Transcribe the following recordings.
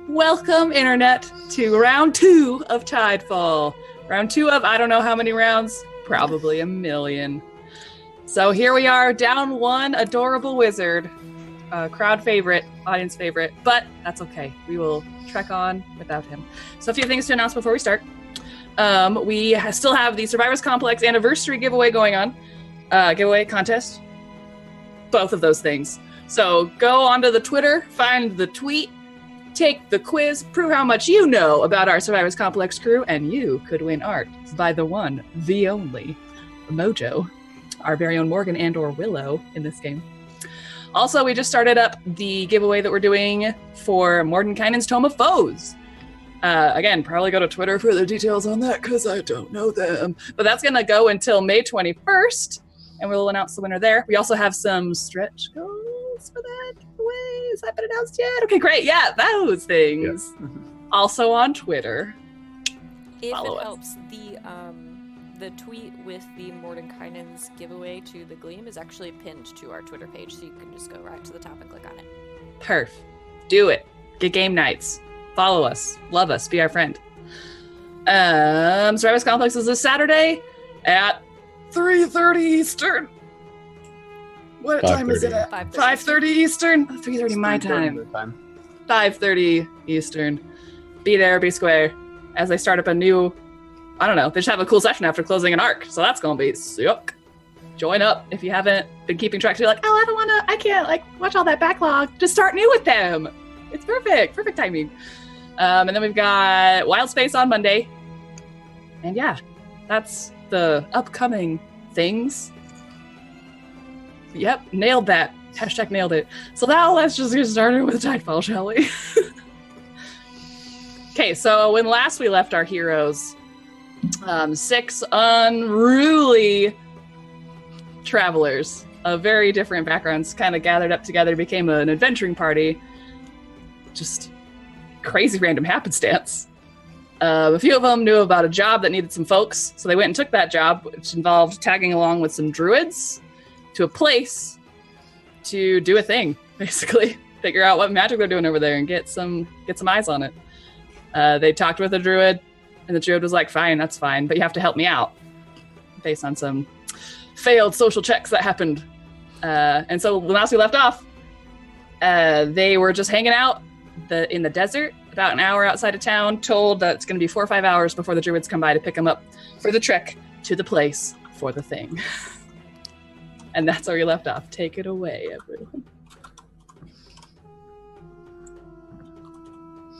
Welcome, Internet, to round 2 of Tidefall. Round 2 of I don't know how many rounds, probably a million. So here we are, down one adorable wizard. Crowd favorite, audience favorite, but that's okay. We will trek on without him. So a few things to announce before we start. We still have the Survivors Complex anniversary giveaway going on. Giveaway contest. Both of those things. So go onto the Twitter, find the tweet, take the quiz, prove how much you know about our Survivors Complex crew, and you could win art by the one, the only, Mojo, our very own Morgan and or Willow in this game. Also, we just started up the giveaway that we're doing for Mordenkainen's Tome of Foes. Again, probably go to Twitter for the details on that because I don't know them. But that's going to go until May 21st, and we'll announce the winner there. We also have some stretch goals for that giveaway. Has that been announced yet? Okay, great. Yeah, those things. Yep. Also on Twitter. If Follow it helps, the tweet with the Mordenkainen's giveaway to the Gleam is actually pinned to our Twitter page, so you can just go right to the top and click on it. Perf. Do it. GGameKnights. Follow us. Love us. Be our friend. Survivors Complex is this Saturday at 3:30 Eastern. What time is it at? 5:30 Eastern? 3:30 my time. 5:30 Eastern. Be there, be square. As they start up a new, I don't know, they just have a cool session after closing an arc. So that's going to be sick. Join up if you haven't been keeping track. So you're like, oh, I can't watch all that backlog. Just start new with them. It's perfect. Perfect timing. And then we've got Wild Space on Monday. And yeah, that's the upcoming things. Yep, nailed that. Hashtag nailed it. So now let's just get started with Tidefall, shall we? Okay, so when last we left our heroes, 6 unruly travelers of very different backgrounds kind of gathered up together, became an adventuring party. Just crazy random happenstance. A few of them knew about a job that needed some folks, so they went and took that job, which involved tagging along with some druids to a place to do a thing, basically. Figure out what magic they're doing over there and get some eyes on it. They talked with a druid, and the druid was like, fine, that's fine, but you have to help me out based on some failed social checks that happened. And so when last we left off, they were just hanging out in the desert, about an hour outside of town, told that it's going to be 4 or 5 hours before the druids come by to pick them up for the trek to the place for the thing. And that's where we left off. Take it away, everyone.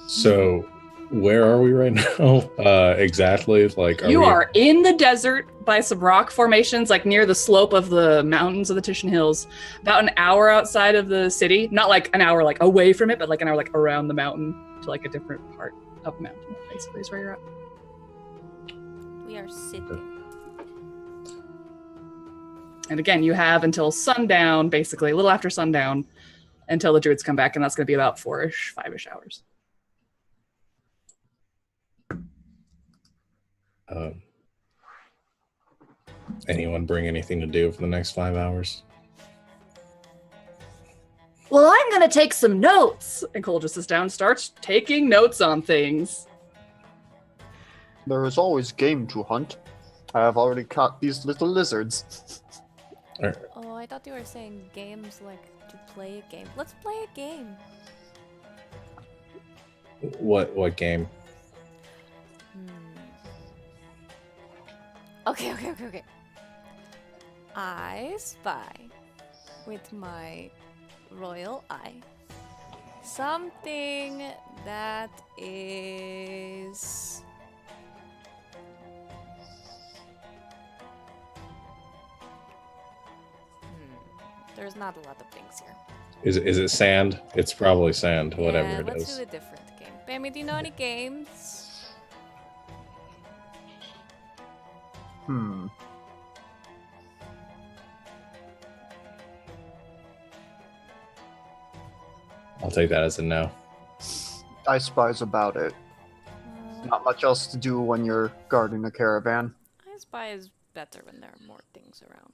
So, where are we right now? Exactly. You are in the desert by some rock formations, near the slope of the mountains of the Titian Hills, about an hour outside of the city. Not an hour away from it, but an hour around the mountain to a different part of the mountain. Basically, is where you're at. We are sitting. And again, you have until sundown, basically a little after sundown, until the druids come back, and that's going to be about 4-ish, 5-ish hours. Anyone bring anything to do for the next 5 hours? Well, I'm going to take some notes. And Cole just sits down and starts taking notes on things. There is always game to hunt. I have already caught these little lizards. Oh, I thought you were saying games to play a game. Let's play a game. What game? Okay. I spy with my royal eye something that is there's not a lot of things here. Is it sand? It's probably sand, whatever it is. Let's do a different game. Bammy, do you know any games? I'll take that as a no. I spy's about it. Not much else to do when you're guarding a caravan. I spy is better when there are more things around.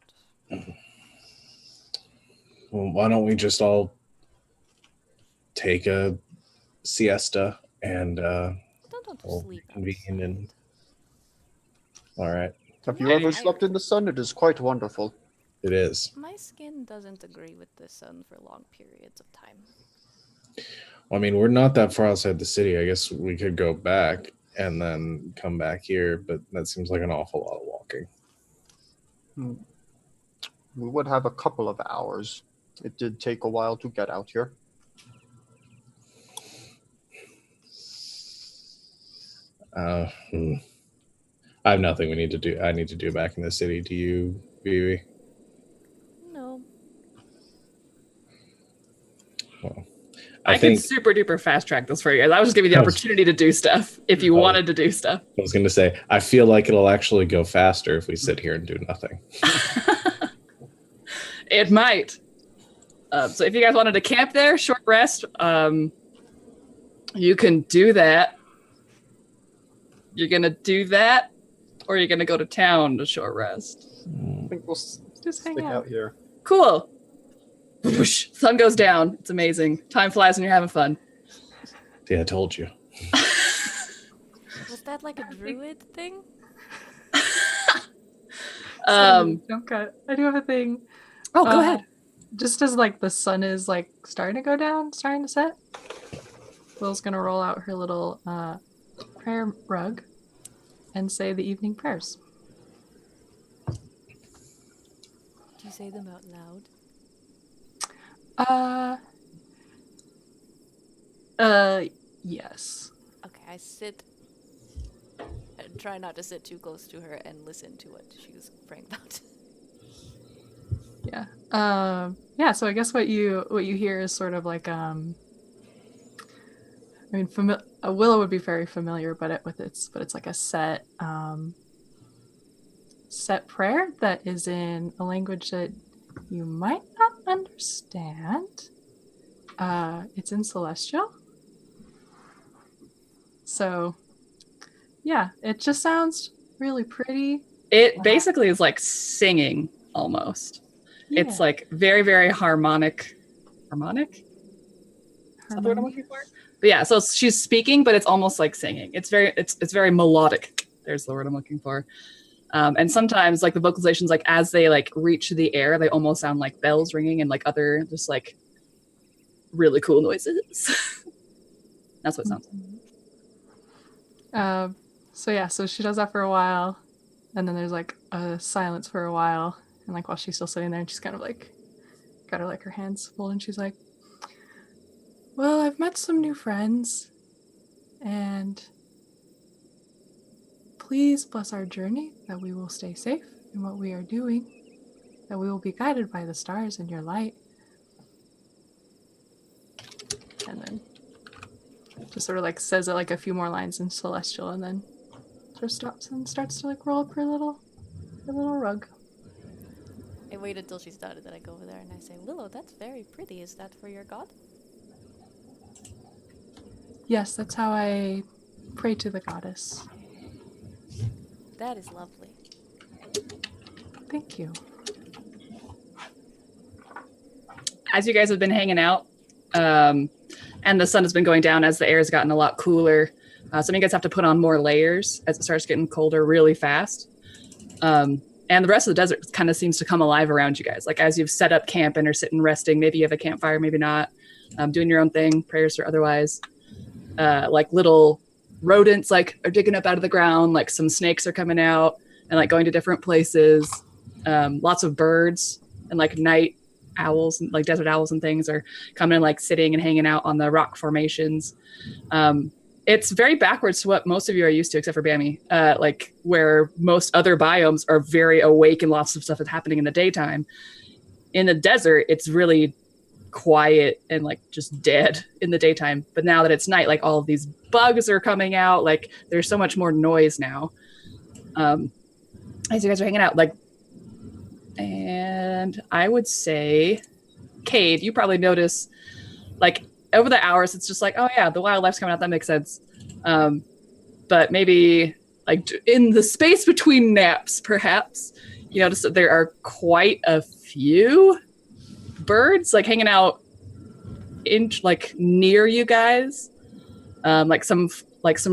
Well, why don't we just all take a siesta and Don't we'll sleep reconvene. And outside. all right, Have you ever slept in the sun? It is quite wonderful. it is. My skin doesn't agree with the sun for long periods of time. Well, I mean, we're not that far outside the city. I guess we could go back and then come back here, but that seems like an awful lot of walking. We would have a couple of hours. It did take a while to get out here. I have nothing we need to do. I need to do back in the city. Do you, Vivi? No. Well, I think could super duper fast track this for you guys. I was just giving you the opportunity to do stuff if you wanted to do stuff. I was going to say, I feel like it'll actually go faster if we sit here and do nothing. It might. So if you guys wanted to camp there, short rest, you can do that. You're going to do that, or you're going to go to town to short rest? I think we'll Just hang stick out. out here. Cool. Whoosh. Sun goes down. It's amazing. Time flies when you're having fun. Yeah, I told you. Was that like a druid thing? Don't cut. I do have a thing. Oh, go ahead. Just as like the sun is like starting to go down, starting to set, Will's gonna roll out her little prayer rug and say the evening prayers. Do you say them out loud? Yes. Okay, I sit and try not to sit too close to her and listen to what she's praying about. Yeah. Yeah, so I guess what you hear is sort of like I mean Willow would be very familiar but it's like a set prayer that is in a language that you might not understand. It's in Celestial. So yeah, it just sounds really pretty. It basically is like singing almost. Yeah. It's like very, very harmonic. Harmonic? Is that the word I'm looking for? But yeah, so she's speaking, but it's almost like singing. It's very melodic. There's the word I'm looking for. And sometimes like the vocalizations, like as they like reach the air, they almost sound like bells ringing and like other just like really cool noises. That's what it sounds like. So yeah, so she does that for a while, and then there's like a silence for a while, and like while she's still sitting there, and she's kind of like got her like her hands full, and she's like, well, I've met some new friends, and please bless our journey, that we will stay safe in what we are doing, that we will be guided by the stars and your light. And then just sort of like says it like a few more lines in Celestial, and then sort of stops and starts to like roll up her little rug. I wait until she's done and then I go over there and I say, Willow, that's very pretty. Is that for your god? Yes, that's how I pray to the goddess. That is lovely. Thank you. As you guys have been hanging out, and the sun has been going down as the air has gotten a lot cooler. Some of you guys have to put on more layers as it starts getting colder really fast. And the rest of the desert kind of seems to come alive around you guys. Like as you've set up camp and are sitting resting, maybe you have a campfire, maybe not, doing your own thing, prayers or otherwise. Like little rodents like are digging up out of the ground, like some snakes are coming out and like going to different places. Lots of birds and like night owls, like desert owls and things are coming and like sitting and hanging out on the rock formations. It's very backwards to what most of you are used to, except for Bammy, like where most other biomes are very awake and lots of stuff is happening in the daytime. In the desert, it's really quiet and like just dead in the daytime. But now that it's night, like all of these bugs are coming out, like there's so much more noise now. As you guys are hanging out, like, and I would say, Cade, you probably notice, like, over the hours, it's just like, oh yeah, the wildlife's coming out, that makes sense. But maybe, like, in the space between naps, perhaps, you notice that there are quite a few birds, like, hanging out in, like, near you guys. Like some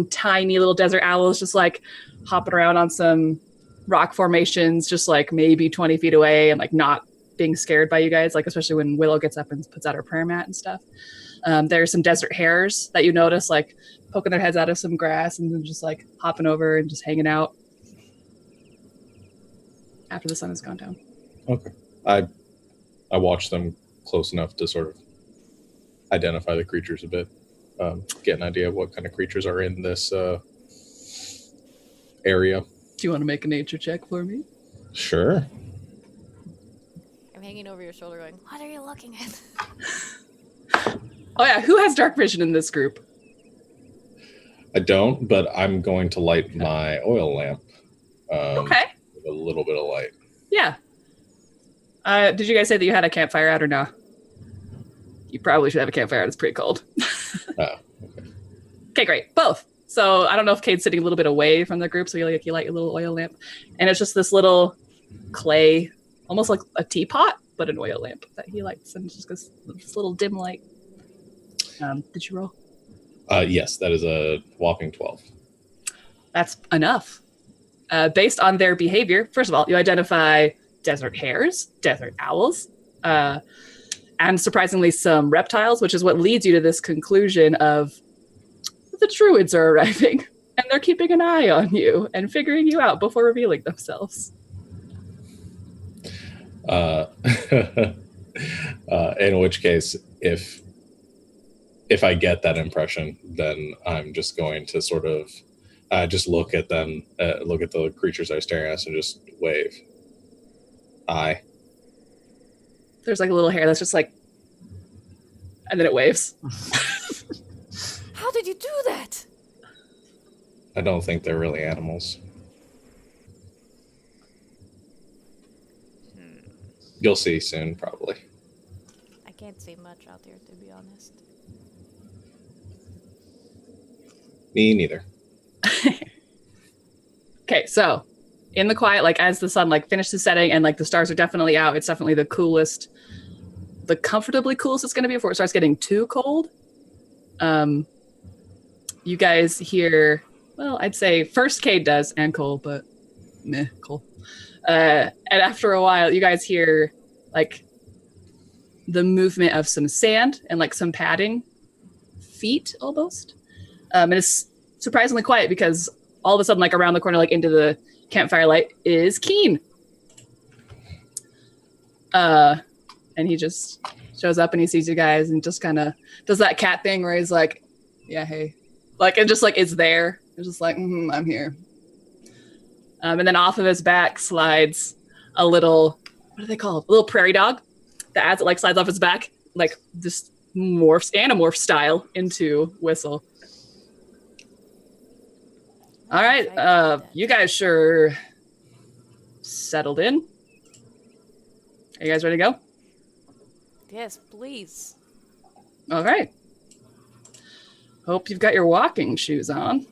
tiny little desert owls just like hopping around on some rock formations, just like maybe 20 feet away and like not being scared by you guys, like especially when Willow gets up and puts out her prayer mat and stuff. There's some desert hares that you notice like poking their heads out of some grass and then just like hopping over and just hanging out after the sun has gone down. Okay. I watch them close enough to sort of identify the creatures a bit, get an idea of what kind of creatures are in this area. Do you want to make a nature check for me? Sure. I'm hanging over your shoulder going, what are you looking at? Oh yeah, who has dark vision in this group? I don't, but I'm going to light my oil lamp. Okay. With a little bit of light. Yeah. Did you guys say that you had a campfire out or no? You probably should have a campfire out. It's pretty cold. Okay. Okay, great. Both. So I don't know if Cade's sitting a little bit away from the group, so you light your little oil lamp. And it's just this little clay, almost like a teapot, but an oil lamp that he lights. And it's just this little dim light. Did you roll? Yes, that is a whopping 12. That's enough. Based on their behavior, first of all, you identify desert hares, desert owls, and surprisingly some reptiles, which is what leads you to this conclusion of the druids are arriving and they're keeping an eye on you and figuring you out before revealing themselves. In which case, if I get that impression, then I'm just going to sort of just look at them, look at the creatures that are staring at us and just wave. Aye. There's like a little hair that's just like, and then it waves. How did you do that? I don't think they're really animals. You'll see soon, probably. I can't see much out there, to be honest. Me neither. Okay, so in the quiet, like as the sun like finishes setting and like the stars are definitely out, it's definitely the coolest, the comfortably coolest it's going to be before it starts getting too cold. You guys hear, well, I'd say first Cade does and Cole, but meh, Cole. And after a while, you guys hear like the movement of some sand and like some padding feet almost. And it's surprisingly quiet because all of a sudden, like around the corner, like into the campfire light is Keen. And he just shows up and he sees you guys and just kind of does that cat thing where he's like, yeah, hey. Like, and just like is there. It's just like, I'm here. And then off of his back slides a little, what are they called? A little prairie dog that as it like slides off his back, like just morphs, Animorph style into Whistle. All right, you guys sure settled in. Are you guys ready to go? Yes, please. All right. Hope you've got your walking shoes on.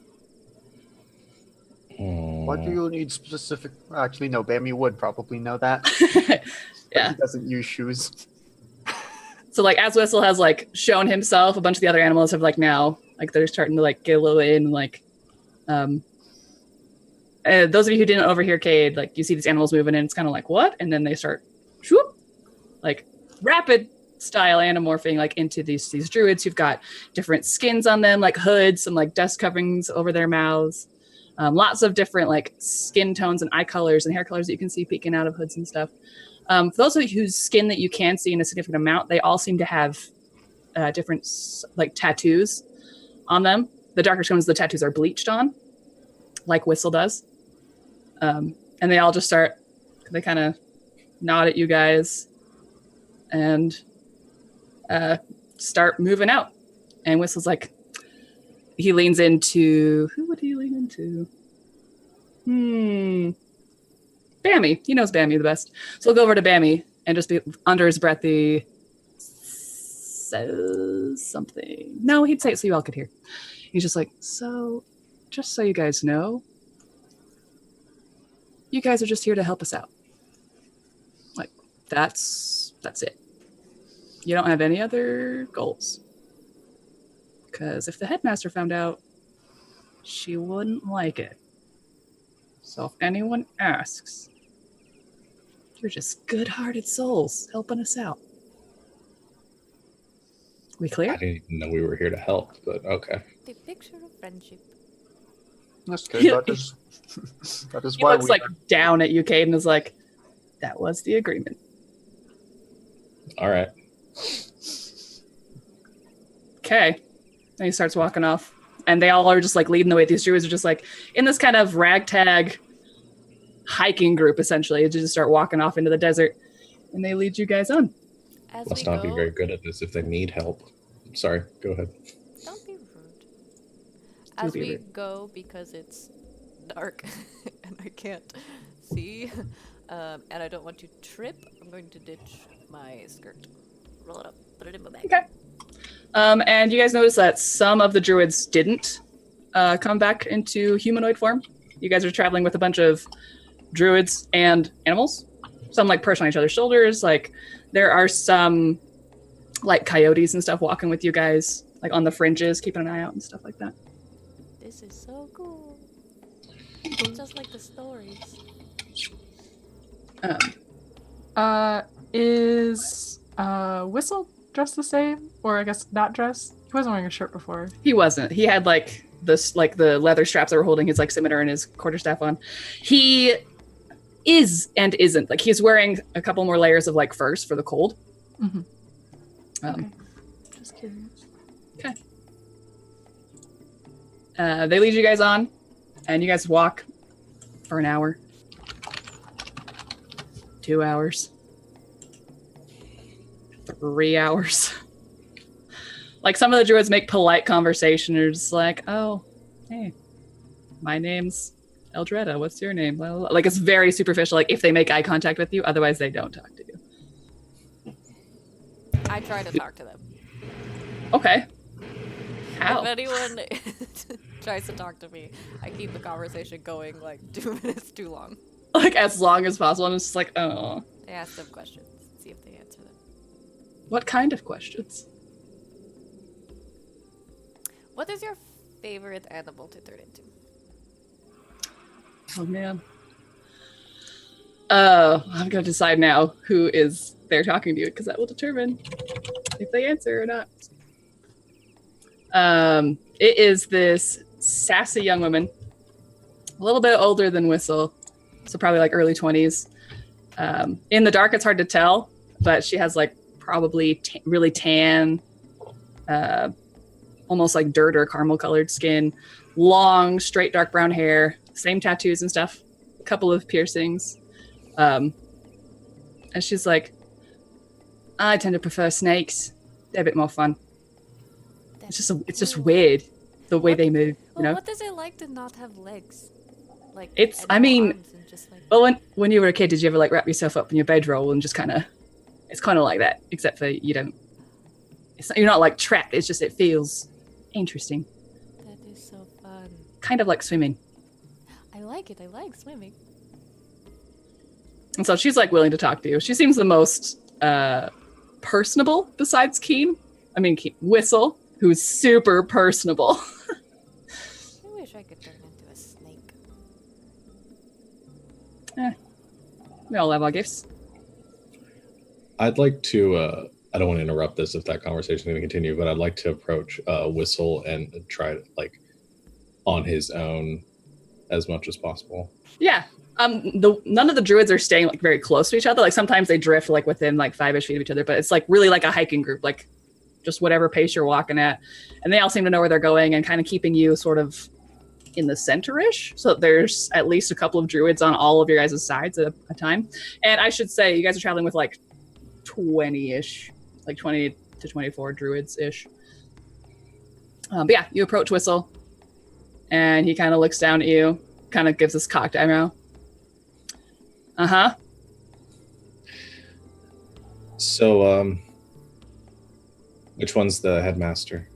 What do you need specific? Actually, no, Bammy would probably know that. Yeah. He doesn't use shoes. So like as Whistle has like shown himself, a bunch of the other animals have like now, like they're starting to like get a little in, like those of you who didn't overhear Cade, like you see these animals moving and it's kind of like, what? And then they start whoop, like rapid style anamorphing like into these druids. You've got different skins on them, like hoods, some like dust coverings over their mouths. Lots of different like skin tones and eye colors and hair colors that you can see peeking out of hoods and stuff. For those of you whose skin that you can see in a significant amount, they all seem to have different like tattoos on them. The darker tones, the tattoos are bleached on, like Whistle does. And they all just start, they kind of nod at you guys and start moving out. And Whistle's like, he leans into, who would he lean into? Bammy. He knows Bammy the best. So he'll go over to Bammy and just be under his breath, he says something. No, he'd say it so you all could hear. He's just like, so just so you guys know, you guys are just here to help us out. Like, that's it. You don't have any other goals. Because if the headmaster found out, she wouldn't like it. So if anyone asks, you're just good-hearted souls helping us out. We clear? I didn't even know we were here to help, but okay. The picture of friendship. That's good. That is He why looks we like down at you, Cade, and is like, that was the agreement. All right. Okay. And he starts walking off. And they all are just like leading the way. These druids are just like in this kind of ragtag hiking group, essentially. They just start walking off into the desert. And they lead you guys on. As Must we not go, be very good at this if they need help. Sorry, go ahead. don't be rude. As we go, because it's dark and I can't see, and I don't want to trip, I'm going to ditch my skirt. Roll it up, put it in my bag. Okay. And you guys notice that some of the druids didn't come back into humanoid form. You guys are traveling with a bunch of druids and animals. Some like perch on each other's shoulders. Like there are some like coyotes and stuff walking with you guys, like on the fringes, keeping an eye out and stuff like that. This is so cool. Just like the stories. Is Whistle dressed the same? Or I guess not dressed? He wasn't wearing a shirt before. He wasn't. He had like this, like the leather straps that were holding his like scimitar and his quarterstaff on. He is and isn't. Like he's wearing a couple more layers of like furs for the cold. Mm-hmm. Okay. Just curious. Okay. They lead you guys on, and you guys walk for an hour. 2 hours. 3 hours. Like some of the druids make polite conversation. They're just like, oh, hey, my name's Eldreda. What's your name? Blah, blah, blah. Like it's very superficial. Like if they make eye contact with you, otherwise they don't talk to you. I try to talk to them. Okay. How? If anyone tries to talk to me, I keep the conversation going like 2 minutes too long. Like as long as possible. And it's just like, oh. I ask them questions, see if they answer them. What kind of questions? What is your favorite animal to turn into? Oh man. I'm gonna decide now who is there talking to you because that will determine if they answer or not. It is this sassy young woman, a little bit older than Whistle, so probably like early 20s. In the dark, it's hard to tell, but she has like probably really tan, almost like dirt or caramel colored skin, long, straight, dark brown hair, same tattoos and stuff, a couple of piercings. And she's like, I tend to prefer snakes. They're a bit more fun. It's just weird the way they move, you know? What is it like to not have legs? Like It's, I and mean, arms and just like... well, when you were a kid, did you ever like wrap yourself up in your bedroll and just kind of, it's kind of like that, except for you don't, you're not like trapped, it's just, it feels interesting. That is so fun. Kind of like swimming. I like it, I like swimming. And so she's like willing to talk to you. She seems the most personable besides Keen. I mean, Whistle, who's super personable. I wish I could turn into a snake. We all have our gifts. I'd like to, I don't want to interrupt this if that conversation is going to continue, but I'd like to approach Whistle and try like on his own as much as possible. Yeah. None of the druids are staying like very close to each other. Like sometimes they drift like within like 5-ish feet of each other, but it's like really like a hiking group, like just whatever pace you're walking at. And they all seem to know where they're going and kind of keeping you sort of in the center-ish. So there's at least a couple of druids on all of your guys' sides at a time. And I should say you guys are traveling with like 20-ish, like 20 to 24 druids-ish. But yeah, you approach Whistle and he kind of looks down at you, kind of gives this cocked eyebrow. Uh-huh. So, which one's the headmaster?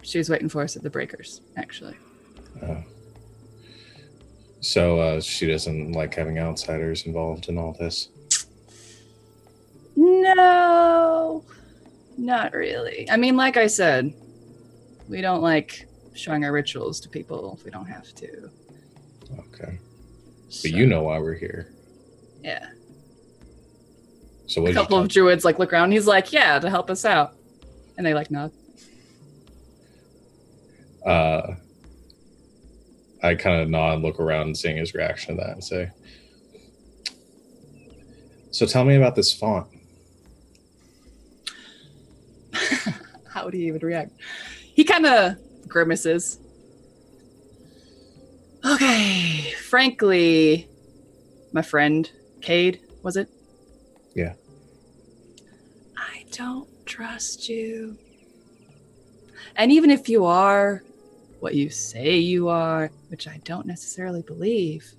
She was waiting for us at the breakers, actually. So she doesn't like having outsiders involved in all this? No, not really. I mean, like I said, We don't like showing our rituals to people if we don't have to. Okay. So, But you know why we're here. Yeah. So A what? couple of druids like look around. And he's like, "Yeah, to help us out," and they like nod. I kind of nod, look around, seeing his reaction to that, and say, "So tell me about this font." How would he even react? He kind of grimaces. Okay, frankly, my friend, Cade, was it? Yeah. I don't trust you. And even if you are what you say you are, which I don't necessarily believe,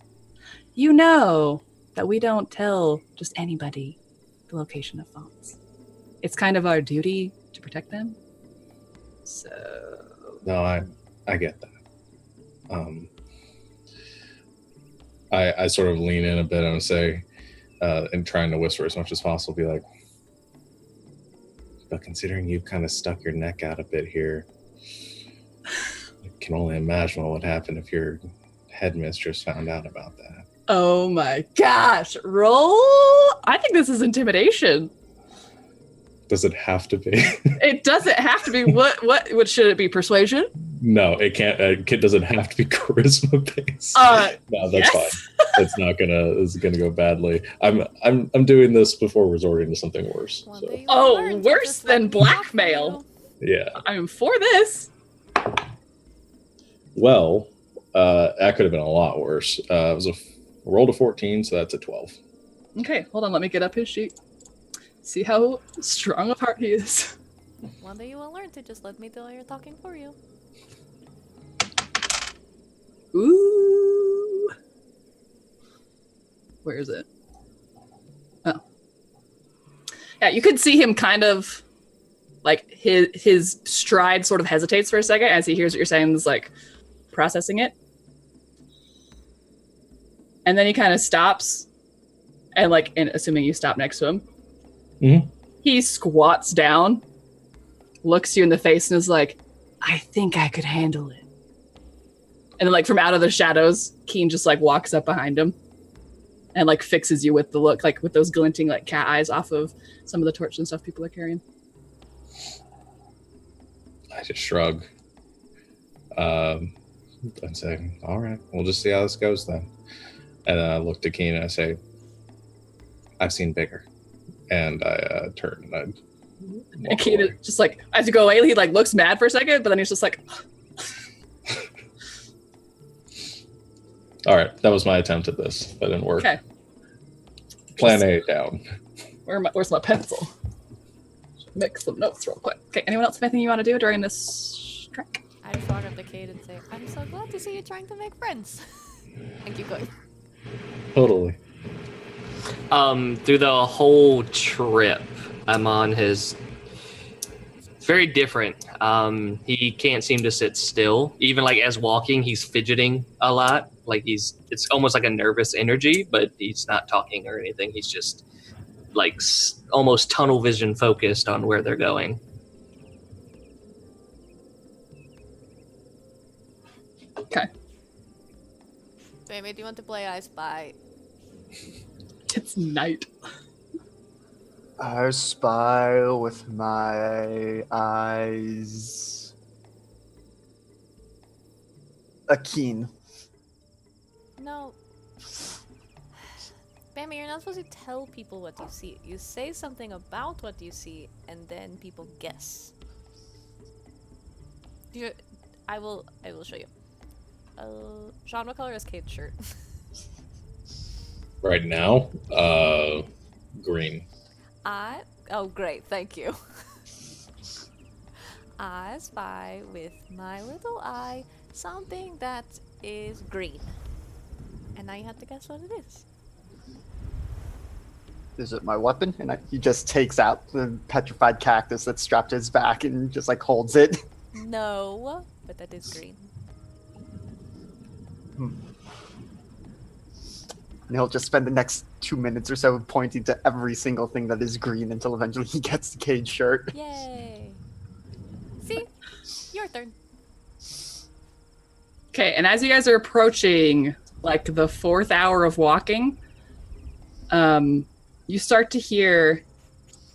you know that we don't tell just anybody the location of fonts. It's kind of our duty to protect them. So... No, I get that. I sort of lean in a bit and say, and trying to whisper as much as possible, be like, but considering you've kind of stuck your neck out a bit here, I can only imagine what would happen if your headmistress found out about that. Oh my gosh, roll! I think this is intimidation. Does it have to be? It doesn't have to be. What should it be? Persuasion? No, it can't. It doesn't have to be charisma based. No, that's fine. It's gonna go badly. I'm doing this before resorting to something worse. One So. day you Oh, will learn to worse just than let me talk for blackmail. you. Yeah. I'm for this. Well, that could have been a lot worse. It was rolled a 14, so that's a 12. Okay, hold on. Let me get up his sheet. See how strong of heart he is. One day you will learn to just let me do all your talking for you. Ooh. Where is it? Oh. Yeah, you could see him kind of like his stride sort of hesitates for a second as he hears what you're saying, is like processing it. And then he kind of stops and assuming you stop next to him, he squats down, looks you in the face and is like, I think I could handle it. And then from out of the shadows, Keen just walks up behind him and fixes you with the look, with those glinting cat eyes off of some of the torches and stuff people are carrying. I just shrug. And say, all right, we'll just see how this goes then. And then I look to Keen and I say, I've seen bigger. And I turn and I and Keen is just as you go away, he looks mad for a second, but then he's just all right, that was my attempt at this. That didn't work. Okay. Plan A down. Where's my pencil? Make some notes real quick. Okay, anyone else have anything you want to do during this trek? I just walk up to Cade and say, I'm so glad to see you trying to make friends. And keep going. Totally. Through the whole trip, I'm on his... It's very different. He can't seem to sit still. Even as walking, he's fidgeting a lot. It's almost like a nervous energy, but he's not talking or anything. He's just almost tunnel vision focused on where they're going. Okay. Baby, do you want to play I Spy? It's night. I spy with my eyes. A Keen. No. Bambi, you're not supposed to tell people what you see. You say something about what you see, and then people guess. I will show you. Sean, what color is Kate's shirt? Right now, green. Oh great, thank you. I spy with my little eye something that is green. And now you have to guess what it is. Is it my weapon? And he just takes out the petrified cactus that's strapped to his back and just holds it. No, but that is green. And he'll just spend the next 2 minutes or so pointing to every single thing that is green until eventually he gets the cage shirt. Yay! See? Your turn. Okay, and as you guys are approaching like the 4th hour of walking, you start to hear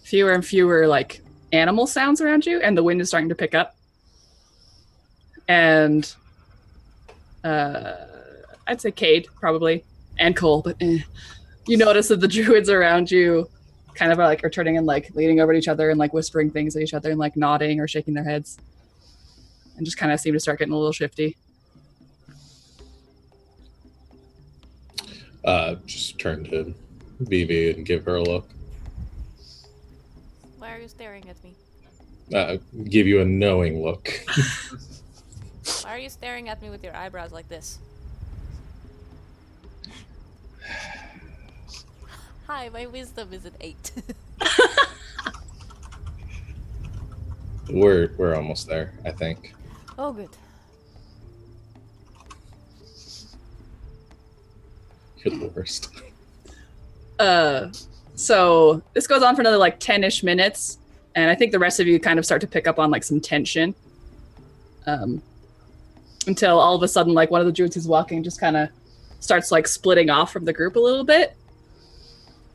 fewer and fewer like animal sounds around you, and the wind is starting to pick up. And I'd say Cade probably, and Cole, but you notice that the druids around you kind of are turning and like leaning over to each other and like whispering things at each other and like nodding or shaking their heads, and just kind of seem to start getting a little shifty. Just turn to Vivi and give her a look. Why are you staring at me? Give you a knowing look. Why are you staring at me with your eyebrows like this? Hi, my wisdom is an 8. We're almost there, I think. Oh, good. You're the worst. So this goes on for another like 10-ish minutes, and I think the rest of you kind of start to pick up on like some tension. Until all of a sudden, like one of the druids who's walking just kind of starts like splitting off from the group a little bit,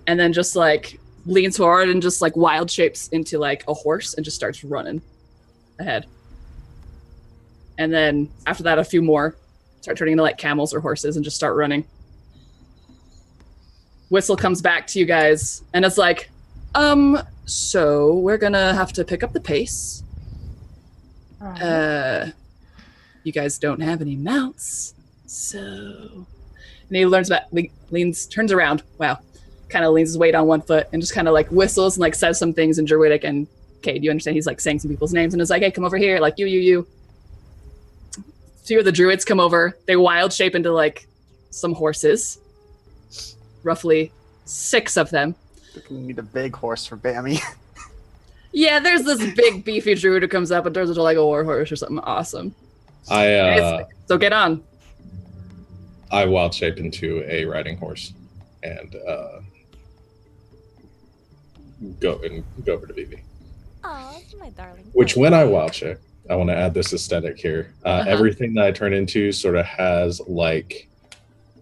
and then just like leans forward and just like wild shapes into like a horse and just starts running ahead. And then after that, a few more start turning into like camels or horses and just start running. Whistle comes back to you guys and it's like, so we're gonna have to pick up the pace. You guys don't have any mounts, so... And he turns around, wow, kind of leans his weight on one foot and just kind of like whistles and like says some things in Druidic, and Cade, you understand he's like saying some people's names and is like, hey, come over here, like you. A few of the druids come over, they wild shape into like some horses. Roughly 6 of them. We need a big horse for Bammy. Yeah, there's this big beefy druid who comes up and turns into like a war horse or something awesome. So get on. I wild shape into a riding horse and go over to Vivi. Oh, my darling. Which when I wild shape, I want to add this aesthetic here. Everything that I turn into sort of has like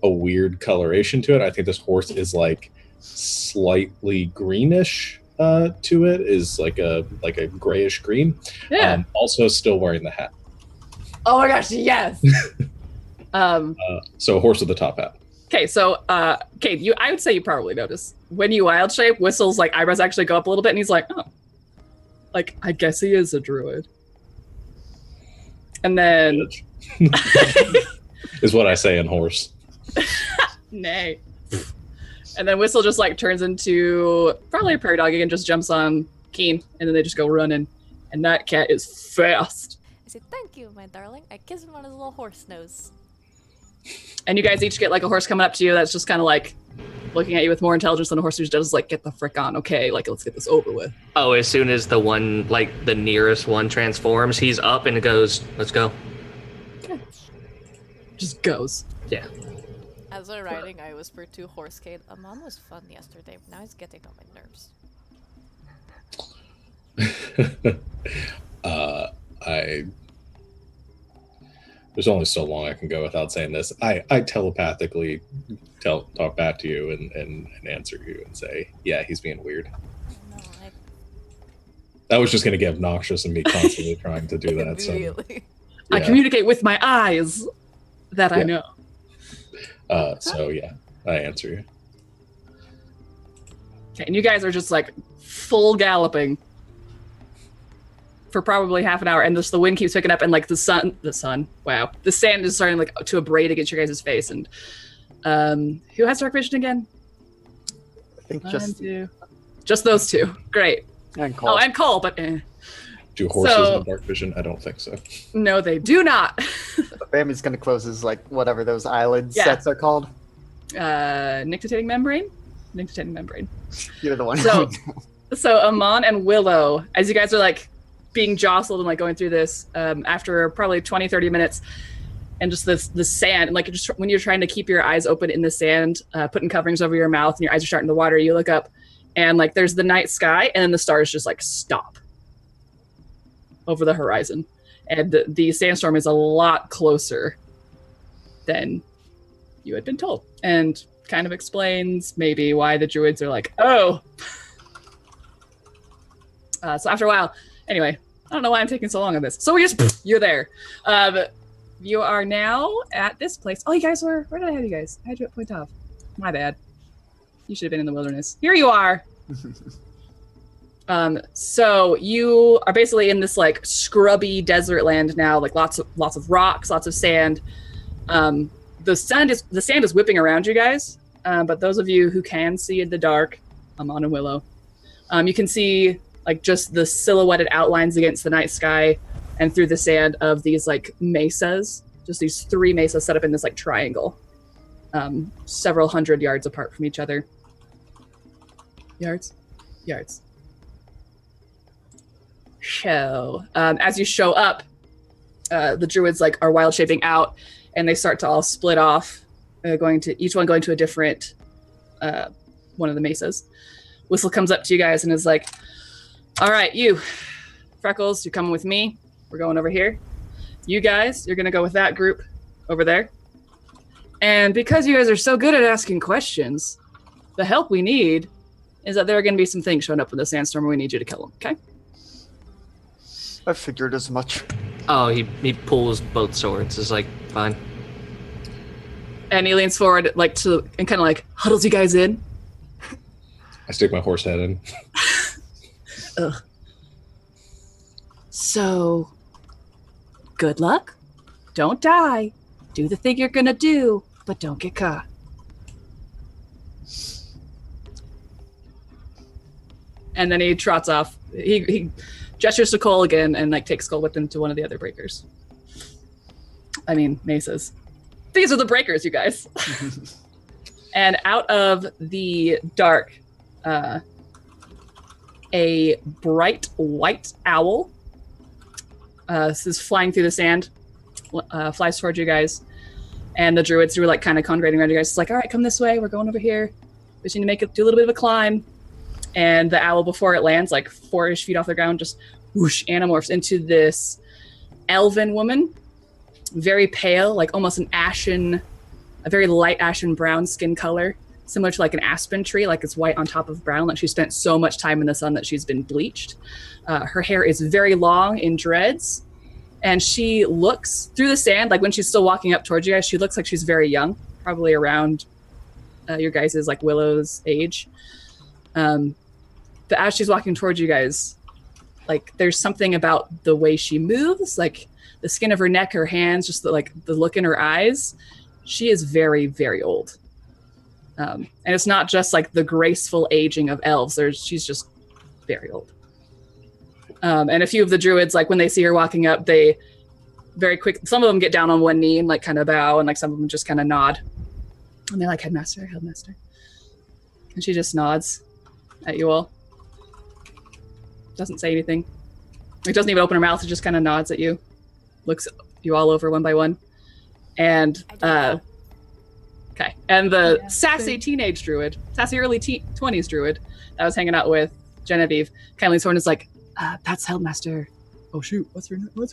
a weird coloration to it. I think this horse is like slightly greenish to it, is like a grayish green. Yeah. Also still wearing the hat. Oh my gosh, yes. So horse with the top hat. Okay, so Cade, I would say you probably notice when you wild shape, Whistle's like eyebrows actually go up a little bit, and he's like, oh, like I guess he is a druid. And then is what I say in horse. Nay. And then Whistle just like turns into probably a prairie dog and just jumps on Keen, and then they just go running. And that cat is fast. I said, thank you, my darling. I kiss him on his little horse nose. And you guys each get like a horse coming up to you that's just kind of like looking at you with more intelligence than a horse who does, like, get the frick on, okay, like, let's get this over with. Oh, as soon as the one, like, the nearest one transforms, he's up and goes, let's go. Okay. Just goes. Yeah. As we're riding, I whisper to Horsecade, Mom was fun yesterday, but now he's getting on my nerves. There's only so long I can go without saying this. I telepathically talk back to you and answer you and say, yeah, he's being weird. No, That was just going to get obnoxious and me constantly trying to do that. So, yeah. I communicate with my eyes that I know. So yeah, I answer you. Okay, and you guys are just like full galloping for probably half an hour, and the wind keeps picking up, and like the sand is starting like to abrade against your guys' face. And who has dark vision again? I think just those two. Great. And Cole. Oh, and Cole, but do horses have dark vision? I don't think so. No, they do not. Bambi's gonna close his, like, whatever those eyelid sets are called. Nictitating membrane. You're the one. So Amon and Willow, as you guys are like being jostled and like going through this, after probably 20-30 minutes, and just the sand, and like just when you're trying to keep your eyes open in the sand, putting coverings over your mouth and your eyes are starting to water, you look up and like there's the night sky, and then the stars just like stop. over the horizon. And the sandstorm is a lot closer than you had been told. And kind of explains maybe why the druids are like, oh. So after a while, anyway, I don't know why I'm taking so long on this. So you're there. You are now at this place. Oh, you guys where did I have you guys? I had you at Pointauv. My bad. You should have been in the wilderness. Here you are. So you are basically in this like scrubby desert land now, like lots of rocks, lots of sand. The sand is whipping around you guys. But those of you who can see in the dark, Amon and Willow, you can see like just the silhouetted outlines against the night sky and through the sand of these like mesas, just these 3 mesas set up in this like triangle, several hundred yards apart from each other. Yards. So, as you show up, the druids like are wild shaping out, and they start to all split off, each one going to a different one of the mesas. Whistle comes up to you guys and is like, "All right, you, Freckles, you're coming with me. We're going over here. You guys, you're gonna go with that group over there. And because you guys are so good at asking questions, the help we need is that there are gonna be some things showing up in the sandstorm, and we need you to kill them. Okay?" I figured as much. Oh, he pulls both swords. It's like, fine. And he leans forward, like and kind of like huddles you guys in. I stick my horse head in. Ugh. So, good luck. Don't die. Do the thing you're gonna do, but don't get caught. And then he trots off. He gestures to Cole again and like takes Cole with him to one of the other breakers. I mean, mesas. These are the breakers, you guys. And out of the dark, a bright white owl this is flying through the sand, flies towards you guys. And the druids who were like kind of congregating around you guys, it's like, all right, come this way. We're going over here. We just need to do a little bit of a climb. And the owl, before it lands, like 4-ish feet off the ground, just whoosh, anamorphs into this elven woman, very pale, like almost a very light ashen brown skin color, similar to like an aspen tree, like it's white on top of brown, like she spent so much time in the sun that she's been bleached. Her hair is very long in dreads, and she looks through the sand, like when she's still walking up towards you guys, she looks like she's very young, probably around your guys' like Willow's age. But as she's walking towards you guys, like there's something about the way she moves, like the skin of her neck, her hands, just the look in her eyes. She is very, very old. And it's not just like the graceful aging of elves. She's just very old. And a few of the druids, like when they see her walking up, they very quick, some of them get down on one knee and like kind of bow, and like some of them just kind of nod. And they're like, Headmaster. And she just nods at you all. Doesn't say anything. Like doesn't even open her mouth, it just kind of nods at you. Looks you all over one by one. And okay. And the sassy teenage druid, sassy early 20s druid that was hanging out with Genevieve, kindly sworn is like, that's Heldmaster. Oh shoot, what's her name? What's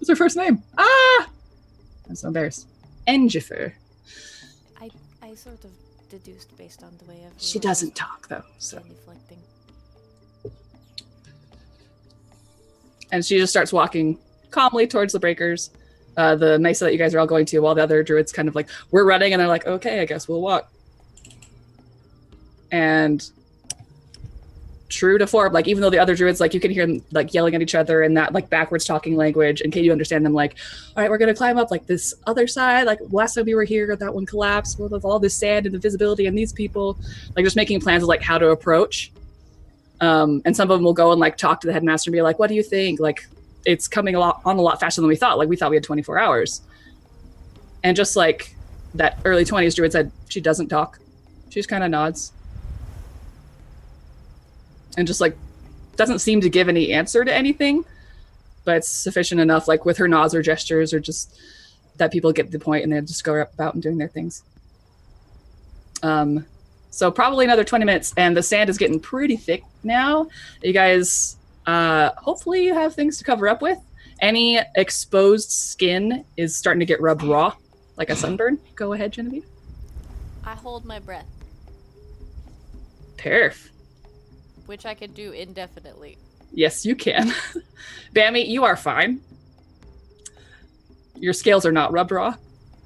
her first name? I'm so embarrassed. Engifer. I sort of deduced based on the way of she doesn't talk though, so. Deflecting. And she just starts walking calmly towards the breakers, the mesa that you guys are all going to, while the other druids kind of like, we're running, and they're like, okay, I guess we'll walk. And true to form, like even though the other druids, like you can hear them like yelling at each other in that like backwards talking language, and can you understand them like, all right, we're gonna climb up like this other side, like last time we were here that one collapsed with all this sand and the visibility and these people, like just making plans of like how to approach. And some of them will go and like talk to the headmaster and be like, what do you think? Like it's coming on a lot faster than we thought. Like we thought we had 24 hours. And just like that early 20s druid said, she doesn't talk. She just kind of nods. And just like doesn't seem to give any answer to anything, but it's sufficient enough, like with her nods or gestures, or just that people get the point and they just go about and doing their things. So probably another 20 minutes, and the sand is getting pretty thick now. You guys Hopefully you have things to cover up with. Any exposed skin is starting to get rubbed raw, like a sunburn. Go ahead, Genevieve. I hold my breath, Perf. which I can do indefinitely. Yes, you can. Bammy, you are fine. Your scales are not rubbed raw.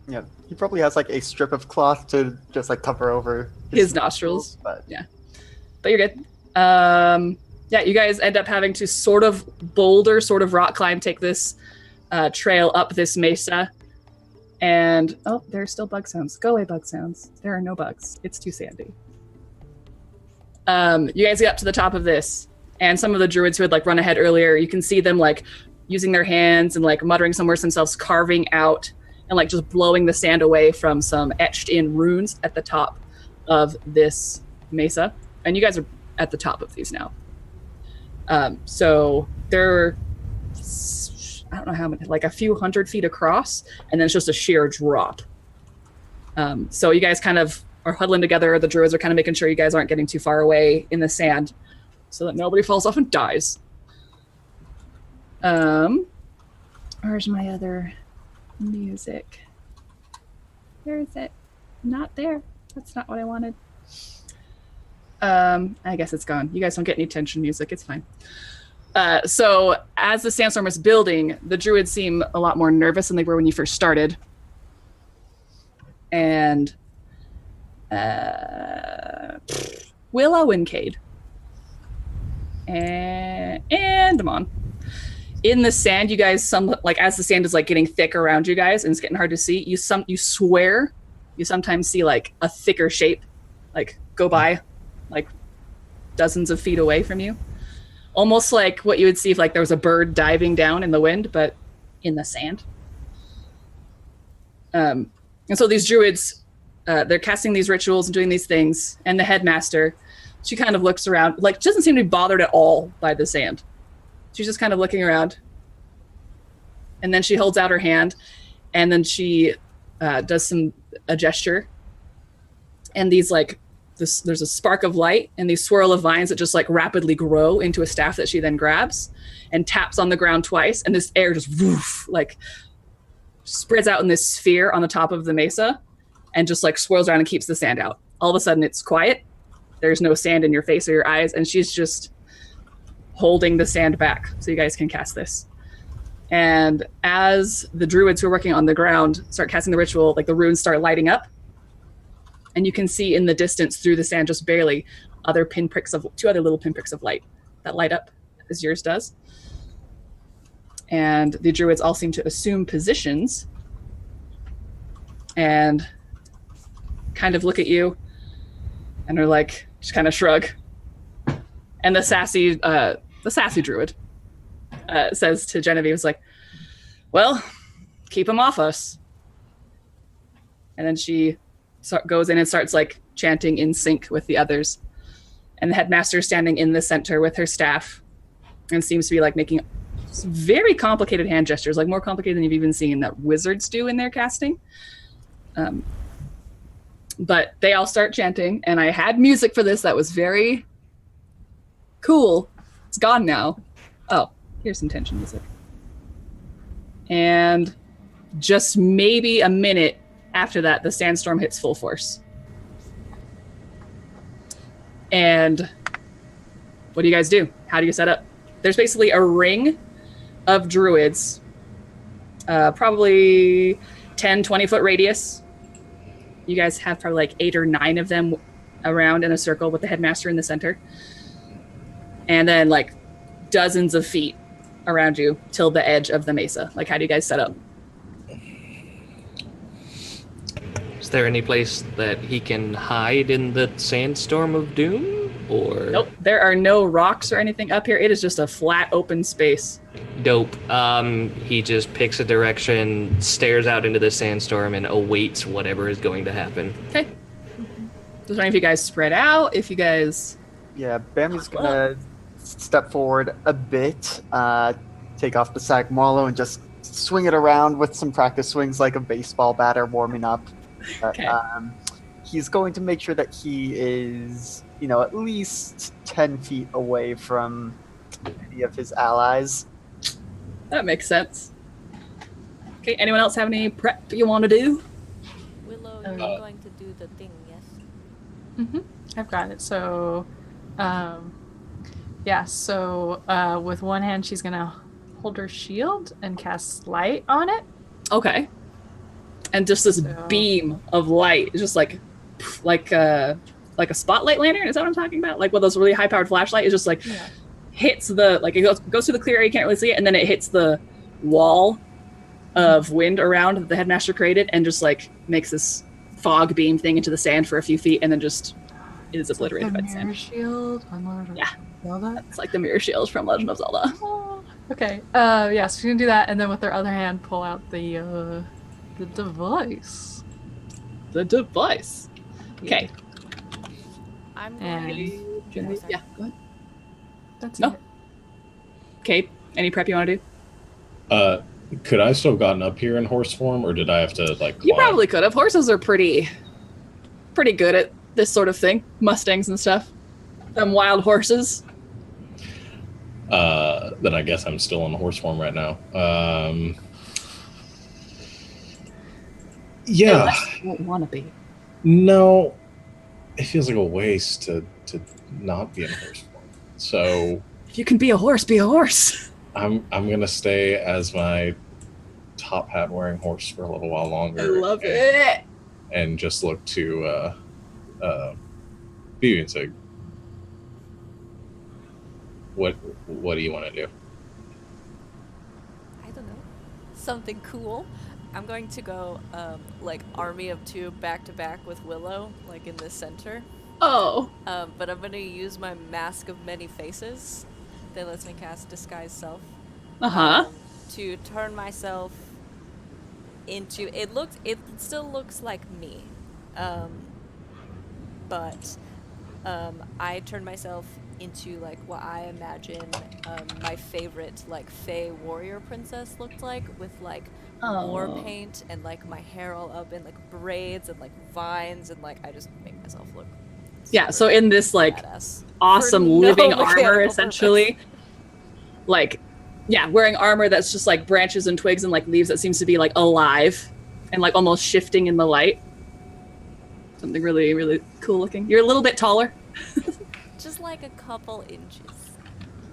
Yeah, he probably has like a strip of cloth to just like cover over His nostrils. but But you're good. Yeah, you guys end up having to sort of boulder, sort of rock climb, take this trail up this mesa. And, oh, there are still bug sounds. Go away, bug sounds. There are no bugs. It's too sandy. You guys get up to the top of this, and some of the druids who had like run ahead earlier, you can see them like using their hands and like muttering some words themselves, carving out and like just blowing the sand away from some etched in runes at the top of this mesa. And you guys are at the top of these now. So they're, I don't know how many, like a few 100 feet across, and then it's just a sheer drop. So you guys kind of are huddling together. The druids are kind of making sure you guys aren't getting too far away in the sand so that nobody falls off and dies. Where's my other music? Where is it? Not there. That's not what I wanted. I guess it's gone. You guys don't get any tension music. It's fine. So as the sandstorm is building, the druids seem a lot more nervous than they were when you first started. And Willow and Cade. And Damon. In the sand, you guys, as the sand is like getting thick around you guys and it's getting hard to see, you swear you sometimes see like a thicker shape like go by like dozens of feet away from you. Almost like what you would see if like there was a bird diving down in the wind, but in the sand. And so these druids, they're casting these rituals and doing these things, and the headmaster, she kind of looks around, like doesn't seem to be bothered at all by the sand. She's just kind of looking around. And then she holds out her hand, and then she does a gesture. And these there's a spark of light and these swirl of vines that just like rapidly grow into a staff that she then grabs and taps on the ground twice. And this air just woof, like spreads out in this sphere on the top of the mesa and just like swirls around and keeps the sand out. All of a sudden it's quiet. There's no sand in your face or your eyes. And she's just holding the sand back so you guys can cast this. And as the druids who are working on the ground start casting the ritual, like the runes start lighting up. And you can see in the distance through the sand, just barely, two other little pinpricks of light that light up as yours does. And the druids all seem to assume positions and kind of look at you and are like, just kind of shrug. And the sassy druid says to Genevieve, is like, well, keep him off us. And then she goes in and starts like chanting in sync with the others. And the headmaster is standing in the center with her staff and seems to be like making very complicated hand gestures, like more complicated than you've even seen that wizards do in their casting. But they all start chanting, and I had music for this that was very cool. It's gone now. Oh, here's some tension music. And just maybe a minute after that, the sandstorm hits full force. And what do you guys do? How do you set up? There's basically a ring of druids, probably 10, 20-foot radius. You guys have probably like 8 or 9 of them around in a circle with the headmaster in the center. And then like dozens of feet around you till the edge of the mesa. Like, how do you guys set up? Is there any place that he can hide in the sandstorm of doom? Or Nope, there are no rocks or anything up here. It is just a flat open space. Dope. He just picks a direction, stares out into the sandstorm, and awaits whatever is going to happen. Okay. Just wondering if you guys spread out, if you guys... Yeah, Bammy's gonna step forward a bit, take off the sack Marlowe and just swing it around with some practice swings like a baseball batter warming up. Okay. He's going to make sure that he is, at least 10 feet away from any of his allies. That makes sense. Okay, anyone else have any prep you want to do? Willow, you're going to do the thing, yes? Mm-hmm. I've got it. So, with one hand, she's gonna hold her shield and cast light on it. Okay. And just this beam of light, just like a spotlight lantern. Is that what I'm talking about? Like one of those really high-powered flashlight. It just hits the it goes through the clear area, you can't really see it, and then it hits the wall of wind around that the headmaster created, and just like makes this fog beam thing into the sand for a few feet, and then just is obliterated by the sand. Mirror shield on Legend of Zelda. It's like the mirror shield from Legend of Zelda. Oh, okay. So she's gonna do that, and then with her other hand, pull out the device. The device. Okay. I'm And going to... Yeah. Go ahead. that's No. it. Kate, any prep you want to do? Could I still have gotten up here in horse form, or did I have to like? You climb? probably could have. Horses are pretty good at this sort of thing. Mustangs and stuff. Them wild horses. Then I guess I'm still in horse form right now. Yeah. Unless you don't want to be. No, it feels like a waste to not be in horse form. So If you can be a horse, be a horse. I'm gonna stay as my top hat wearing horse for a little while longer. I love it. And just look to Vivi and say, what do you want to do? I don't know. Something cool. I'm going to go army of two back to back with Willow, like in the center. Oh. But I'm going to use my Mask of Many Faces that lets me cast Disguise Self. To turn myself into... It still looks like me. But I turn myself into like what I imagine my favorite like Fey warrior princess looked like, with like war paint and like my hair all up in like braids and like vines, and like I just make myself look So in this like badass. awesome For no living armor mechanical essentially, wearing armor that's just like branches and twigs and like leaves that seems to be like alive and like almost shifting in the light. Something really, really cool looking. You're a little bit taller. Just like a couple inches.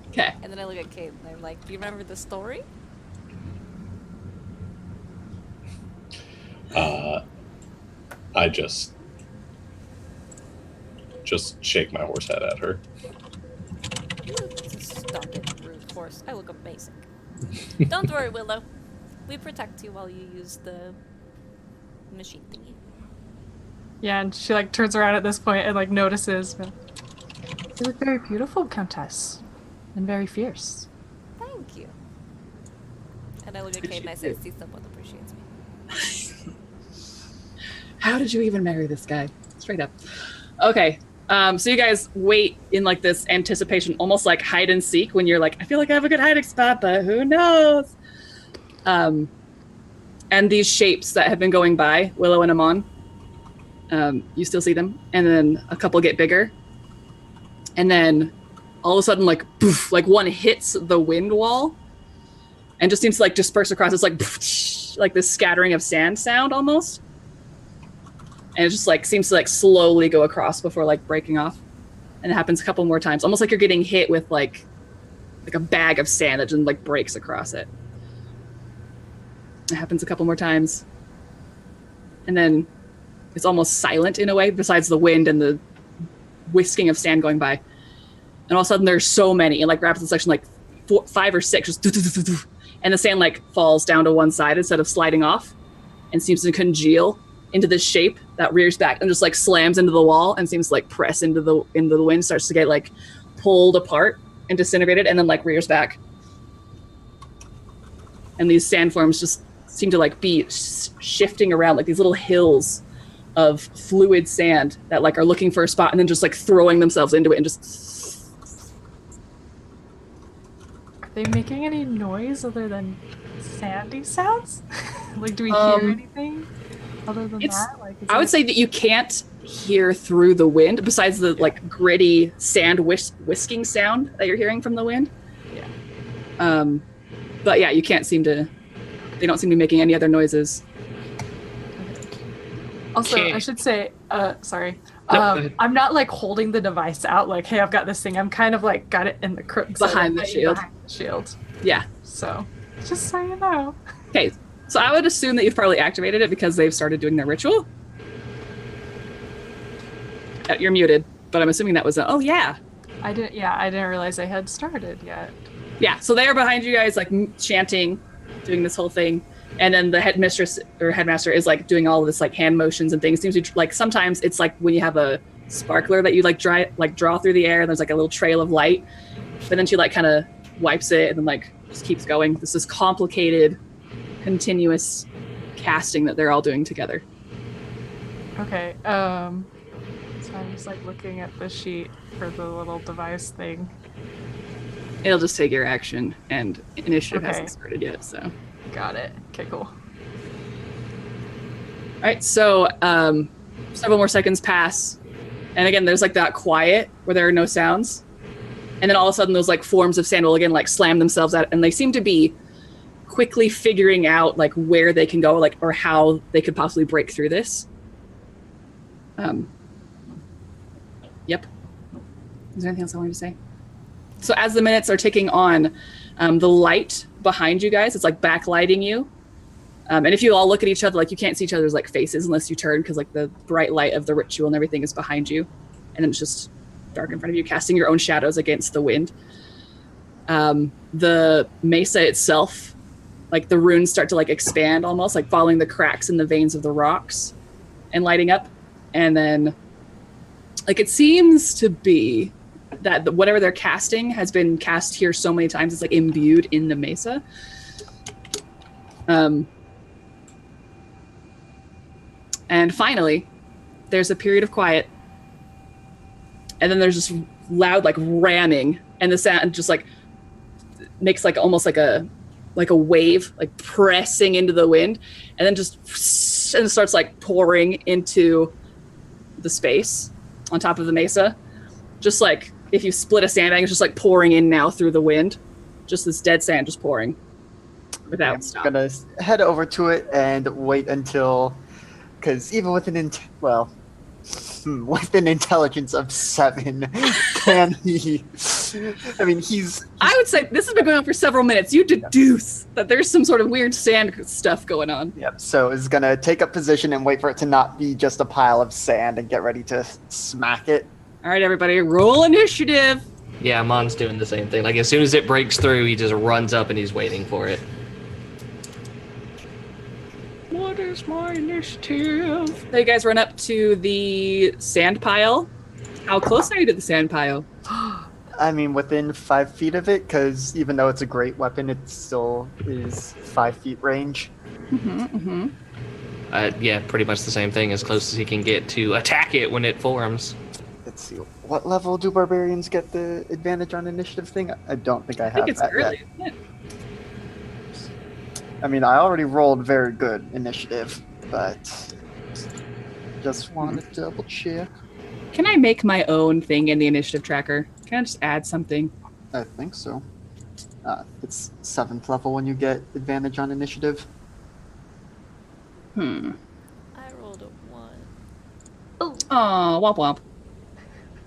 Okay. And then I look at Kate and I'm like, do you remember the story? I just shake my horse head at her. You look stuck in brute force. I look amazing. Don't worry, Willow. We protect you while you use the machine thingy. Yeah, and she like turns around at this point and like notices. You look very beautiful, Countess, and very fierce. Thank you. And I look at Kate and I say, see, someone appreciates me. How did you even marry this guy? Straight up. Okay. So you guys wait in like this anticipation, almost like hide and seek, when you're like, I feel like I have a good hiding spot, but who knows? And these shapes that have been going by, Willow and Amon, you still see them, and then a couple get bigger, and then all of a sudden, like poof, like one hits the wind wall, and just seems to like disperse across. It's like poof, like this scattering of sand sound almost, and it just like seems to like slowly go across before like breaking off, and it happens a couple more times, almost like you're getting hit with like a bag of sand that just like breaks across it. It happens a couple more times, and then it's almost silent in a way, besides the wind and the whisking of sand going by. And all of a sudden there's so many, in like rapid succession, like 5 or 6, just and the sand like falls down to one side instead of sliding off, and seems to congeal into this shape that rears back and just like slams into the wall and seems to like press into the wind, starts to get like pulled apart and disintegrated, and then like rears back. And these sand forms just seem to like be shifting around like these little hills of fluid sand that like are looking for a spot and then just like throwing themselves into it and just... Are they making any noise other than sandy sounds? Like, do we hear anything other than that? Like, I would say that you can't hear through the wind, besides the like gritty sand whisking sound that you're hearing from the wind. But yeah, you can't seem to. They don't seem to be making any other noises. Also, Okay. I should say, sorry. No, go ahead. I'm not like holding the device out like, hey, I've got this thing. I'm kind of like got it in the crook Behind the shield. Behind the shield. Yeah. So, just so you know. Okay. So I would assume that you've probably activated it because they've started doing their ritual. You're muted, but I'm assuming that was oh yeah. I didn't realize they had started yet. Yeah, so they are behind you guys, like chanting, doing this whole thing, and then the headmistress or headmaster is like doing all of this like hand motions and things. Seems to like sometimes it's like when you have a sparkler that you like draw through the air. And there's like a little trail of light, but then she like kind of wipes it and then like just keeps going. This is complicated, continuous casting that they're all doing together. Okay. So I'm just like looking at the sheet for the little device thing. It'll just take your action, and initiative Okay. hasn't started yet. So. Got it. Okay, cool. All right, so several more seconds pass, and again, there's like that quiet where there are no sounds, and then all of a sudden, those like forms of sand will again like slam themselves out, and they seem to be quickly figuring out like where they can go, like or how they could possibly break through this. Yep. Is there anything else I wanted to say? So as the minutes are ticking on, the light behind you guys, it's like backlighting you. And if you all look at each other, like you can't see each other's like faces unless you turn because like the bright light of the ritual and everything is behind you. And then it's just dark in front of you, casting your own shadows against the wind. The mesa itself, like the runes start to like expand almost, like following the cracks in the veins of the rocks and lighting up. And then like it seems to be that whatever they're casting has been cast here so many times, it's like imbued in the mesa. And finally, there's a period of quiet. And then there's this loud like ramming, and the sound just like makes like almost like a wave, like pressing into the wind, and then just and starts like pouring into the space on top of the mesa. Just like if you split a sandbag, it's just like pouring in now through the wind. Just this dead sand just pouring without stop. I'm gonna head over to it and wait until, because even with with an intelligence of 7, can he? I mean, he's. I would say this has been going on for several minutes. You deduce that there's some sort of weird sand stuff going on. Yep. So is gonna take up position and wait for it to not be just a pile of sand and get ready to smack it. All right, everybody, roll initiative. Yeah, Mon's doing the same thing. Like as soon as it breaks through, he just runs up and he's waiting for it. What is my initiative? So you guys run up to the sand pile. How close are you to the sand pile? I mean, within 5 feet of it, because even though it's a great weapon, it still is 5 feet range. Yeah, pretty much the same thing, as close as he can get to attack it when it forms. Let's see. What level do barbarians get the advantage on initiative thing? I don't think I have I think it's that early, yet. isn't it? I mean, I already rolled very good initiative, but just want to double check. Can I make my own thing in the initiative tracker? Can I just add something? I think so. It's 7th level when you get advantage on initiative. I rolled a 1. Oh, womp womp.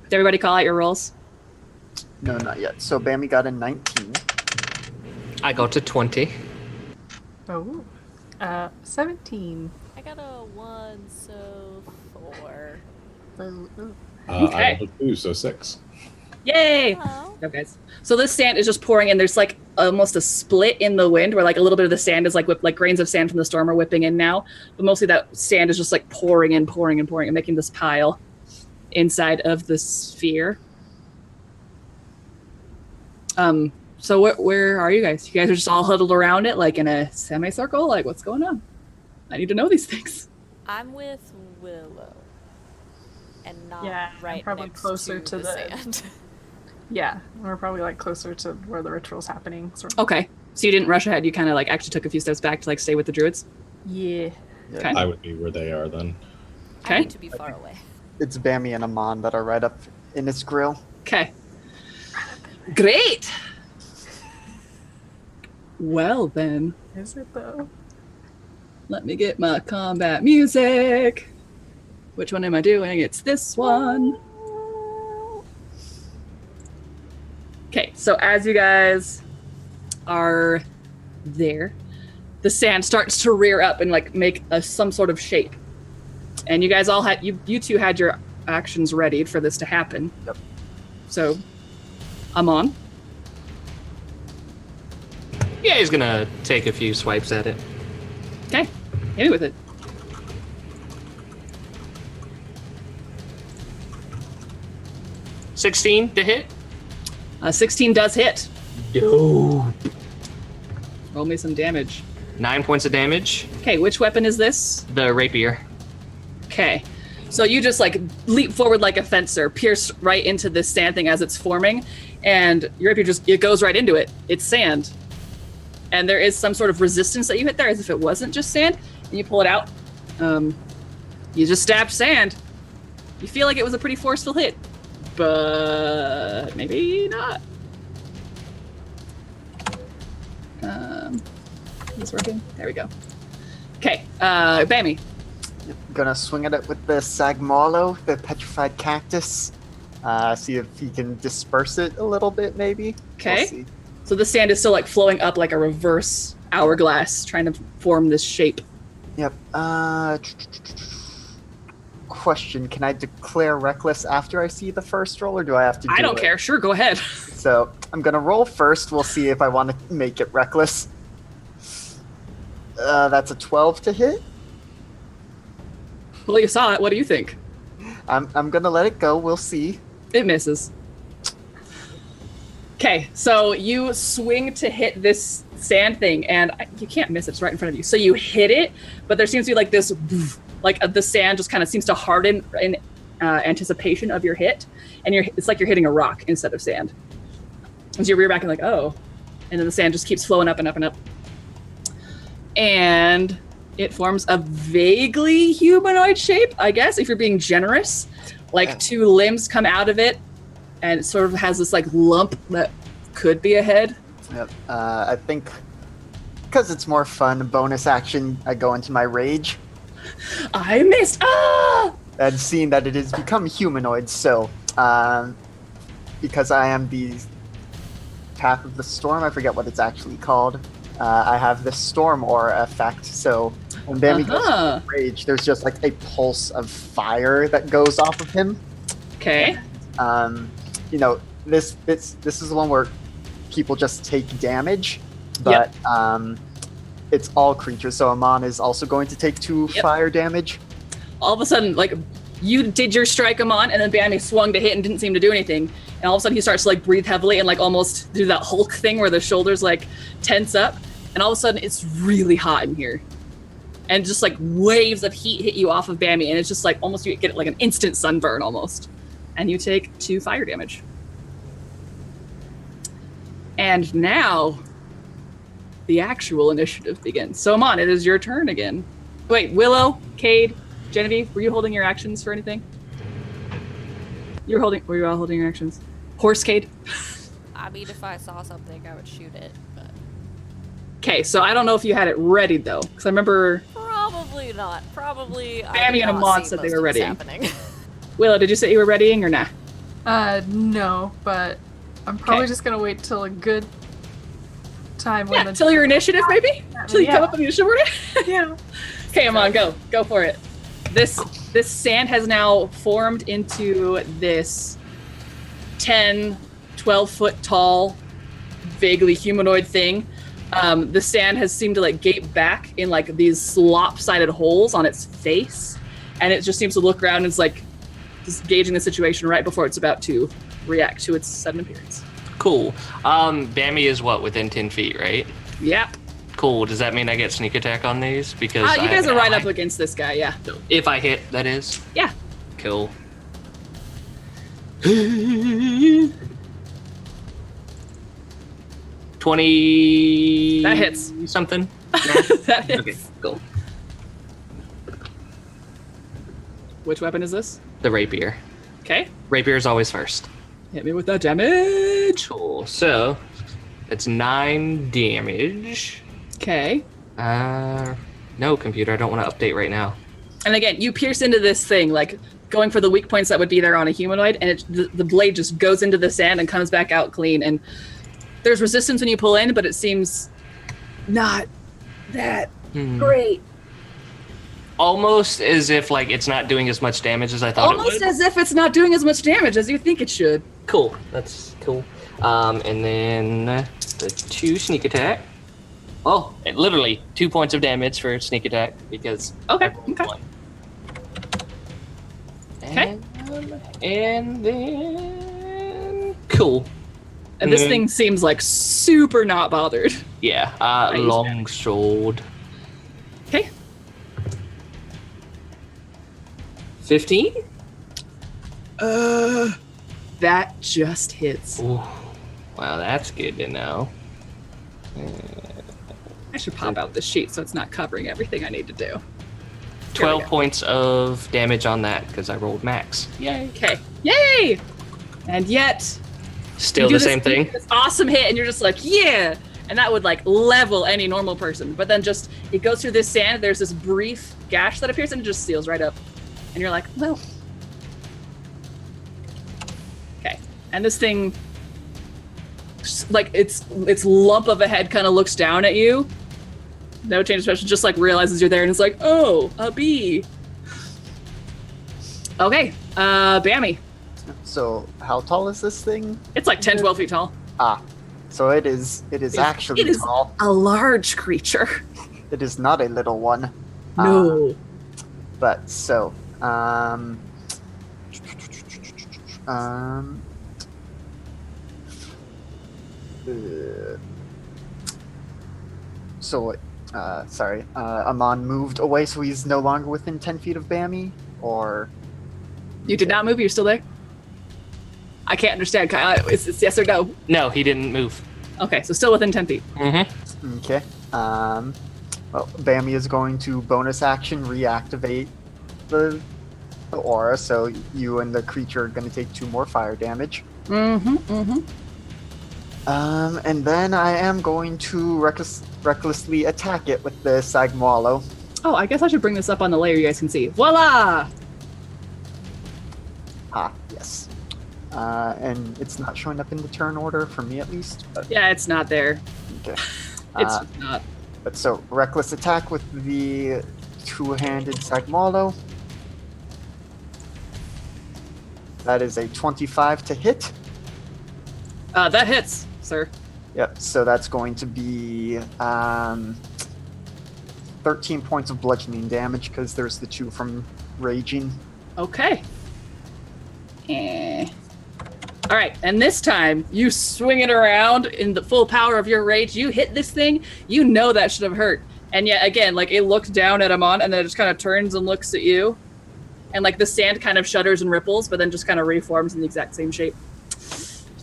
Did everybody call out your rolls? No, not yet. So Bammy got a 19. I got to 20. Oh. 17. I got a 1, so 4. Okay. I have a 2, so 6. Yay! Oh. Go, guys. So this sand is just pouring in. There's like almost a split in the wind where like a little bit of the sand is like like grains of sand from the storm are whipping in now. But mostly that sand is just like pouring and making this pile inside of the sphere. So where are you guys? You guys are just all huddled around it like in a semicircle? Like what's going on? I need to know these things. I'm with Willow. And not Yeah, I'm right probably next closer to to the the- sand. Yeah, we're probably like closer to where the ritual's happening. Sort of. Okay. So you didn't rush ahead. You kind of like actually took a few steps back to like stay with the druids. Yeah. Okay. I would be where they are then. Okay. I need to be far away. It's Bammy and Amon that are right up in its grill. Okay. Great. Well then, Is it though? let me get my combat music. Which one am I doing? It's this one. Okay, so as you guys are there, the sand starts to rear up and like make some sort of shape. And you guys all had you two had your actions ready for this to happen. Yep. So, I'm on. Yeah, he's gonna take a few swipes at it. Okay, hit me with it. $16 to hit. 16 does hit. Dope. Roll me some damage. 9 points of damage. Okay, which weapon is this? The rapier. Okay. So you just like leap forward like a fencer, pierce right into this sand thing as it's forming, and your rapier it goes right into it. It's sand. And there is some sort of resistance that you hit there as if it wasn't just sand, and you pull it out. You just stabbed sand. You feel like it was a pretty forceful hit, but maybe not. Is this working? There we go. Okay, Bammy. Gonna swing at it with the Sagmarlo, the petrified cactus. See if he can disperse it a little bit, maybe. Okay. We'll see. So the sand is still like flowing up like a reverse hourglass, trying to form this shape. Yep. Question: can I declare reckless after I see the first roll, or do I have to? I don't care. Sure, go ahead. So I'm gonna roll first. We'll see if I want to make it reckless. That's a 12 to hit. Well, you saw it. What do you think? I'm gonna let it go. We'll see. It misses. Okay, so you swing to hit this sand thing, and you can't miss it. It's right in front of you. So you hit it, but there seems to be like this, like the sand just kind of seems to harden in anticipation of your hit, and it's like you're hitting a rock instead of sand. As you rear back and like, oh, and then the sand just keeps flowing up and up and up. And it forms a vaguely humanoid shape, I guess, if you're being generous. Like two limbs come out of it, and it sort of has this like lump that could be a head. Yep. I think because it's more fun, bonus action, I go into my rage. I missed. Ah! And seeing that it has become humanoid, so because I am the Path of the Storm, I forget what it's actually called. I have the Storm Aura effect, so when Bammy goes into rage, there's just like a pulse of fire that goes off of him. Okay. You know, this is the one where people just take damage, but it's all creatures. So Amon is also going to take 2 fire damage. All of a sudden, like, you did your strike him on, and then Bammy swung to hit and didn't seem to do anything. And all of a sudden, he starts to like breathe heavily and like almost do that Hulk thing where the shoulders like tense up. And all of a sudden, it's really hot in here, and just like waves of heat hit you off of Bammy, and it's just like almost you get like an instant sunburn almost, and you take 2 fire damage. And now, the actual initiative begins. So Amon, it is your turn again. Wait, Willow, Cade, Genevieve, were you holding your actions for anything? Were you all holding your actions? Horse Cade? I mean, if I saw something, I would shoot it, but... Okay, so I don't know if you had it ready, though, because I remember... Probably not. Probably Bammy and Amon said they were ready. Happening. Willow, did you say you were readying or nah? No, but I'm probably just gonna wait till a good time when till your initiative, maybe? Till you come up with the initiative order? Yeah. Okay, Amon, go for it. This sand has now formed into this 10, 12 foot tall, vaguely humanoid thing. The sand has seemed to like gape back in like these lopsided holes on its face, and it just seems to look around and it's like just gauging the situation right before it's about to react to its sudden appearance. Cool. Bammy is what, within 10 feet, right? Yep. Cool. Does that mean I get sneak attack on these? Because you guys are right up against this guy, yeah. If I hit, that is? Yeah. Cool. 20... That hits. Something? That hits. Okay, cool. Which weapon is this? The rapier. Okay. Rapier is always first. Hit me with that damage. Cool. So, It's 9 damage. Okay. No, computer, I don't want to update right now. And again, you pierce into this thing, like going for the weak points that would be there on a humanoid, and the blade just goes into the sand and comes back out clean. And there's resistance when you pull in, but it seems not that great. Almost as if like it's not doing as much damage as I thought it would. Almost as if it's not doing as much damage as you think it should. Cool. That's cool. And then the 2 sneak attack. Oh, literally 2 points of damage for sneak attack because Okay. I rolled 1. Okay. And then cool. And this thing seems like super not bothered. Yeah. Long sword. Okay. 15? That just hits. Ooh. Wow, that's good to know. I should pop out the sheet so it's not covering everything I need to do. 12 points of damage on that because I rolled max. Yay. Okay. Yay! And yet, Still you the do same thing? This awesome hit, and you're just like, yeah! And that would like level any normal person. But then just, it goes through this sand, there's this brief gash that appears, and it just seals right up. And you're like, well. Okay. And this thing, like, its lump of a head kind of looks down at you. No change of expression, just like realizes you're there, and it's like, oh, a bee. Okay, Bammy. So how tall is this thing? It's like 10, 12 feet tall. So it is actually It is tall. a large creature. It is not a little one. No. But so sorry. Amon moved away, so he's no longer within 10 feet of Bammy, or You did not move, you're still there? I can't understand. It's yes or no. No, he didn't move. Okay, so still within 10 feet. Mm-hmm. okay. Well, Bammy is going to bonus action reactivate the aura, so you and the creature are going to take 2 more fire damage. And then I am going to recklessly attack it with the Sagmalo. Oh, I guess I should bring this up on the layer you guys can see. Voila! Yes. And it's not showing up in the turn order, for me at least. But, Yeah, it's not there. okay. It's not. But so, reckless attack with the 2-handed Sagmalo. That is a 25 to hit. That hits, sir. Yep, so that's going to be 13 points of bludgeoning damage, because there's the 2 from raging. Okay. All right, and this time you swing it around in the full power of your rage. You hit this thing. You know that should have hurt. And yet again, like it looks down at Amon and then it just kind of turns and looks at you. And like the sand kind of shudders and ripples, but then just kind of reforms in the exact same shape.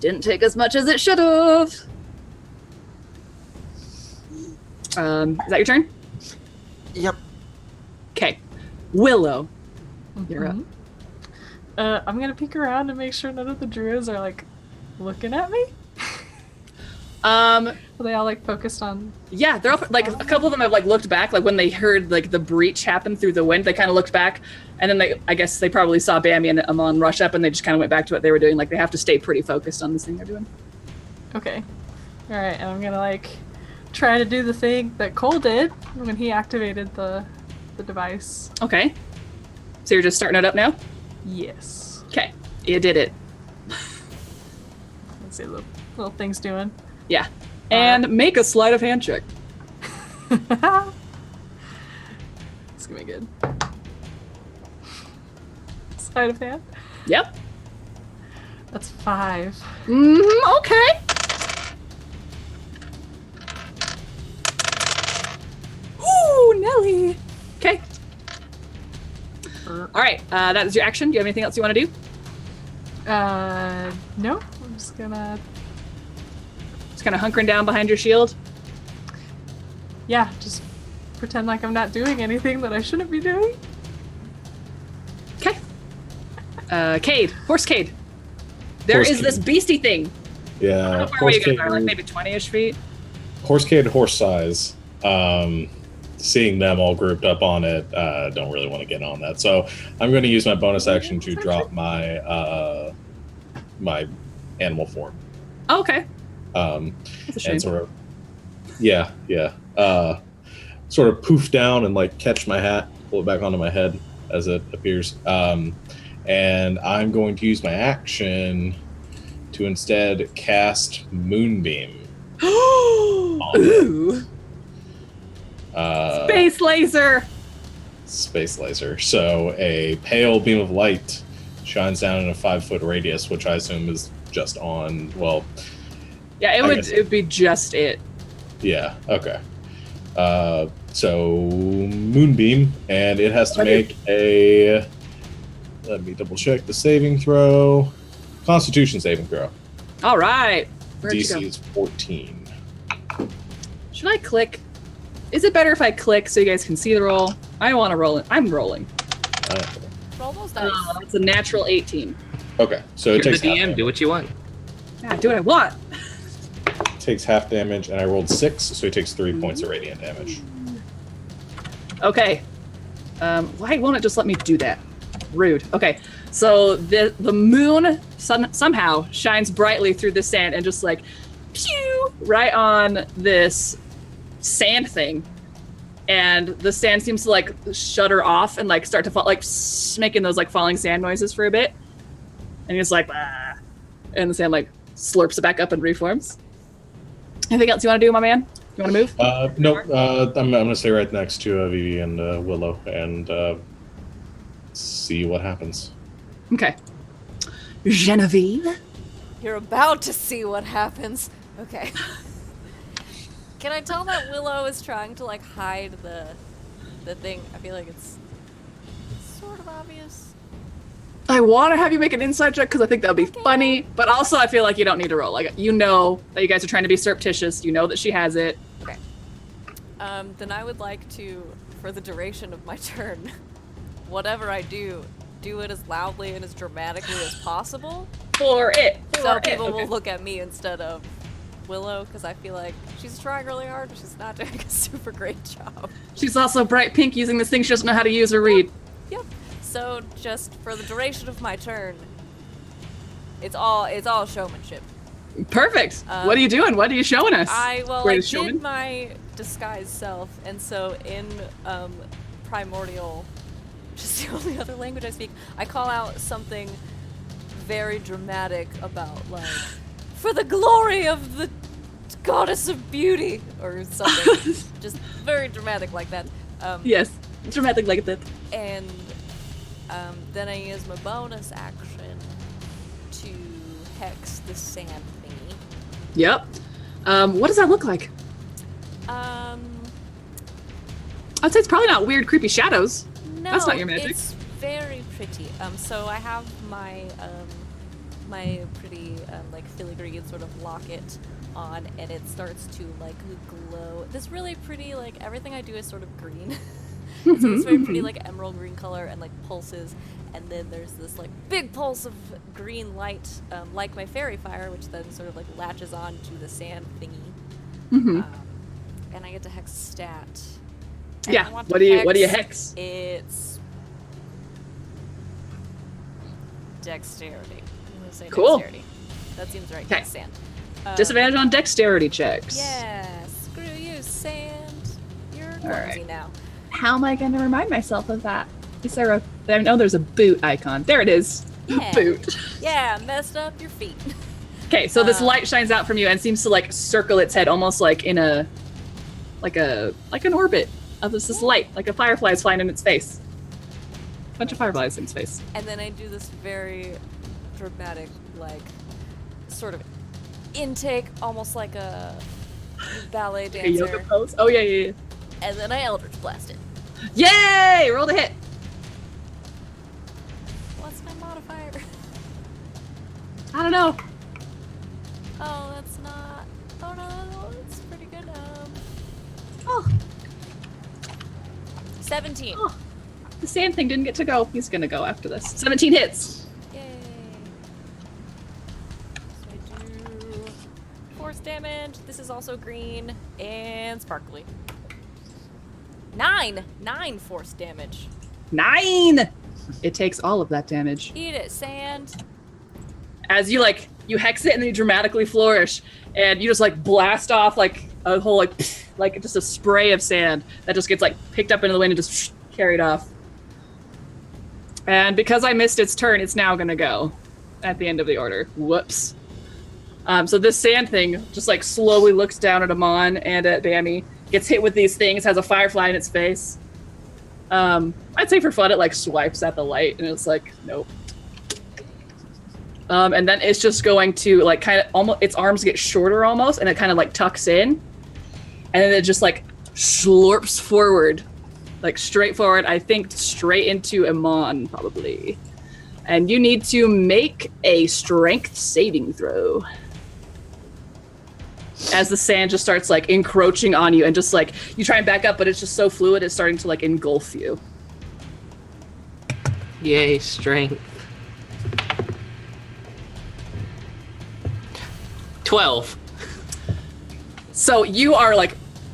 Didn't take as much as it should have. Is that your turn? Yep. Okay. Willow, you're up. I'm gonna peek around and make sure none of the druids are like looking at me. Are they all like focused on? Yeah, they're all, like a couple of them have like looked back, like when they heard like the breach happen through the wind, they kind of looked back, and then I guess they probably saw Bammy and Amon rush up, and they just kind of went back to what they were doing. Like they have to stay pretty focused on this thing they're doing. Okay. All right, and I'm gonna like try to do the thing that Cole did when he activated the device. Okay. So you're just starting it up now? Yes. Okay. You did it. Let's see what the little thing's doing. Yeah. And make a sleight of hand check. It's gonna be good. Sleight of hand? Yep. That's 5. Okay. Ooh, Nelly. Okay. All right. That is your action. Do you have anything else you want to do? No. I'm just gonna... Just kind of hunkering down behind your shield? Yeah, just pretend like I'm not doing anything that I shouldn't be doing. Okay. Cade. Horse Cade. There Horse is this Cade. beastie thing Yeah, How far away horse you guys cade, are? Like maybe 20-ish feet? horse cade, horse size. Seeing them all grouped up on it, don't really want to get on that. So I'm going to use my bonus action to drop my my animal form. Oh, okay. That's a shame. And sort of, yeah. Sort of poof down and like catch my hat, pull it back onto my head as it appears. And I'm going to use my action to instead cast Moonbeam. Ooh. Space laser. Space laser. So a pale beam of light shines down in a 5-foot radius, which I assume is just on. Well, Yeah, it would be just it. yeah. Okay. So Moonbeam, and it has to make a. Let me double check the saving throw. Constitution saving throw. All right. Where'd you DC go? is 14. Should I click? Is it better if I click so you guys can see the roll? I want to roll it. I'm rolling. Roll those dice. It's a natural 18. Okay, so You're it the takes half, DM. Do what you want. Yeah, do what I want. takes half damage, and I rolled 6, so he takes 3 points of radiant damage. Okay. Why won't it just let me do that? Rude. Okay. So the moon somehow shines brightly through the sand and just like pew right on this sand thing. And the sand seems to like shudder off and like start to fall, like making those like falling sand noises for a bit. And he's like, ah. And the sand like slurps it back up and reforms. Anything else you want to do, my man? You want to move? No, I'm going to stay right next to Vivi and Willow and see what happens. Okay. Genevieve? You're about to see what happens. Okay. Can I tell that Willow is trying to like hide the thing? I feel like it's sort of obvious. I want to have you make an insight check because I think that would be funny, but also I feel like you don't need to roll. Like, you know that you guys are trying to be surreptitious. You know that she has it. Okay. Then I would like to, for the duration of my turn, whatever I do it as loudly and as dramatically as possible. For it. So people will look at me instead of Willow, because I feel like she's trying really hard, but she's not doing a super great job. She's also bright pink using this thing she doesn't know how to use or read. Yep. So just for the duration of my turn, it's all showmanship. Perfect. What are you doing? What are you showing us? I Greatest did showman? my disguise self, and so in Primordial, which is the only other language I speak, I call out something very dramatic about like, for the glory of the goddess of beauty, or something. Just very dramatic like that. Yes. Dramatic like that. And then I use my bonus action to hex the sand thingy. Yep. What does that look like? I'd say it's probably not weird, creepy shadows. No, That's not your magic. It's very pretty. So I have my my pretty like filigree sort of locket on, and it starts to like glow. This really pretty, like everything I do is sort of green. So it's very pretty, like emerald green color, and like pulses. And then there's this like big pulse of green light, like my fairy fire, which then sort of like latches on to the sand thingy. And I get to hex a stat. And Yeah. I want What to do you hex? It's dexterity. I'm gonna say Cool. dexterity. That seems right. Okay. It's sand. Disadvantage on dexterity checks. Yeah. Screw you, sand. You're clumsy right. now. How am I going to remind myself of that? Is there I know there's a boot icon. There it is. Yeah. Boot. Yeah, messed up your feet. Okay, so this light shines out from you and seems to like circle its head almost like in a like an orbit of this light, like a firefly is flying in its face. Bunch of fireflies in its face. And then I do this very dramatic, like, sort of intake, almost like a ballet A dancer. yoga pose. Oh yeah. And then I Eldritch Blast it. Yay! Roll the hit. What's my modifier? I don't know. Oh, that's not. Oh no, it's pretty good. Oh, 17. oh, the sand thing didn't get to go. He's gonna go after this. 17 hits. Yay. So I do damage. This is also green and sparkly. 9 force damage. 9! It takes all of that damage. Eat it, sand. As you hex it and then you dramatically flourish, and you just blast off a whole like just a spray of sand that just gets picked up into the wind and just carried off. And because I missed its turn, it's now gonna go at the end of the order. Whoops. So this sand thing just slowly looks down at Amon and at Bammy, gets hit with these things, has a firefly in its face. I'd say for fun it swipes at the light and it's nope. And then it's just going to kind of almost, its arms get shorter almost, and it kind of tucks in, and then it just slurps forward, straight forward. I think straight into Amon probably. And you need to make a strength saving throw. As the sand just starts encroaching on you, and just you try and back up, but it's just so fluid, it's starting to engulf you. Yay, strength. 12. So you are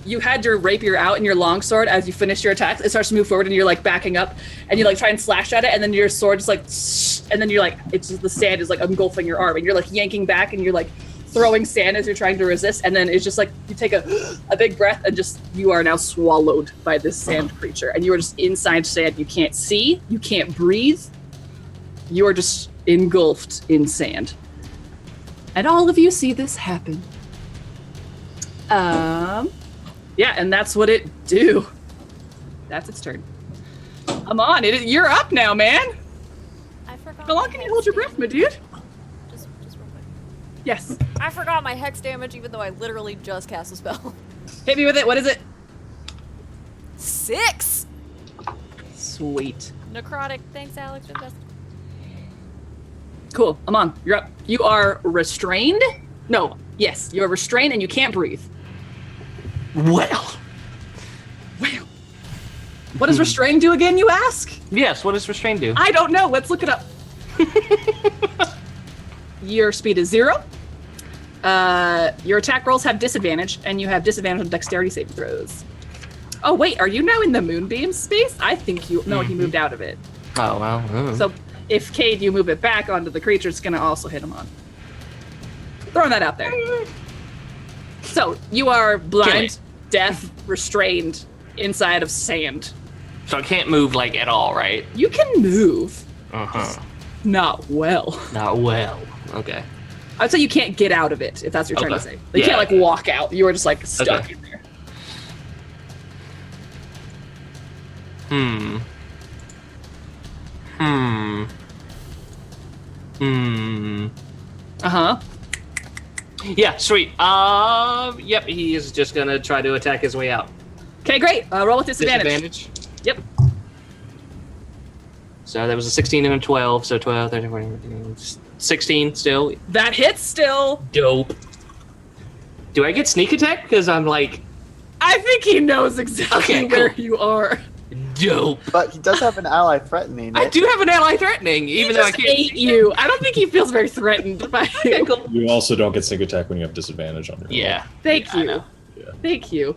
you had your rapier out and your longsword. As you finish your attacks, it starts to move forward, and you're backing up, and you try and slash at it, and then your sword just and then you're it's just the sand is engulfing your arm, and you're yanking back, and you're throwing sand as you're trying to resist, and then it's just you take a big breath, and just you are now swallowed by this sand creature, and you are just inside sand. You can't see, you can't breathe, you are just engulfed in sand. And all of you see this happen. Yeah, and that's what it do. That's its turn. Amon, you're up now, man. I forgot. How long can you hold your breath, my dude? Just real quick. Yes. I forgot my hex damage, even though I literally just cast a spell. Hit me with it. What is it? 6. Sweet. Necrotic. Thanks, Alex. You're the best. Cool. Amon, you're up. You are restrained? No. Yes, you are restrained and you can't breathe. Well. What does restrain do again, you ask? Yes, what does restrain do? I don't know. Let's look it up. Your speed is 0. Your attack rolls have disadvantage, and you have disadvantage on dexterity saving throws. Oh, wait. Are you now in the moonbeam space? I think you... No, he moved out of it. Oh, well. So if, Cade, you move it back onto the creature, it's going to also hit him on. Throwing that out there. So, you are blind, deaf, restrained, inside of sand. So I can't move, at all, right? You can move. Uh-huh. Not well. Not well. Okay. I'd say you can't get out of it, if that's what you're trying to say. You Yeah. can't, walk out. You are just, stuck in there. Uh-huh. Yeah, sweet. Yep, he is just gonna try to attack his way out. Okay, great. Roll with disadvantage. Yep. So that was a 16 and a 12, so 12, 13, 14, 15, 16 still. That hits still. Dope. Do I get sneak attack? Because I'm I think he knows exactly where you are. Dope. But he does have an ally threatening. I do have an ally threatening, even though I can't ate you. I don't think he feels very threatened by you. You also don't get sneak attack when you have disadvantage on your roll. Yeah. Thank you. Yeah. Thank you.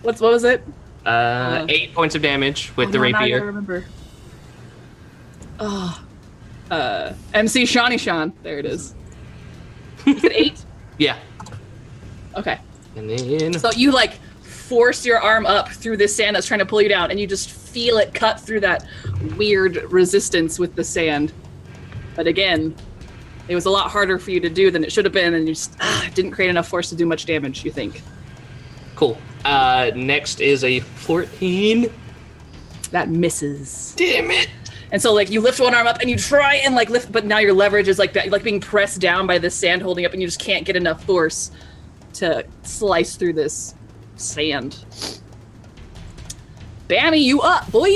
What was it? 8 points of damage with the Now I gotta rapier. remember. MC Shawnee Sean. There it is. Is it 8? Yeah. Okay. And then... So you force your arm up through this sand that's trying to pull you down, and you just feel it cut through that weird resistance with the sand. But again, it was a lot harder for you to do than it should have been, and you just didn't create enough force to do much damage, you think. Cool. Next is a 14. That misses. Damn it. And so you lift one arm up and you try and lift, but now your leverage is being pressed down by this sand holding up, and you just can't get enough force to slice through this sand. Bammy, you up, boy!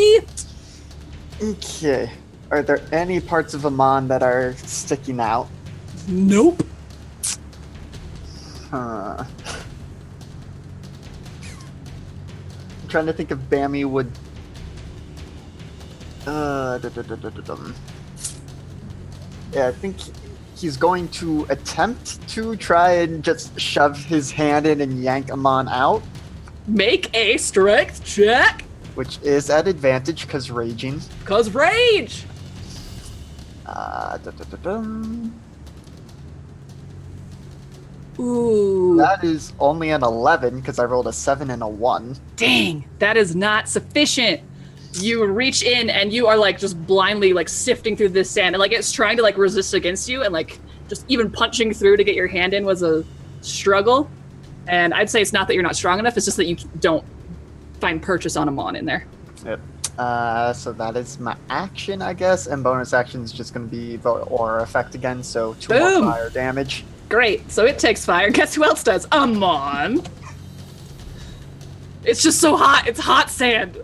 Okay. Are there any parts of Amon that are sticking out? Nope. I'm trying to think if Bammy would... I think he's going to attempt to try and just shove his hand in and yank Amon out, Make a strength check. which is at advantage because raging. Cause rage. Dum-dum-dum-dum. Ooh. That is only an 11 because I rolled a 7 and a 1. Dang, that is not sufficient. You reach in and you are like just blindly like sifting through this sand, and like it's trying to like resist against you, and like just even punching through to get your hand in was a struggle. And I'd say it's not that you're not strong enough, it's just that you don't find purchase on Amon in there. Yep. So that is my action, I guess, and bonus action is just going to be the aura effect again, so 2 Boom. more fire damage. Great, so it takes fire. Guess who else does? Amon. It's just so hot. It's hot sand.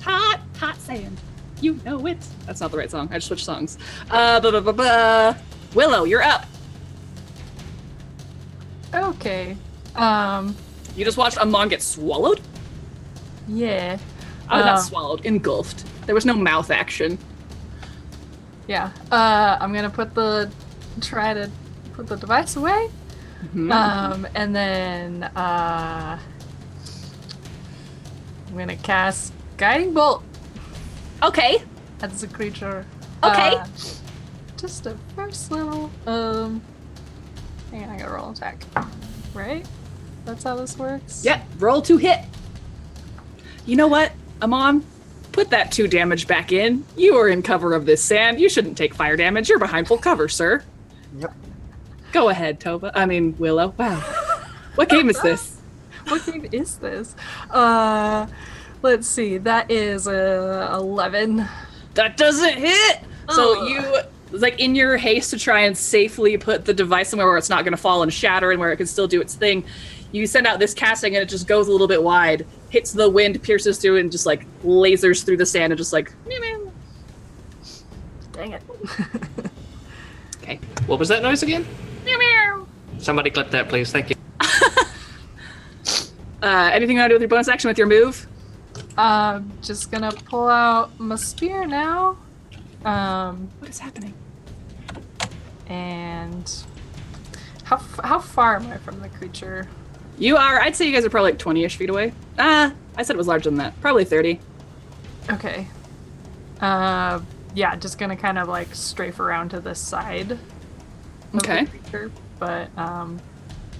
Hot, hot sand. You know it. That's not the right song. I just switched songs. Willow, you're up. Okay. You just watched Amon get swallowed? Yeah. Not swallowed, engulfed. There was no mouth action. Yeah. I'm gonna try to put the device away. Mhm. And then I'm gonna cast Guiding Bolt Okay. as a creature. Okay. Just a first little hang on, I gotta roll an attack. Right? That's how this works? Yep, roll to hit. You know what, Amon? Put that 2 damage back in. You are in cover of this sand. You shouldn't take fire damage. You're behind full cover, sir. Yep. Go ahead, Willow. Wow. What game is this? What game is this? Let's see. That is 11. That doesn't hit! Ugh. So you, like, in your haste to try and safely put the device somewhere where it's not going to fall and shatter and where it can still do its thing, you send out this casting and it just goes a little bit wide, hits the wind, pierces through, and just, like, lasers through the sand and just, like, meow, meow. Dang it. Okay. What was that noise again? Meow, meow. Somebody clip that, please. Thank you. Anything you want to do with your bonus action with your move? Just gonna pull out my spear now. What is happening? And how far am I from the creature? You are, I'd say you guys are probably like 20-ish feet away. I said it was larger than that. Probably 30. Okay. Yeah, just gonna kind of like strafe around to this side. Of Okay. The creature, but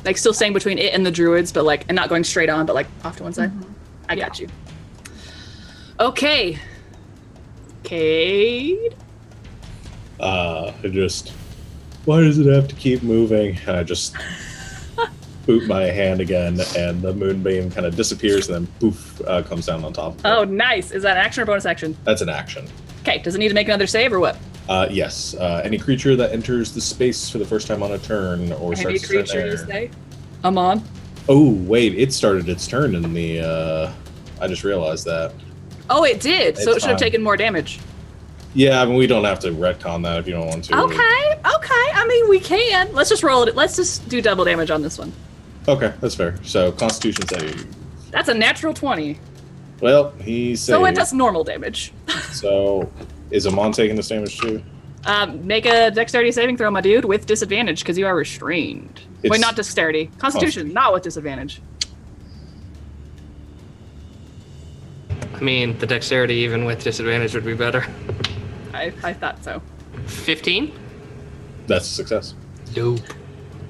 Like still staying between it and the druids, but like, and not going straight on, but like off to one side. I Yeah. got you. Okay. Cade? Why does it have to keep moving? And I just boot my hand again, and the moonbeam kind of disappears, and then poof, comes down on top of it. Oh, nice. Is that an action or bonus action? That's an action. Okay, does it need to make another save or what? Yes. Any creature that enters the space for the first time on a turn or Any starts to turn creature you there. say? Amon? Oh, wait, it started its turn in the, I just realized that. Oh, it did. So It's it should have fine. taken more damage. Yeah, I mean, we don't have to retcon that if you don't want to. Okay. I mean, we can. Let's just roll it. Let's just do double damage on this one. Okay, that's fair. So, Constitution save. That's a natural 20. Well, he saved. So it does normal damage. So, is Amon taking this damage too? Make a dexterity saving throw, my dude, with disadvantage because you are restrained. Wait, It's- not dexterity. Constitution, not with disadvantage. I mean, the dexterity even with disadvantage would be better. I thought so. 15? That's a success. Dope.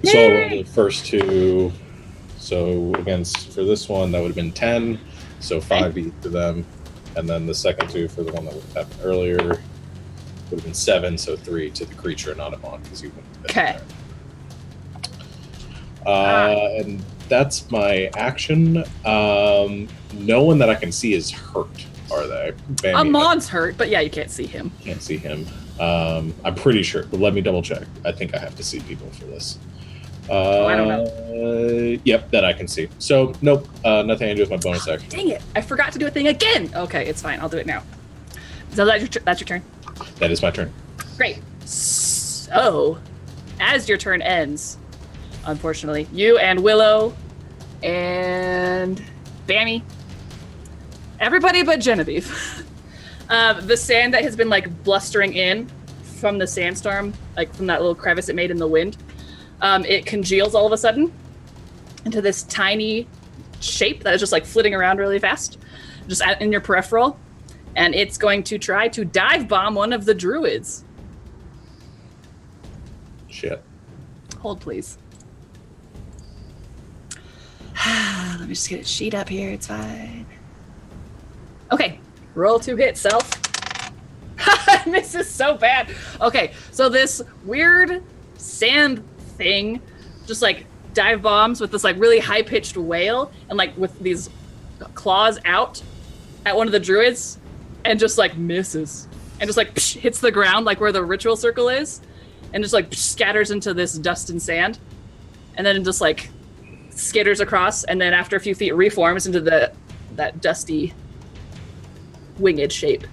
So I'll roll the first two. So for this one, that would have been 10. So 5 each to them. And then the second two for the one that happened earlier would have been 7. So 3 to the creature, not Amon, because he wouldn't have been Okay. there. And that's my action. No one that I can see is hurt, are they? Bambi, Amon's hurt, but yeah, you can't see him. I can't see him. I'm pretty sure, but let me double check. I think I have to see people for this. I don't know. Yep, that I can see. So, nope, nothing I do with my bonus action. Dang it! I forgot to do a thing again. Okay, it's fine. I'll do it now. So that's your turn. That is my turn. Great. So, as your turn ends, unfortunately, you and Willow and Bammy, everybody but Genevieve, The sand that has been like blustering in from the sandstorm, like from that little crevice it made in the wind, it congeals all of a sudden into this tiny shape that is just like flitting around really fast, just in your peripheral, and it's going to try to dive bomb one of the druids. Shit. Hold, please. Let me just get a sheet up here. It's fine. Okay, roll to hit, self. This is so bad. Okay, so this weird sand thing just like dive bombs with this like really high-pitched wail and like with these claws out at one of the druids and just like misses and just like hits the ground like where the ritual circle is and just like scatters into this dust and sand and then just like skitters across and then after a few feet reforms into that dusty winged shape.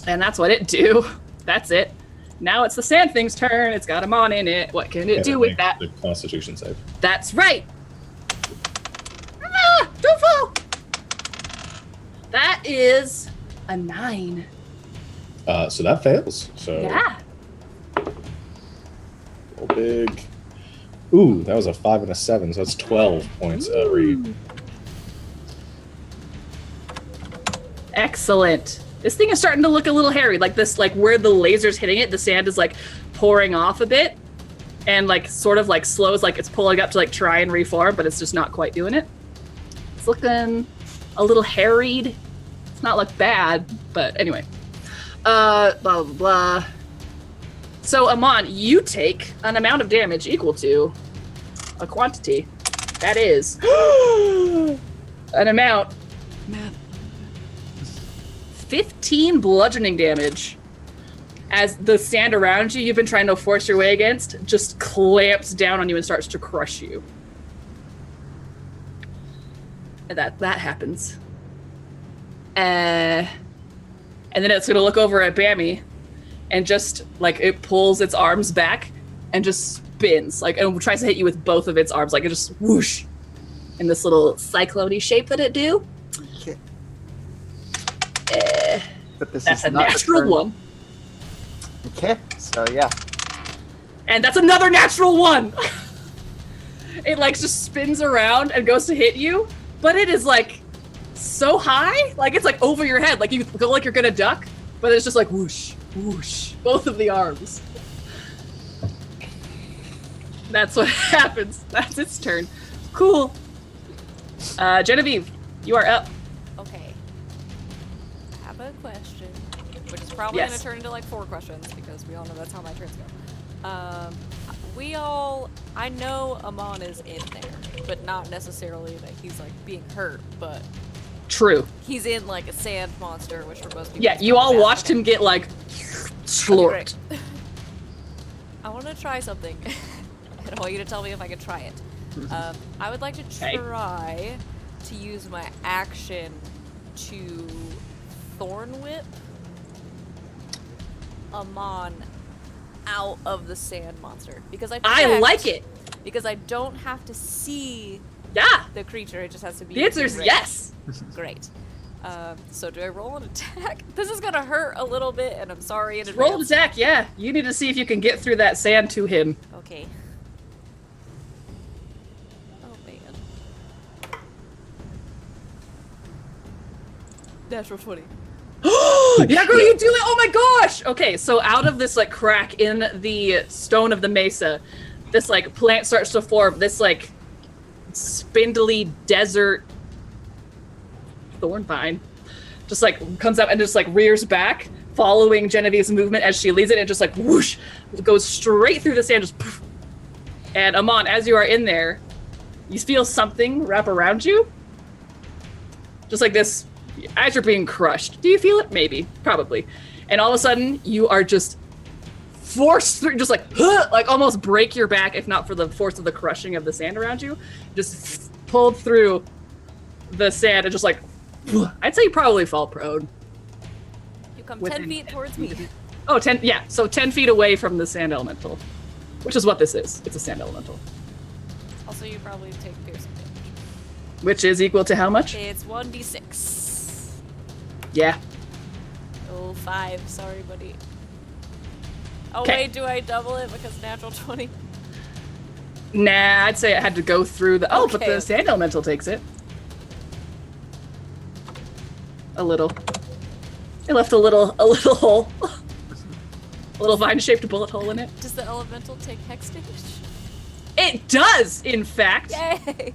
And that's what it do. That's it. Now it's the sand thing's turn. It's got him on in it. What can it do with that? The Constitution save. That's right. Ah, don't fall. That is a 9. So that fails. So Yeah. roll big. Ooh, that was a 5 and a 7, so that's 12 points. Reed. Excellent. This thing is starting to look a little hairy. Like this, like where the laser's hitting it, the sand is like pouring off a bit and like sort of like slows, like it's pulling up to like try and reform, but it's just not quite doing it. It's looking a little harried. It's not look bad, but anyway. Blah, blah, blah. So, Amon, you take an amount of damage equal to a quantity. That is an amount. 15 bludgeoning damage as the sand around you you've been trying to force your way against just clamps down on you and starts to crush you. And that happens. And then it's going to look over at Bammy and just like it pulls its arms back and just spins like and tries to hit you with both of its arms like it just whoosh in this little cyclone-y shape that it do. Okay. But this That's is a not the natural turn. one. Okay, so yeah. And that's another natural one. It like just spins around and goes to hit you, but it is like so high, like it's like over your head, like you go like you're gonna duck, but it's just like whoosh, whoosh, both of the arms. That's what happens. That's its turn. Cool. Genevieve, you are up. Okay. I have a question, which is probably Yes. going to turn into like 4 questions because we all know that's how my turns go. I know Amon is in there, but not necessarily that he's like being hurt, but True. he's in like a sand monster, which for most people. Yeah, is you all pretty bad. watched him get like slurped. Great. I want to try something, and I want you to tell me if I can try it. I would like to Okay. try to use my action to Thorn Whip Amon out of the sand monster because I I like it. because I don't have to see Yeah. the creature; it just has to be. The answer is in range. yes. Great. So do I roll an attack? This is gonna hurt a little bit, and I'm sorry in Roll an advance. attack, yeah. You need to see if you can get through that sand to him. Okay. Oh man. Natural 20. Yeah, girl, you do it! Oh my gosh! Okay, so out of this like crack in the stone of the mesa, this like plant starts to form. This like spindly desert thorn vine just like comes up and just like rears back, following Genevieve's movement as she leads it, and just like whoosh goes straight through the sand. Just poof. And Amon, as you are in there, you feel something wrap around you, just like this. As you're being crushed, do you feel it? Maybe, probably. And all of a sudden, you are just forced through, just like almost break your back, if not for the force of the crushing of the sand around you. Just pulled through the sand and just like, I'd say you probably fall prone. You come Within 10 feet towards me. Oh, 10, yeah, so 10 feet away from the sand elemental, which is what this is. It's a sand elemental. Also, you probably take piercing damage. Which is equal to how much? It's 1d6. Yeah. Oh, 5. Sorry, buddy. Oh, 'Kay. wait, do I double it because natural 20? Nah, I'd say I had to go through the. Oh, but Okay, the okay. sand elemental takes it. A little. It left a little hole. A little vine-shaped bullet hole in it. Does the elemental take hex damage? It does, in fact. Yay!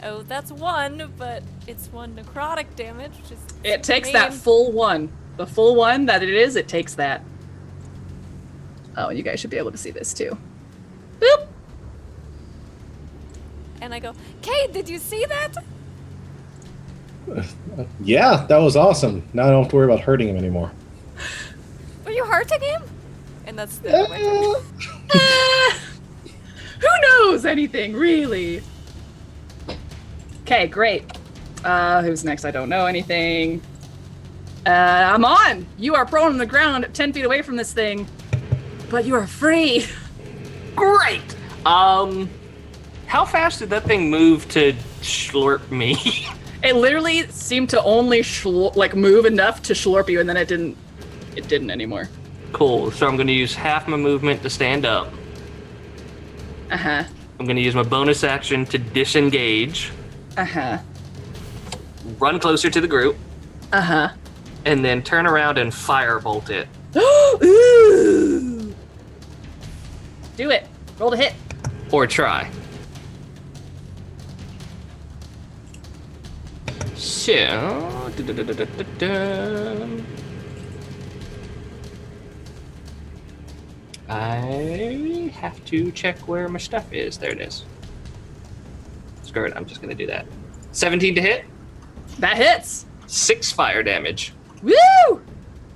Oh, that's 1, but it's 1 necrotic damage, which is It takes mean. that full one. The full one that it is, it takes that. Oh, and you guys should be able to see this too. Boop! And I go, Kate, did you see that? Yeah, that was awesome. Now I don't have to worry about hurting him anymore. Were you hurting him? And that's the end of my turn. Ah, who knows anything, really? Okay, great. Who's next? I don't know anything. I'm on! You are prone on the ground 10 feet away from this thing, but you are free. Great. How fast did that thing move to slurp me? It literally seemed to only move enough to slurp you, and then it didn't anymore. Cool. So I'm going to use half my movement to stand up. Uh-huh. I'm going to use my bonus action to disengage, Uh-huh. run closer to the group, Uh-huh. and then turn around and firebolt it. Ooh! Do it. Roll to hit. Or try. So, I have to check where my stuff is. There it is. Screw it, I'm just gonna do that. 17 to hit, That hits. 6 fire damage. Woo!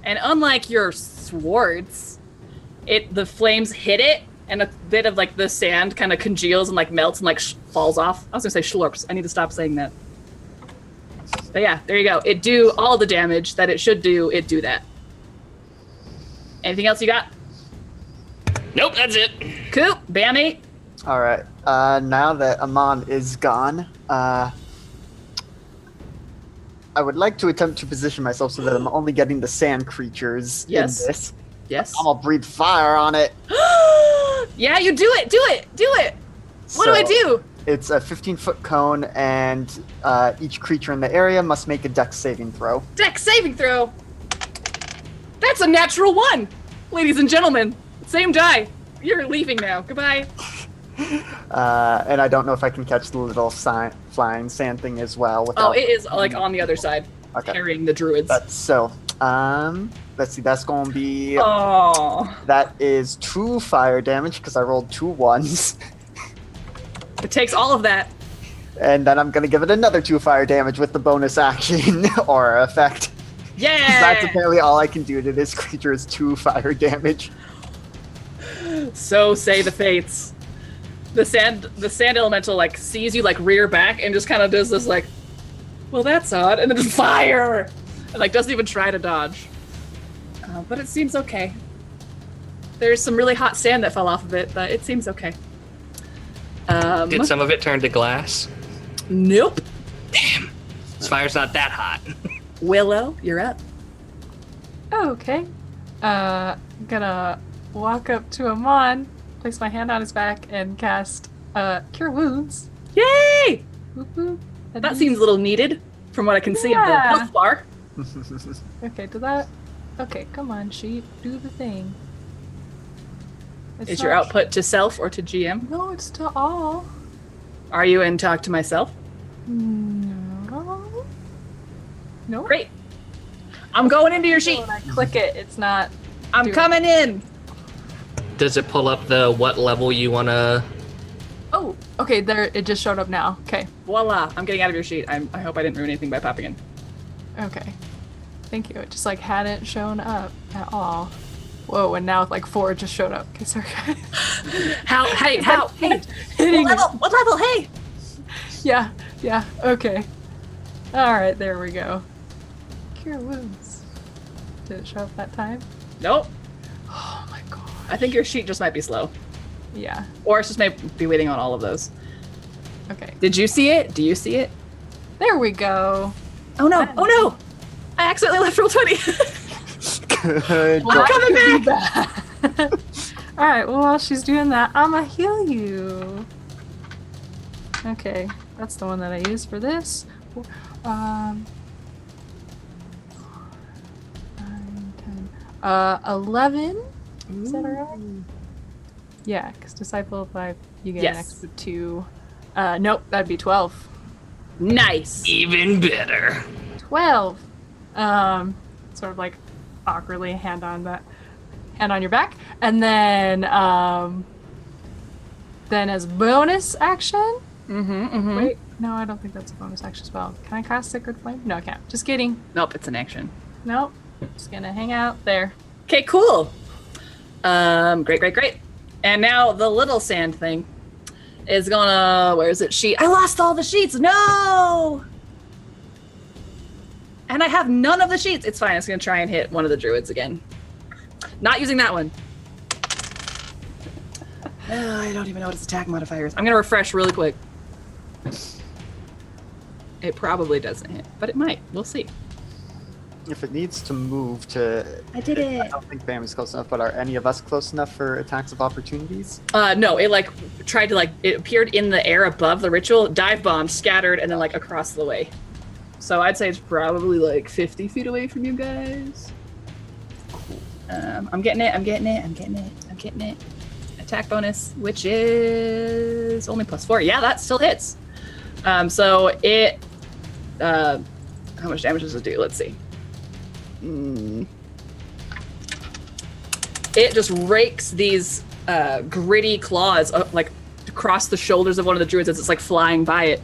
And unlike your swords, the flames hit it, and a bit of the sand kind of congeals and melts and falls off. I was gonna say schlorps. I need to stop saying that. But yeah, there you go. It do all the damage that it should do. It do that. Anything else you got? Nope, that's it. Coop, Bammy. All right. Now that Amon is gone, I would like to attempt to position myself so that I'm only getting the sand creatures Yes. in this. Yes. I'm gonna breathe fire on it. Yeah, you do it. Do it. Do it. What do I do? It's a 15-foot cone, and each creature in the area must make a dex saving throw. Dex saving throw. That's a natural 1, ladies and gentlemen. Same die. You're leaving now. Goodbye. And I don't know if I can catch the little flying sand thing as well. Oh, Without... it is on the other side, Okay. carrying the druids. Let's see. That's going to be. Oh, That is 2 fire damage because I rolled 2 1s. it takes all of that. And then I'm going to give it another 2 fire damage with the bonus action or effect. Yeah. That's apparently all I can do to this creature is 2 fire damage. So say the fates. The sand elemental sees you rear back and just kind of does this well, that's odd, and then just fire, and doesn't even try to dodge. But it seems okay. There's some really hot sand that fell off of it, but it seems okay. Did some of it turn to glass? Nope. This fire's not that hot. Willow, you're up. Okay. Gonna walk up to Amon, place my hand on his back, and cast Cure Wounds. Yay! Whoop, whoop. That seems a little needed from what I can see of the Yeah. health bar. Okay, Okay, come on, sheet. Do the thing. It's Is your not- output to self or to GM? No, it's to all. Are you in talk to myself? No. No. Great. I'm going into your sheet. When I click it, it's not. I'm doing- coming in. Does it pull up the what level you want to... Oh, okay. There, it just showed up now. Okay. Voila. I'm getting out of your sheet. I hope I didn't ruin anything by popping in. Okay. Thank you. It just hadn't shown up at all. Whoa, and now 4 just showed up. Okay, sorry guys. How? Hey, how? Hey. Hitting What level? What level? Hey. Yeah, okay. Alright, there we go. Cure Wounds. Did it show up that time? Nope. Oh my god. I think your sheet just might be slow. Yeah. Or it's just may be waiting on all of those. Okay. Did you see it? Do you see it? There we go. Oh no. Oh no. I accidentally left roll 20. Good. Well, coming that could be bad. All right. Well, while she's doing that, I'ma heal you. Okay, that's the one that I used for this. 9, 10, 11. Is that alright? Yeah, because Disciple of Life, you get an extra 2. Nope, that'd be 12. Nice. Even better. 12. Sort of like awkwardly hand on your back, and then as bonus action. Wait, no, I don't think that's a bonus action spell. Can I cast Sacred Flame? No, I can't. Just kidding. Nope, it's an action. Nope. Just gonna hang out there. Okay, cool. Great. And now the little sand thing is gonna. Where is it? I lost all the sheets. No. And I have none of the sheets. It's fine. It's gonna try and hit one of the druids again. Not using that one. I don't even know what its attack modifier is. I'm gonna refresh really quick. It probably doesn't hit, but it might. We'll see. If it needs to move to... I did it. I don't think Bam's close enough, but are any of us close enough for attacks of opportunities? No, it tried to it appeared in the air above the ritual, dive bombed, scattered, and then across the way. So I'd say it's probably 50 feet away from you guys. I'm getting it. Attack bonus, which is only +4. Yeah, that still hits. So it, how much damage does it do? Let's see. It just rakes these gritty claws across the shoulders of one of the druids as it's flying by it,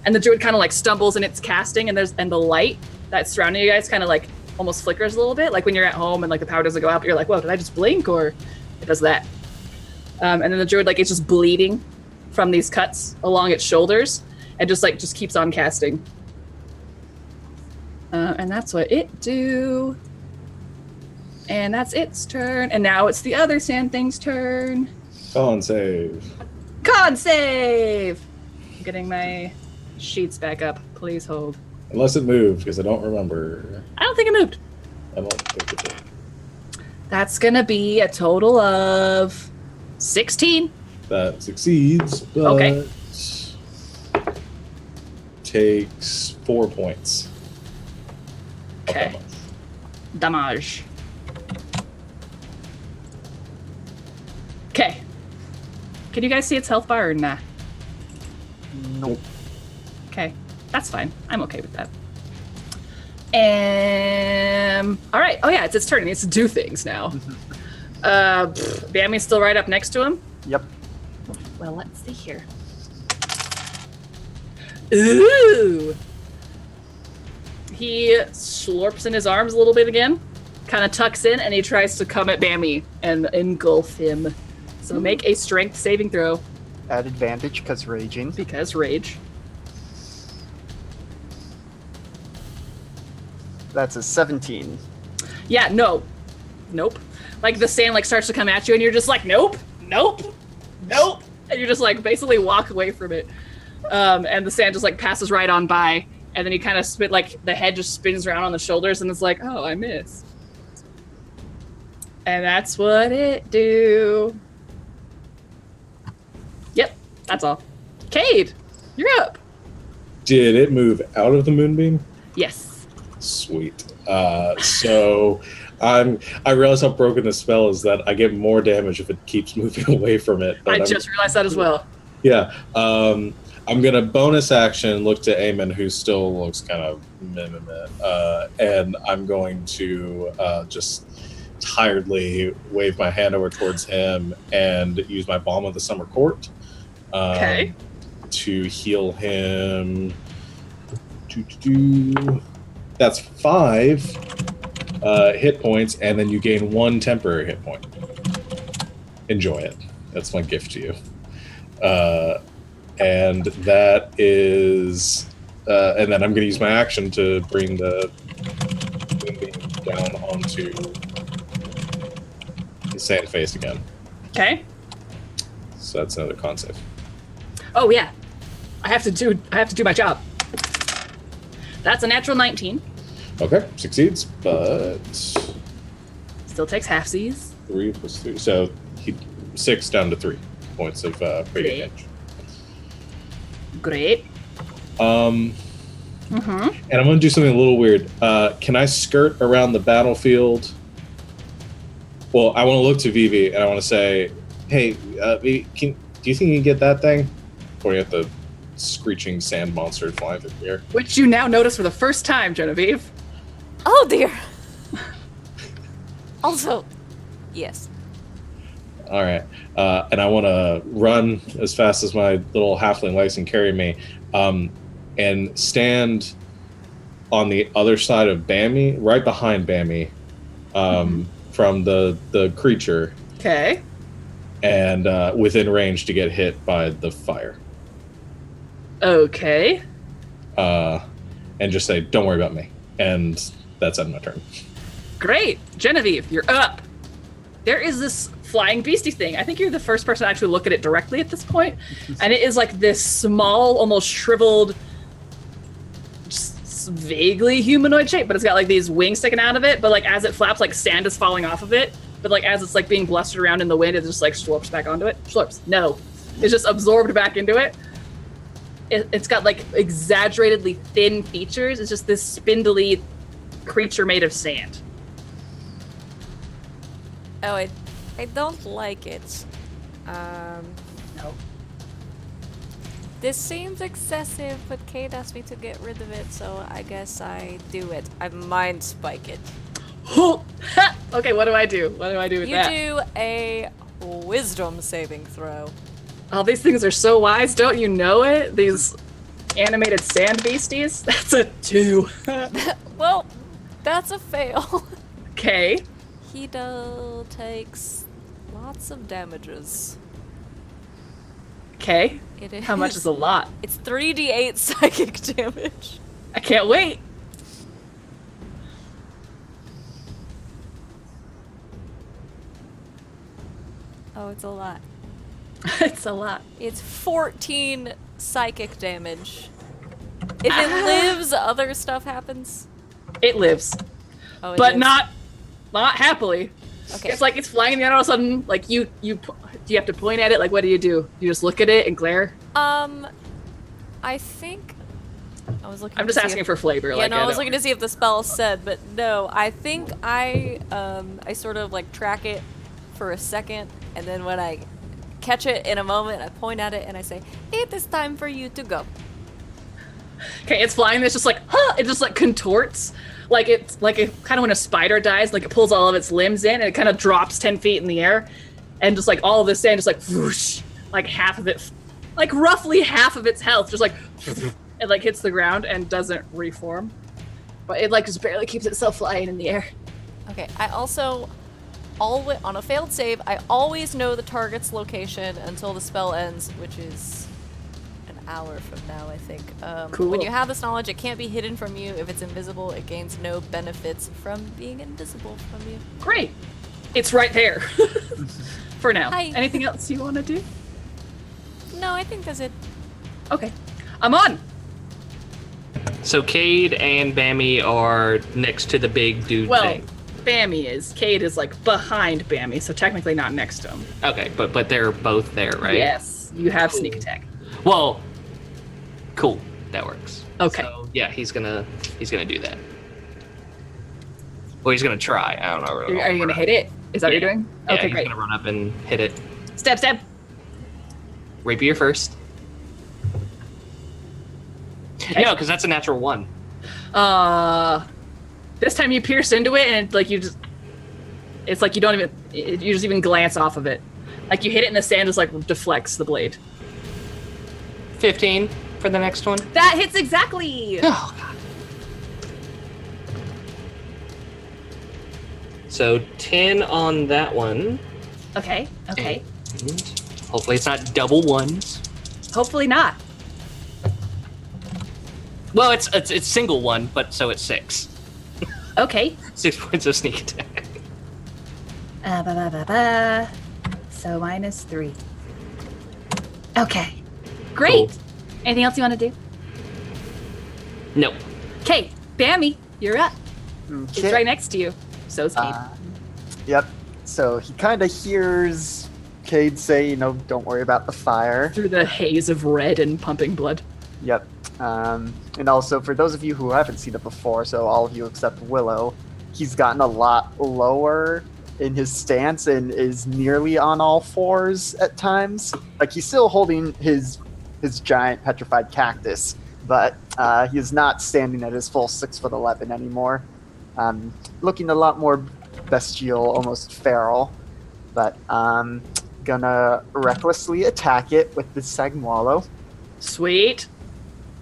and the druid kind of stumbles in its casting, and the light that's surrounding you guys kind of almost flickers a little bit, like when you're at home and the power doesn't go out, but you're like, whoa, did I just blink? Or it does that. And then the druid it's just bleeding from these cuts along its shoulders, and just keeps on casting. And that's what it do. And that's its turn. And now it's the other sand thing's turn. Con save. I'm getting my sheets back up. Please hold. Unless it moved, because I don't remember. I don't think it moved. I don't think it did. That's gonna be a total of 16. That succeeds, but Okay. takes 4 points. of Okay. Damage. Okay. Can you guys see its health bar or nah? Nope. Okay. That's fine. I'm okay with that. All right. Oh yeah, it's its turn. It needs to do things now. Bammy's still right up next to him. Yep. Well, let's see here. Ooh. He slurps in his arms a little bit again, kind of tucks in, and he tries to come at Bammy and engulf him. So make a strength saving throw. At advantage because raging. Because rage. That's a 17. Yeah, no. Nope. The sand starts to come at you, and you're just nope. And you just basically walk away from it. And the sand just passes right on by. And then you kind of spit, the head just spins around on the shoulders, and it's oh, I missed. And that's what it do. Yep, that's all. Cade, you're up. Did it move out of the moonbeam? Yes. Sweet. So I realize how broken this spell is that I get more damage if it keeps moving away from it. I just realized that as well. Yeah. I'm going to bonus action look to Eamon, who still looks kind of and I'm going to just tiredly wave my hand over towards him and use my Balm of the Summer Court to heal him. That's 5 hit points, and then you gain 1 temporary hit point. Enjoy it. That's my gift to you. And that is, and then I'm going to use my action to bring the moonbeam down onto the sand face again. Okay. So that's another con save. Oh yeah, I have to do my job. That's a natural 19. Okay, succeeds, but Still takes halfsies. 3 plus 3. So 6 down to 3 points of radiant damage. Great. And I'm going to do something a little weird. Can I skirt around the battlefield? Well, I want to look to Vivi and I want to say, hey, Vivi, do you think you can get that thing? Pointing at the screeching sand monster flying through the air. Which you now notice for the first time, Genevieve. Oh dear. Also, yes. All right. And I want to run as fast as my little halfling legs can carry me, and stand on the other side of Bammy, right behind Bammy, from the creature. Okay. And within range to get hit by the fire. Okay. And just say, don't worry about me. And that's end my turn. Great. Genevieve, you're up. There is this flying beastie thing. I think you're the first person to actually look at it directly at this point. And it is like this small, almost shriveled, just vaguely humanoid shape, but it's got like these wings sticking out of it. But like as it flaps, like sand is falling off of it. But like as it's like being blustered around in the wind, it just like slurps back onto it. Slurps. No. It's just absorbed back into it. It's got like exaggeratedly thin features. It's just this spindly creature made of sand. Oh, I don't like it. No. This seems excessive, but Kate asked me to get rid of it, so I guess I do it. I mind spike it. Okay, what do I do? What do I do with that? You do a wisdom saving throw. Oh, these things are so wise, don't you know it? These animated sand beasties? That's a 2. Well, that's a fail. Okay. He takes lots of damages. Okay. It is. How much is a lot? It's 3d8 psychic damage. I can't wait. Oh, it's a lot. It's a lot. It's 14 psychic damage. If it lives, other stuff happens. It lives, Oh, it but lives. not happily. Okay. It's like it's flying in the air, all of a sudden, like do you have to point at it? Like, what do? You just look at it and glare? I think I was looking. I'm just asking for flavor. Yeah, like, no, I was looking to see if the spell said, but no. I think I sort of like track it for a second, and then when I catch it in a moment, I point at it and I say, "It is time for you to go." Okay, it's flying. It's just like, huh? It just like contorts, like it's like kind of when a spider dies, like it pulls all of its limbs in and it kind of drops 10 feet in the air, and just like all of this sand, just like whoosh, like half of it, like roughly half of its health, just like it like hits the ground and doesn't reform, but it like just barely keeps itself flying in the air. Okay. I also always on a failed save, I always know the target's location until the spell ends, which is an hour from now, I think. Cool. When you have this knowledge, it can't be hidden from you. If it's invisible, it gains no benefits from being invisible from you. Great, it's right there. For now. Hi. Anything else you want to do? No, I think that's it. Okay, I'm on. So Cade and Bammy are next to the big dude Well, thing. Bammy is. Cade is like behind Bammy, so technically not next to him. Okay, but they're both there, right? Yes, you have sneak attack. Well, cool. That works. Okay. So yeah, he's gonna do that. Well, he's gonna try. I don't know. Are you gonna hit it? Is that what you're doing? Yeah, Okay, he's great. gonna run up and hit it. Stab. Rapier first. Okay. No, because that's a natural 1. This time you pierce into it, and it's like you don't even, you just even glance off of it. Like you hit it, and the sand just like deflects the blade. 15 for the next one. That hits exactly. Oh god. So 10 on that one. Okay. And hopefully it's not double 1s. Hopefully not. Well, it's single 1, but so it's 6. Okay. 6 points of sneak attack. So -3. Okay. Great. Cool. Anything else you want to do? Nope. Okay, Bammy, you're up. It's Okay. right next to you. So's Cade. Yep. So he kind of hears Cade say, don't worry about the fire. Through the haze of red and pumping blood. Yep. And also, for those of you who haven't seen it before, so all of you except Willow, he's gotten a lot lower in his stance and is nearly on all fours at times. Like, he's still holding his giant petrified cactus, but he is not standing at his full 6'11" anymore. Looking a lot more bestial, almost feral. But gonna recklessly attack it with the Sagmualo. Sweet.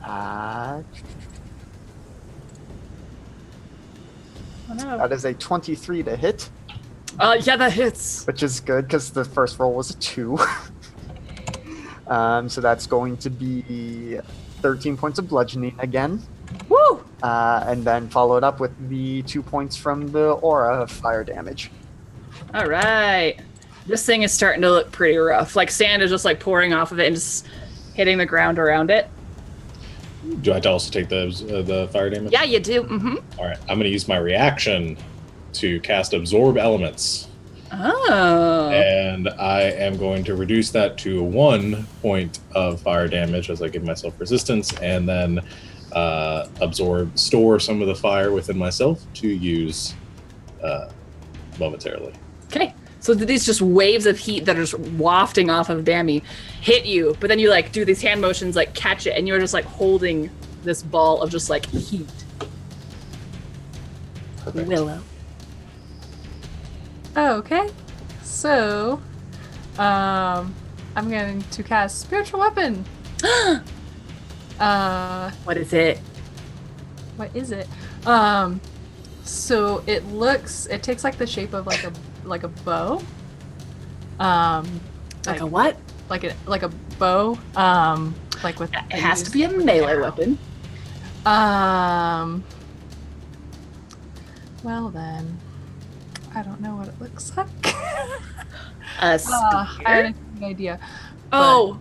Uh, Oh, no. that is a 23 to hit, Yeah, that hits. which is good because the first roll was a 2. So that's going to be 13 points of bludgeoning again. Woo! And then followed up with the 2 points from the aura of fire damage. All right. This thing is starting to look pretty rough. Like sand is just like pouring off of it and just hitting the ground around it. Do I have to also take the fire damage? Yeah, you do. Mm-hmm. All right. I'm going to use my reaction to cast Absorb Elements. Oh. And I am going to reduce that to 1 point of fire damage as I give myself resistance, and then store some of the fire within myself to use momentarily. Okay. So these just waves of heat that are just wafting off of Bammy hit you, but then you like do these hand motions, like catch it, and you're just like holding this ball of just like heat. Perfect. Willow. Okay, so I'm going to cast Spiritual Weapon. What is it? What is it? So it takes like the shape of like a bow. Like a what? Like a bow. Like with It has to be a melee weapon. Well then, I don't know what it looks like. A I spear? had a good idea. Oh.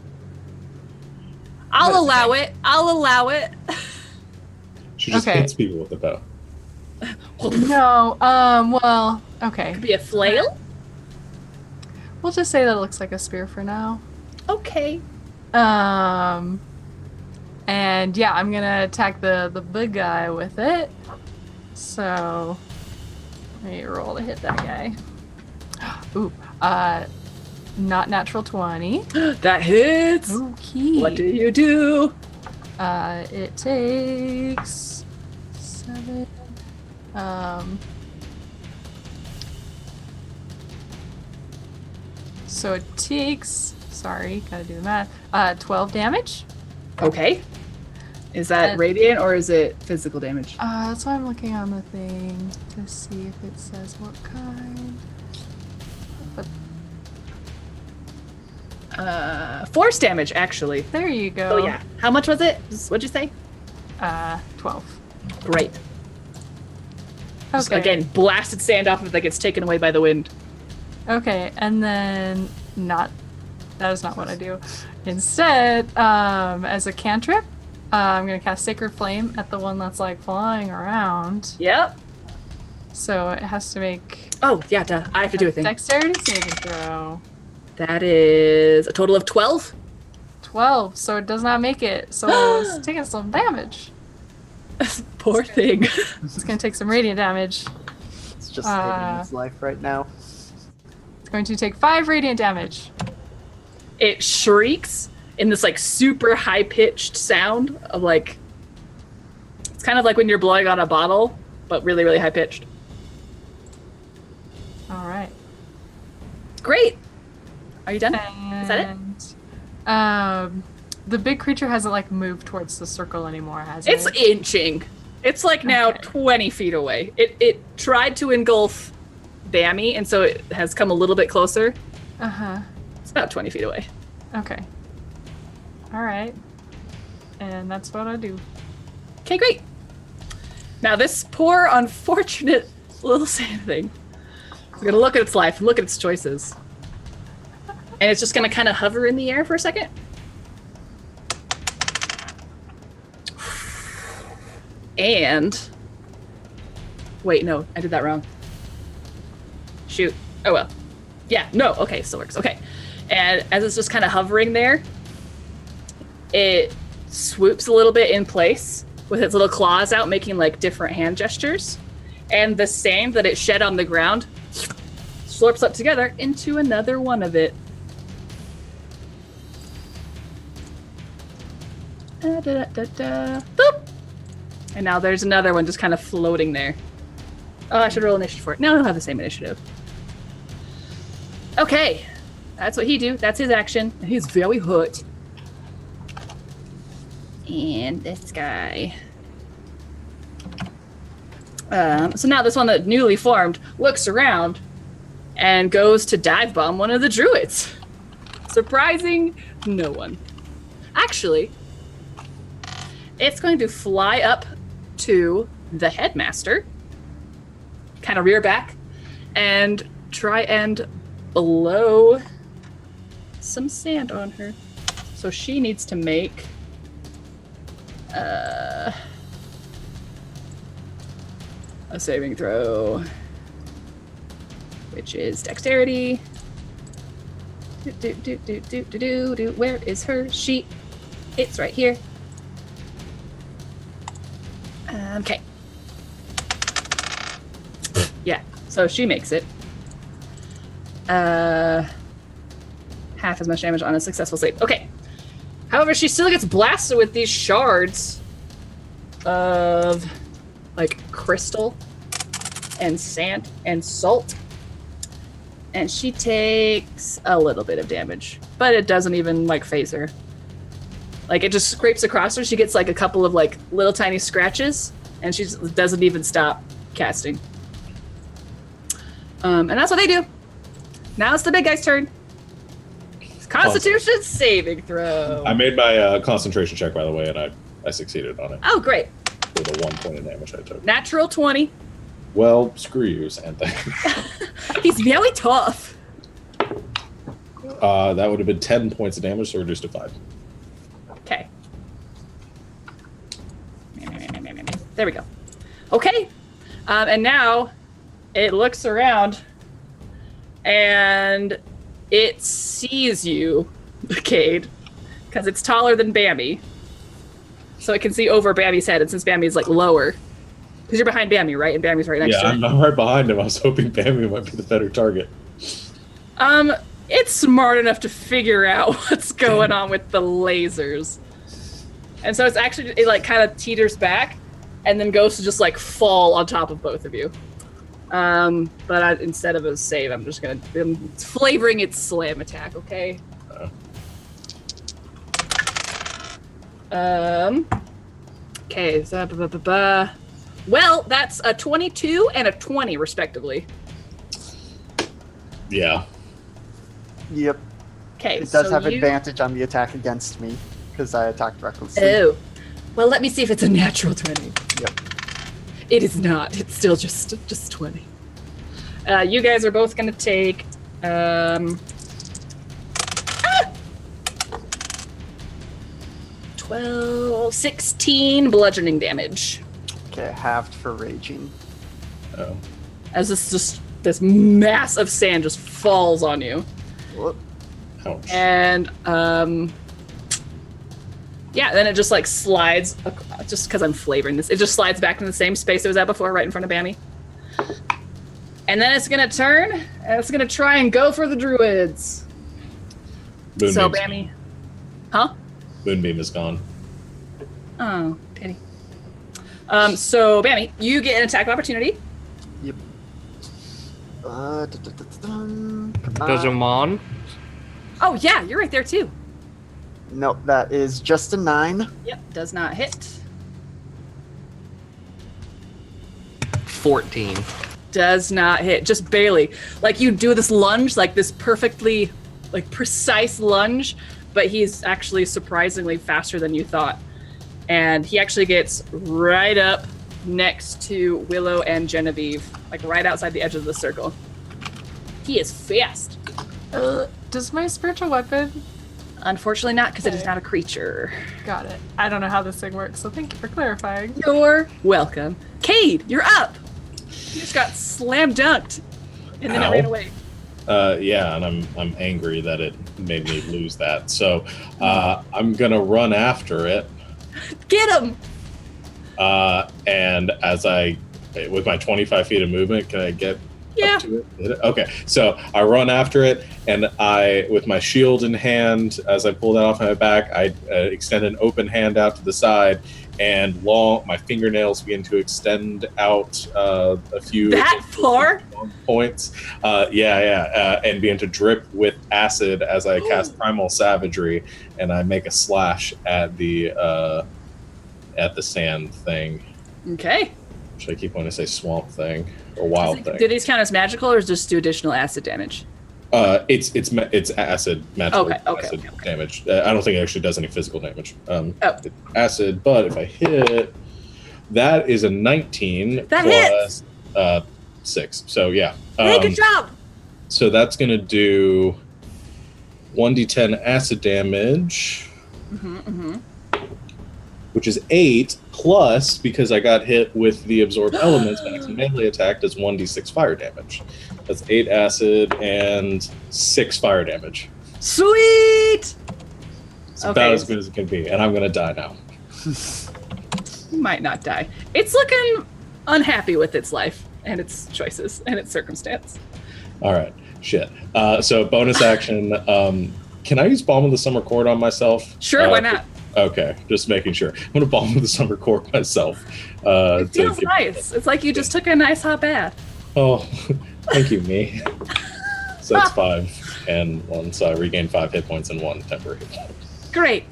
I'll But- allow it. I'll allow it. She just Okay. hits people with the bow. No. Well. Okay. Could be a flail. We'll just say that it looks like a spear for now. Okay. And yeah, I'm gonna attack the big guy with it. So let me roll to hit that guy. Ooh, not natural 20. That hits. Okay. What do you do? It takes 7. So it takes. Sorry, gotta do the math. 12 damage. Okay. Is that And- radiant or is it physical damage? That's why I'm looking on the thing to see if it says what kind. But Force damage, actually. there you go. Oh yeah. How much was it? What'd you say? 12. Great. Just, Okay. again, blasted sand off of it that gets taken away by the wind. Okay, and then that is not what I do. Instead, as a cantrip, I'm gonna cast Sacred Flame at the one that's like flying around. Yep. So it has to make Oh yeah, duh. I have to do a thing. dexterity saving throw. That is a total of 12. 12, so it does not make it. So it's taking some damage. Poor thing. It's gonna take some radiant damage. It's just living his life right now. It's going to take 5 radiant damage. It shrieks in this like super high pitched sound of like, it's kind of like when you're blowing on a bottle, but really, really high pitched. All right. Great. Are you done? Is that it? The big creature hasn't like moved towards the circle anymore, has It's it? inching. It's like now Okay. 20 feet away. It tried to engulf Bammy, and so it has come a little bit closer. Uh-huh. It's about 20 feet away. Okay. All right. And that's what I do. Okay, great. Now this poor, unfortunate little sand thing is gonna look at its life and look at its choices. And it's just gonna kind of hover in the air for a second. And Wait, no, I did that wrong. Shoot. Oh well. Yeah, no, okay, still works. Okay. And as it's just kind of hovering there, it swoops a little bit in place with its little claws out, making like different hand gestures. And the same that it shed on the ground slurps up together into another one of it. Boop! And now there's another one just kind of floating there. Oh, I should roll initiative for it. No, I don't have the same initiative. Okay. That's what he do. That's his action. He's very hurt. And this guy. So now this one that newly formed looks around and goes to dive bomb one of the druids. Surprising no one. Actually, it's going to fly up to the headmaster, kind of rear back, and try and blow some sand on her. So she needs to make a saving throw, which is dexterity. Where is her sheet? It's right here. Okay. Yeah, so she makes it. Half as much damage on a successful save. Okay. However, she still gets blasted with these shards of, like, crystal and sand and salt. And she takes a little bit of damage. But it doesn't even, like, phase her. Like, it just scrapes across her. She gets, like, a couple of, like, little tiny scratches. And she just doesn't even stop casting. And that's what they do. Now it's the big guy's turn. Constitution saving throw. I made my concentration check, by the way, and I succeeded on it. Oh, great. For the 1 point of damage I took. Natural 20. Well, screw you, Santa. He's very tough. That would have been 10 points of damage, so reduced to 5. Okay. There we go. Okay. And now it looks around and it sees you, Cade, because it's taller than Bambi. So it can see over Bambi's head, and since Bambi's like lower, because you're behind Bambi, right? And Bambi's right next to you. Yeah, I'm right behind him. I was hoping Bambi might be the better target. It's smart enough to figure out what's going on with the lasers. And so it like kind of teeters back and then goes to just like fall on top of both of you. But instead of a save, I'm just going to flavoring its slam attack, okay? Okay, so well, that's a 22 and a 20 respectively. Yeah. Yep. Okay, It does have advantage on the attack against me because I attacked recklessly. Oh. Well, let me see if it's a natural 20. Yep. It is not. It's still just 20. You guys are both going to take 12, 16 bludgeoning damage. Okay, halved for raging. Oh. As this mass of sand just falls on you. Whoop. Ouch. And yeah, then it just like slides, just because I'm flavoring this, it just slides back in the same space it was at before, right in front of Bambi. And then it's gonna turn, and it's gonna try and go for the druids. So Bambi, huh? Moonbeam is gone. Oh, pity. So Bambi, you get an attack of opportunity. Yep. Does him on? Oh yeah, you're right there too. Nope, that is just a 9. Yep, does not hit. 14. Does not hit, just barely. Like you do this lunge, like this perfectly, like precise lunge, but he's actually surprisingly faster than you thought. And he actually gets right up next to Willow and Genevieve, like right outside the edge of the circle. He is fast. Does my spiritual weapon... Unfortunately not, because it is not a creature. Got it. I don't know how this thing works, so thank you for clarifying. You're welcome. Cade, you're up. You just got slam dunked, and then Ow. it ran away. Yeah, and I'm angry that it made me lose that. So I'm gonna run after it. Get him! And with my 25 feet of movement, can I get Yeah. up to it? Okay, so I run after it, and with my shield in hand, as I pull that off my back, I extend an open hand out to the side, and my fingernails begin to extend out a few That far? points. And begin to drip with acid as I cast Primal Savagery, and I make a slash at the sand thing. Okay. Which I keep wanting to say swamp thing or wild thing. Do these count as magical, or just do additional acid damage? It's acid, magical Okay, acid damage. I don't think it actually does any physical damage. Oh. It's acid, but if I hit, that is a 19 That plus 6. So yeah. Hey, good job! So that's gonna do 1d10 acid damage, which is 8 plus, because I got hit with the absorbed elements, max melee attack does 1d6 fire damage. That's 8 acid and 6 fire damage. Sweet! It's about as good as it can be, and I'm gonna die now. You might not die. It's looking unhappy with its life and its choices and its circumstance. All right, shit. So bonus action. Can I use Balm of the Summer Cord on myself? Sure, why not? Okay, just making sure. I'm gonna Balm of the Summer Cord myself. It feels nice. It's like you just took a nice hot bath. Oh, thank you, me. So it's 5 and 1, so I regain 5 hit points and 1 temporary hit point. Great.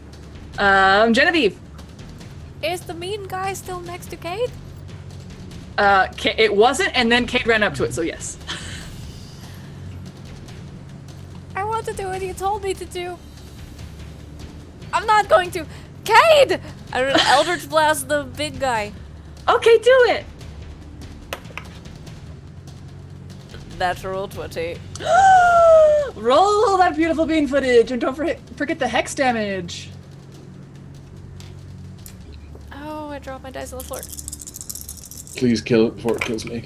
Genevieve. Is the mean guy still next to Cade? It wasn't, and then Kate ran up to it, so yes. I want to do what he told me to do. I'm not going to. Cade! I would Eldritch Blast the big guy. Okay, do it. Natural 20. Roll that beautiful bean footage, and don't forget the hex damage. Oh, I dropped my dice on the floor. Please kill it before it kills me.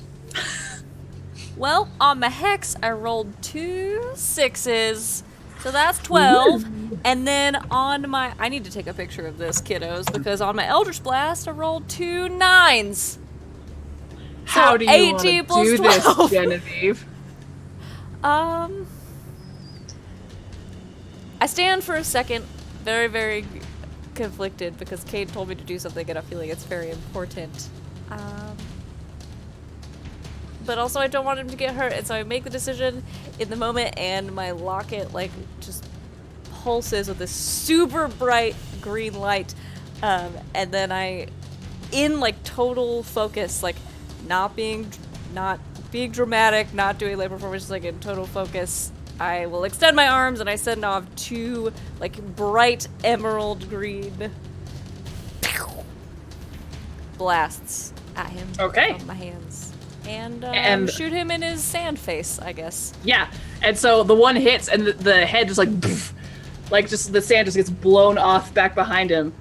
Well, on my hex, I rolled 2 6s. So that's 12. And then on my... I need to take a picture of this, kiddos, because on my Eldritch Blast, I rolled 2 9s. How do you want to 18 plus do 12. this, Genevieve? I stand for a second, very, very conflicted, because Kate told me to do something and I feel like it's very important. But also I don't want him to get hurt, and so I make the decision in the moment, and my locket, like, just pulses with this super bright green light, and then I, in, like, total focus, like, not being dramatic, not doing like performance, like in total focus, I will extend my arms and I send off 2 like bright emerald green blasts at him. Okay. From my hands. And shoot him in his sand face, I guess. Yeah, and so the one hits, and the head just like just the sand just gets blown off back behind him.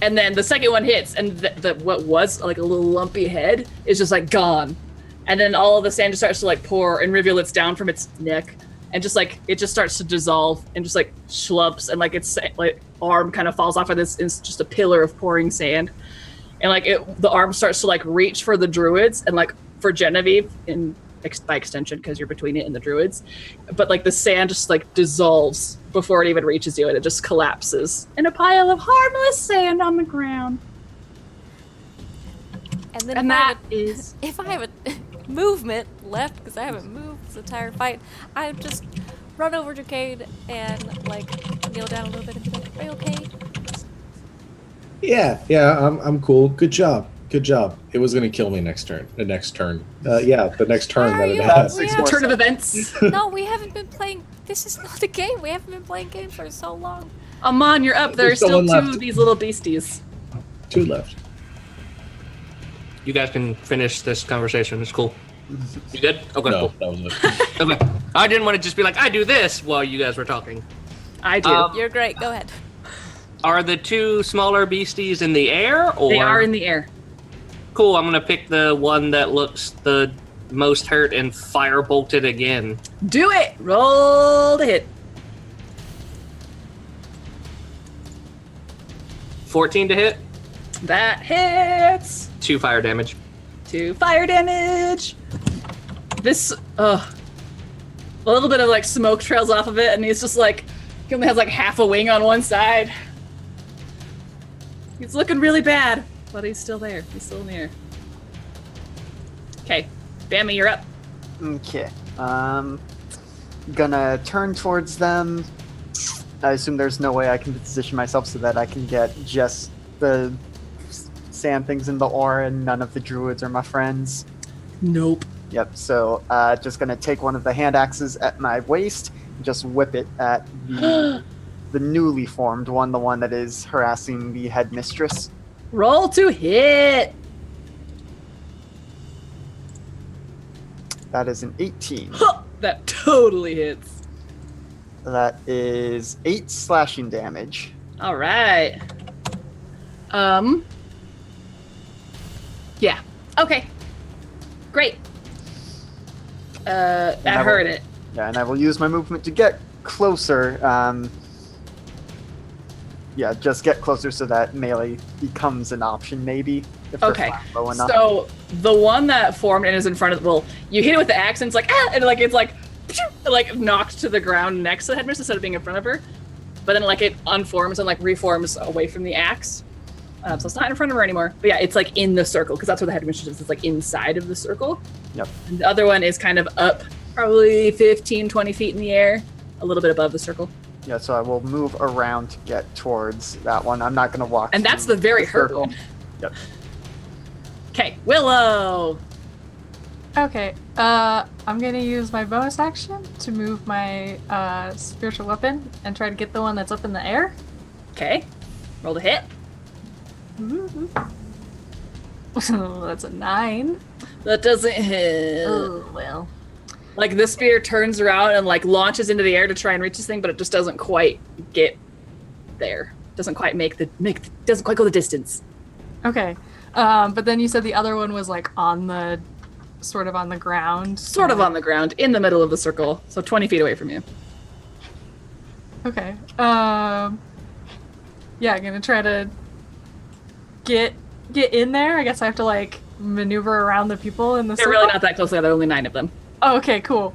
And then the second one hits, and the what was like a little lumpy head is just like gone, and then all of the sand just starts to like pour in rivulets down from its neck, and just like it just starts to dissolve and just like schlumps, and like its like arm kind of falls off of this. It's just a pillar of pouring sand, and like the arm starts to like reach for the druids and like for Genevieve by extension because you're between it and the druids, but like the sand just like dissolves before it even reaches you, and it just collapses in a pile of harmless sand on the ground. And then if I have a movement left, because I haven't moved this entire fight, I just run over to Cade and like kneel down a little bit and be like, "Are you okay?" Yeah, I'm cool. Good job. It was gonna kill me next turn. The next turn that it has. Turn of events. No, we haven't been playing. This is not a game. We haven't been playing games for so long. Amon, you're up. There's still 2 of these little beasties. 2 left. You guys can finish this conversation. It's cool. You good? Okay, No, cool. that was it. Okay. I didn't want to just be like, I do this while you guys were talking. I do. You're great. Go ahead. Are the 2 smaller beasties in the air, or They are in the air. Cool. I'm gonna pick the one that looks the most hurt and firebolt it again. Do it! Roll the hit. 14 to hit. That hits. 2 fire damage. 2 fire damage. This, a little bit of like smoke trails off of it, and he's just like, he only has like half a wing on one side. He's looking really bad, but he's still there. He's still in the air. Okay, Bammy, you're up. Okay. Gonna turn towards them. I assume there's no way I can position myself so that I can get just the sand things in the aura and none of the druids are my friends. Nope. Yep, so just gonna take one of the hand axes at my waist and just whip it at the newly formed one, the one that is harassing the headmistress. Roll to hit. That is an 18. That totally hits. That is 8 slashing damage. All right. Yeah. Okay. Great. That hurt it. Yeah, and I will use my movement to get closer. Yeah, just get closer so that melee becomes an option, maybe. If they're Okay. flying low enough. So the one that formed and is in front of, well, you hit it with the axe and it's like, ah, and like it's like knocked to the ground next to the headmistress instead of being in front of her. But then like it unforms and like reforms away from the axe. So it's not in front of her anymore. But yeah, it's like in the circle because that's where the headmistress is. It's like inside of the circle. Yep. And the other one is kind of up, probably 15, 20 feet in the air, a little bit above the circle. Yeah, so I will move around to get towards that one. I'm not going to walk. And that's the very hurt circle. one. Yep. Okay, Willow. Okay, I'm gonna use my bonus action to move my spiritual weapon and try to get the one that's up in the air. Okay, roll to hit. That's a 9. That doesn't hit. Oh, well. Like the spear turns around and like launches into the air to try and reach this thing, but it just doesn't quite get there. Doesn't quite doesn't quite go the distance. Okay, but then you said the other one was like sort of on the ground. Sort of on the ground, in the middle of the circle, so 20 feet away from you. Okay. Yeah, I'm gonna try to get in there. I guess I have to like maneuver around the people in the They're circle. really not that close together, only 9 of them. Oh, okay, cool.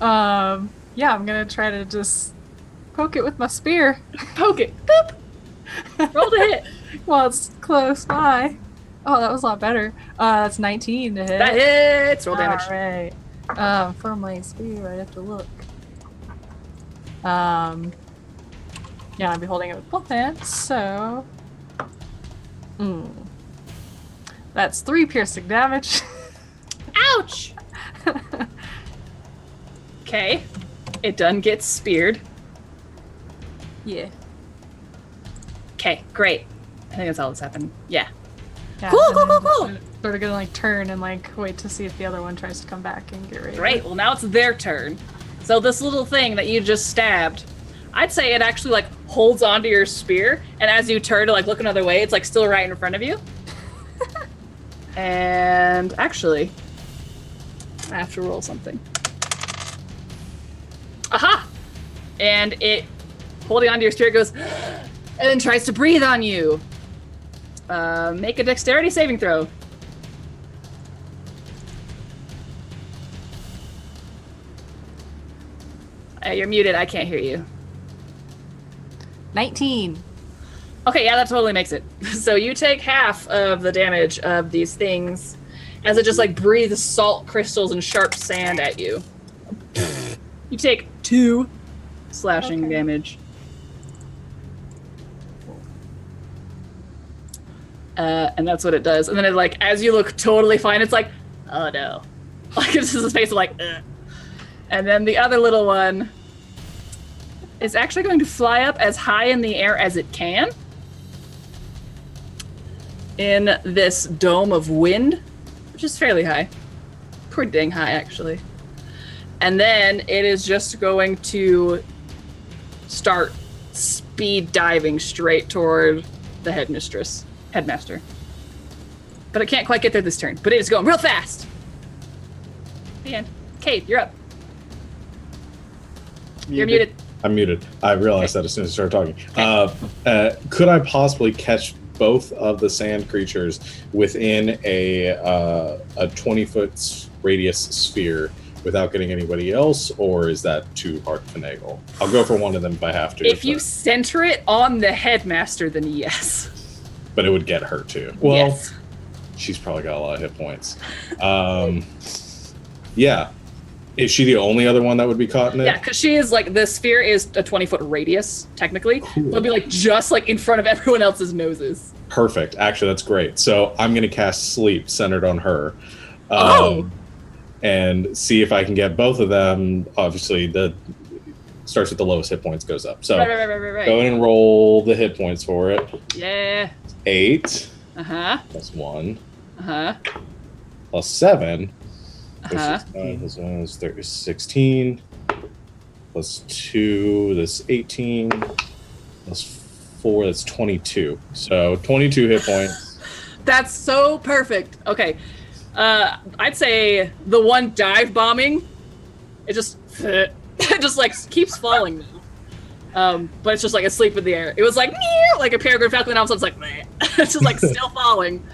Yeah, I'm gonna try to just poke it with my spear. Poke it. Boop. Roll to hit. While it's close by. Oh, that was a lot better. That's 19 to hit. That hits. Roll damage. Alright. For my spear, I have to look. Yeah, I'll be holding it with both hands, so... That's 3 piercing damage. Ouch! Okay. It done gets speared. Yeah. Okay, great. I think that's all that's happened. Yeah. Yeah, Cool, and cool, then cool, cool. I'm Sort of gonna like turn and like wait to see if the other one tries to come back and get ready. Great. Well, now it's their turn. So this little thing that you just stabbed, I'd say it actually like holds onto your spear, and as you turn to like look another way, it's like still right in front of you. And actually, I have to roll something. Aha! And it, holding onto your spear, goes, and then tries to breathe on you. Make a dexterity saving throw. You're muted. I can't hear you. 19. Okay, yeah, that totally makes it. So you take half of the damage of these things as it just like breathes salt crystals and sharp sand at you. You take 2 slashing damage. And that's what it does. And then it like, as you look totally fine, it's like, oh no. Like it's just a face of like, ugh. And then the other little one is actually going to fly up as high in the air as it can in this dome of wind, which is fairly high. Pretty dang high, actually. And then it is just going to start speed diving straight toward the headmaster. but it can't quite get there this turn. But it is going real fast. The end. Kate, you're up. You're muted. I'm muted. I realized that as soon as I started talking. Could I possibly catch both of the sand creatures within a 20-foot radius sphere without getting anybody else, or is that too hard to finagle? I'll go for one of them if I have to. If you center it on the headmaster, then yes. But it would get her too. Well, yes. She's probably got a lot of hit points. Yeah. Is she the only other one that would be caught in it? Yeah, because she is like, the sphere is a 20-foot radius, technically. Cool. It'll be like just like in front of everyone else's noses. Perfect. Actually, that's great. So I'm going to cast Sleep centered on her. And see if I can get both of them. Obviously, the starts with the lowest hit points, goes up. So right. Go ahead and roll the hit points for it. Yeah. 8. Plus 1. Plus 7. Plus 1 is 16. Plus 2, that's 18. Plus 4, that's 22. So 22 hit points. That's so perfect. Okay. I'd say the one dive bombing, it just like keeps falling now. But it's just like asleep in the air. It was like a peregrine falcon, and all of a sudden it's like it's just like still falling,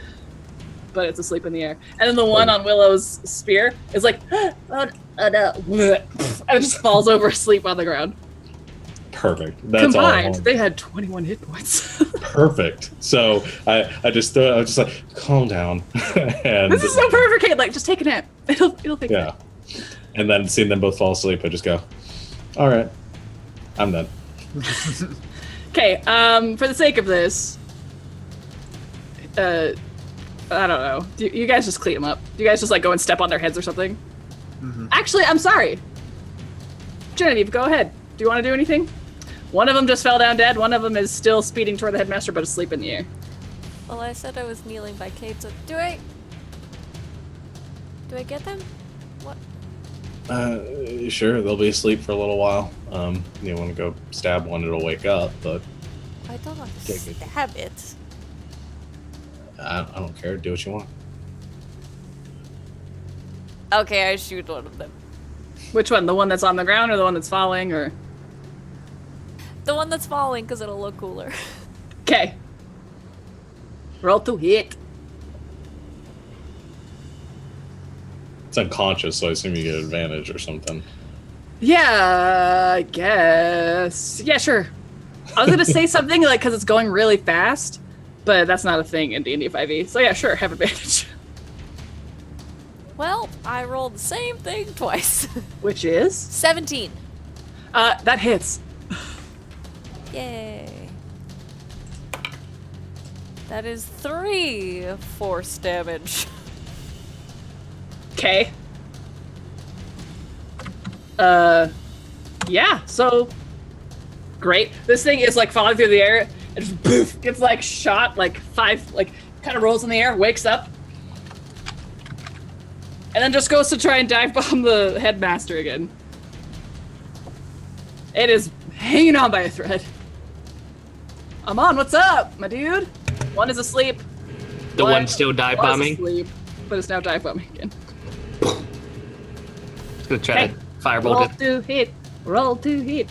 but it's asleep in the air. And then the one on Willow's spear is like oh no, and it just falls over asleep on the ground. Perfect. That's combined, all. they had 21 hit points. Perfect. So I was just like, calm down. And this is so perfect, Kate. Like, just take a nap. It'll fix it. And then seeing them both fall asleep, I just go, all right, I'm done. Okay. For the sake of this, I don't know. Do you guys just clean them up? Do you guys just like go and step on their heads or something? Mm-hmm. Actually, I'm sorry. Genevieve, go ahead. Do you want to do anything? One of them just fell down dead. One of them is still speeding toward the headmaster, but asleep in the air. Well, I said I was kneeling by Kate, so do I get them? What? Sure, they'll be asleep for a little while. You want to go stab one, it'll wake up, but... I don't want to stab it. I don't care. Do what you want. Okay, I shoot one of them. Which one? The one that's on the ground or the one that's falling, or...? The one that's falling, because it'll look cooler. Okay. Roll to hit. It's unconscious, so I assume you get advantage or something. Yeah, I guess. Yeah, sure. I was going to say something, like, because it's going really fast, but that's not a thing in D&D 5e. So yeah, sure, have advantage. Well, I rolled the same thing twice. Which is? 17. That hits. Yay. That is 3 force damage. Okay. Yeah, so great. This thing is like falling through the air and just poof, gets like shot like 5, like kind of rolls in the air, wakes up, and then just goes to try and dive bomb the headmaster again. It is hanging on by a thread. Amon, what's up, my dude? One is asleep. The one still dive bombing? Asleep, but it's now dive bombing again. Just gonna try to firebolt it. Roll to hit.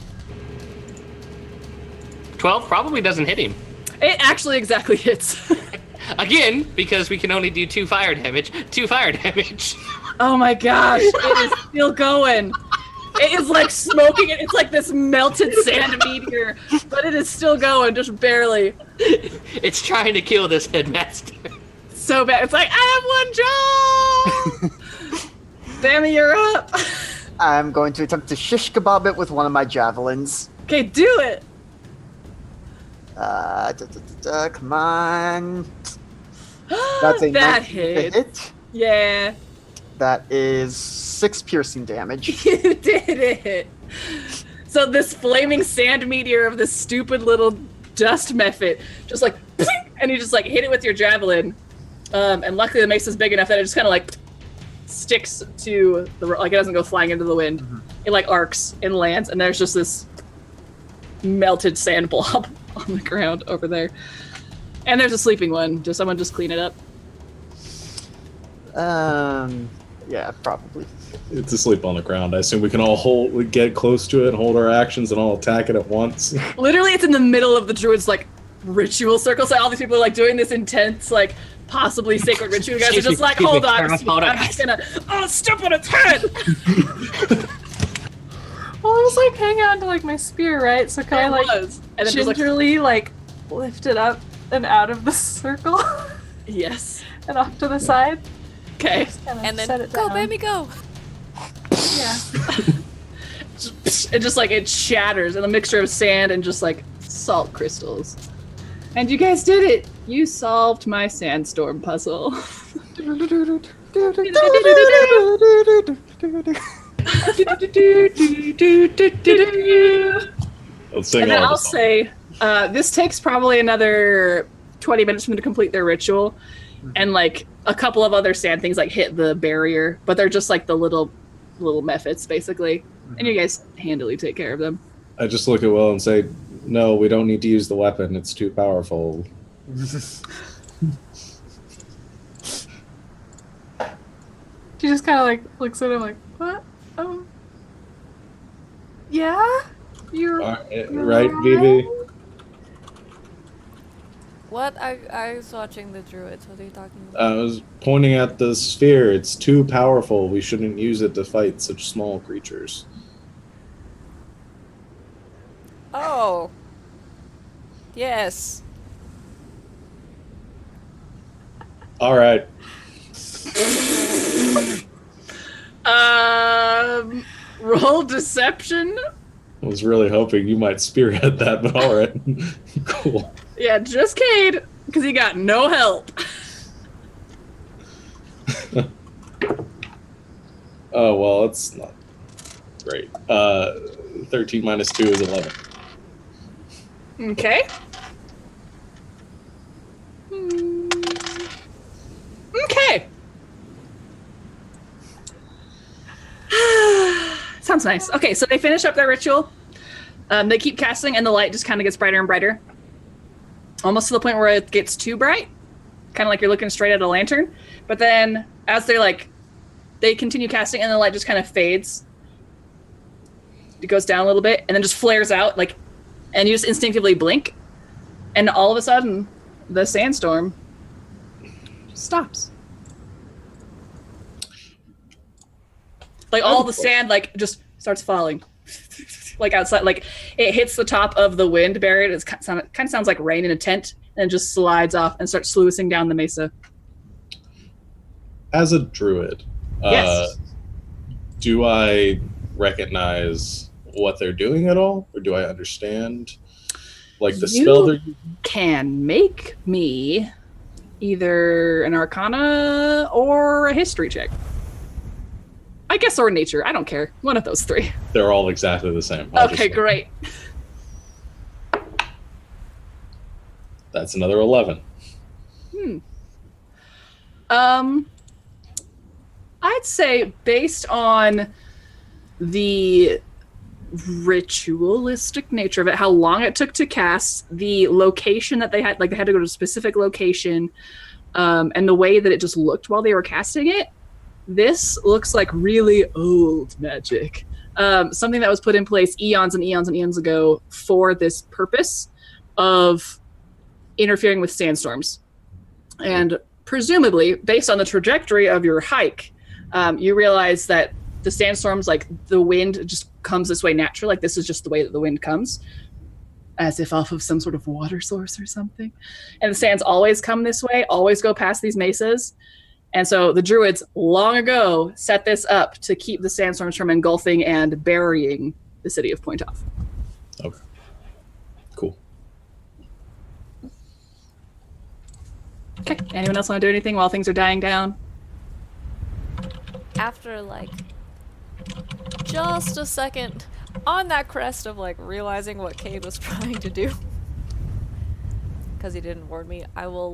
12 probably doesn't hit him. It actually exactly hits. Again, because we can only do 2 fire damage. 2 fire damage. Oh my gosh, it is still going. It is like smoking, it's like this melted sand meteor, but it is still going, just barely. It's trying to kill this headmaster. So bad. It's like, I have one job! Sammy, you're up. I'm going to attempt to shish kebab it with one of my javelins. Okay, do it. Come on. That's a that 19 hit. Yeah. That is 6 piercing damage. You did it. So this flaming sand meteor of this stupid little dust method just like, and you just like hit it with your javelin. And luckily the mace is big enough that it just kind of like sticks to the, like it doesn't go flying into the wind. Mm-hmm. It like arcs and lands, and there's just this melted sand blob on the ground over there. And there's a sleeping one. Does someone just clean it up? Yeah, probably. It's asleep on the ground. I assume we can all get close to it, hold our actions, and all attack it at once. Literally, it's in the middle of the druids like ritual circle. So all these people are like doing this intense, like possibly sacred ritual. You guys are just like, hold on, I'm just gonna step on its head. Well, I was like hanging on to like my spear, right? So can I like And then just, gingerly like lift it up and out of the circle yes. and off to the side? Okay. And set then it go, down. baby, go. Yeah. It just like it shatters in a mixture of sand and just like salt crystals. And you guys did it. You solved my sandstorm puzzle. Let's sing And then all I'll the songs. say, this takes probably another 20 minutes for them to complete their ritual, and like a couple of other sand things like hit the barrier, but they're just like the little methods basically, and you guys handily take care of them. I just look at Will and say, no, we don't need to use the weapon. It's too powerful. She just kind of like looks at him like, what? Yeah? You're Right, Vivi? What? I was watching the druids. What are you talking about? I was pointing at the sphere. It's too powerful. We shouldn't use it to fight such small creatures. Oh. Yes. All right. Roll deception. I was really hoping you might spearhead that, but all right. Cool. Yeah, just Cade, because he got no help. Oh, well, it's not great. 13 minus 2 is 11. Okay. Okay. Sounds nice. Okay, so they finish up their ritual. They keep casting, and the light just kind of gets brighter and brighter. Almost to the point where it gets too bright. Kind of like you're looking straight at a lantern. But then, as they continue casting, and the light just kind of fades. It goes down a little bit, and then just flares out, and you just instinctively blink. And all of a sudden, the sandstorm stops. Like all the sand just starts falling. Like outside, like it hits the top of the wind barrier. It kind of sounds like rain in a tent, and just slides off and starts sluicing down the mesa. As a druid, Yes. Do I recognize what they're doing at all? Or do I understand like the spell they're using? Can make me either an arcana or a history check. I guess, or nature. I don't care. One of those three. They're all exactly the same. Okay, great. That's another 11. I'd say based on the ritualistic nature of it, how long it took to cast, the location that they had, like they had to go to a specific location, and the way that it just looked while they were casting it, this looks like really old magic. Something that was put in place eons and eons and eons ago for this purpose of interfering with sandstorms. And presumably, based on the trajectory of your hike, you realize that the sandstorms, like the wind just comes this way naturally. Like this is just the way that the wind comes, as if off of some sort of water source or something. And the sands always come this way, always go past these mesas. And so the druids long ago set this up to keep the sandstorms from engulfing and burying the city of Pointauv. Okay. Cool. Okay. Anyone else want to do anything while things are dying down? After just a second on that crest of realizing what Cade was trying to do, because he didn't warn me, I will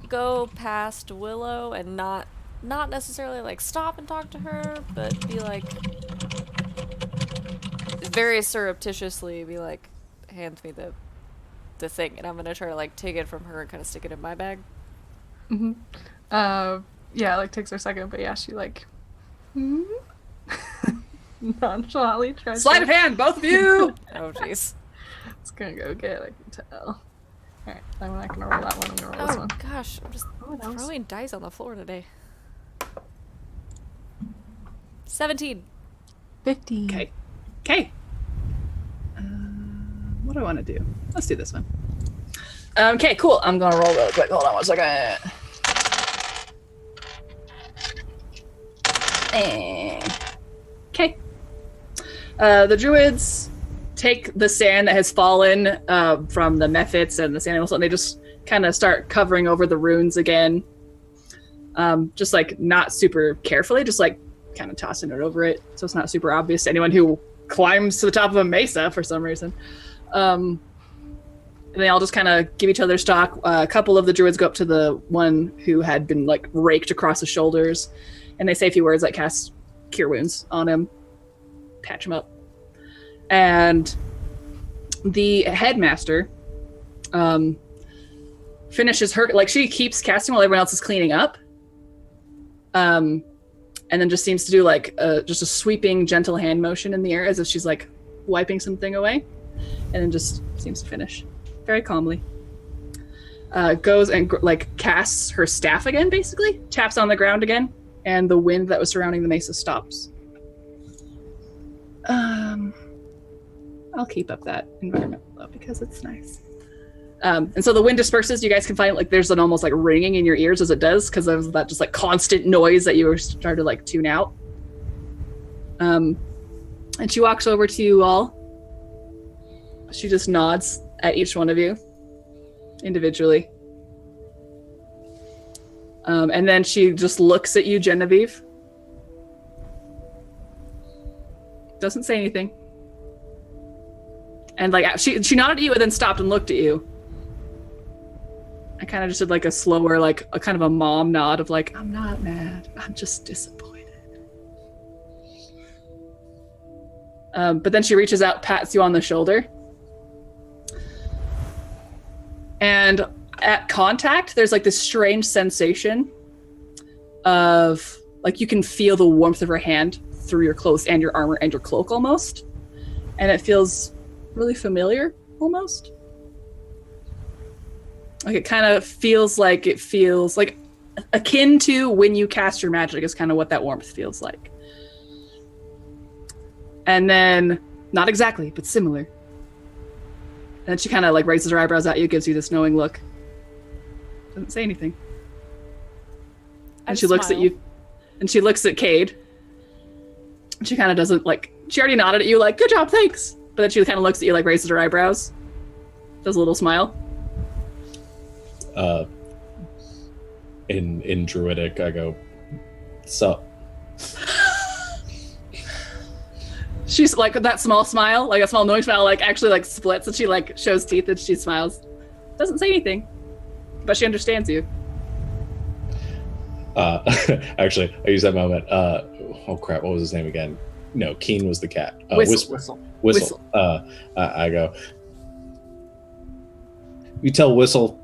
go past Willow and not necessarily stop and talk to her, but be very surreptitiously be hand me the thing, and I'm gonna try to take it from her and kind of stick it in my bag. Mm-hmm. Yeah, like takes her a second, but yeah, she like nonchalantly tries. Sleight of hand, both of you. Oh, jeez. It's gonna go get. I can tell. All right, I'm not gonna roll that one. I'm gonna roll this Oh one. gosh, I'm just that was- throwing dice on the floor today. 17. 50. Okay. Okay. What do I want to do? Let's do this one. Okay, cool. I'm gonna roll real quick. Hold on one second. Okay. The druids take the sand that has fallen from the mephits and the sand animals, and they just kind of start covering over the runes again. Just like not super carefully, just like kind of tossing it over it, so it's not super obvious to anyone who climbs to the top of a mesa for some reason. And they all just kind of give each other stock. A couple of the druids go up to the one who had been like raked across the shoulders, and they say a few words like cast Cure Wounds on him, patch him up. And the headmaster finishes her, like she keeps casting while everyone else is cleaning up. And then just seems to do like just a sweeping, gentle hand motion in the air as if she's like wiping something away, and then just seems to finish very calmly. Goes and like casts her staff again, basically taps on the ground again, and the wind that was surrounding the mesa stops. I'll keep up that environment though because it's nice. And so the wind disperses. You guys can find like there's an almost like ringing in your ears as it does because of that just like constant noise that you were starting to like tune out. And she walks over to you all. She just nods at each one of you individually. And then she just looks at you, Genevieve. Doesn't say anything. And like she nodded at you and then stopped and looked at you. I kind of just did like a slower, like a kind of a mom nod of like, I'm not mad, I'm just disappointed. But then she reaches out, pats you on the shoulder. And at contact, there's like this strange sensation of like you can feel the warmth of her hand through your clothes and your armor and your cloak almost. And it feels really familiar almost. Like it kind of feels like akin to when you cast your magic is kind of what that warmth feels like. And then, not exactly, but similar. And then she kind of like raises her eyebrows at you, gives you this knowing look. Doesn't say anything. And she looks at you, and she looks at Cade. And she kind of doesn't like, she already nodded at you like, good job, thanks. But then she kind of looks at you like raises her eyebrows. Does a little smile. In Druidic, I go, sup. She's like that small smile, like a small knowing smile, like actually like splits, and she like shows teeth and she smiles. Doesn't say anything, but she understands you. Actually, I use that moment. Oh crap, what was his name again? No, Keen was the cat. Whistle. I go, you tell Whistle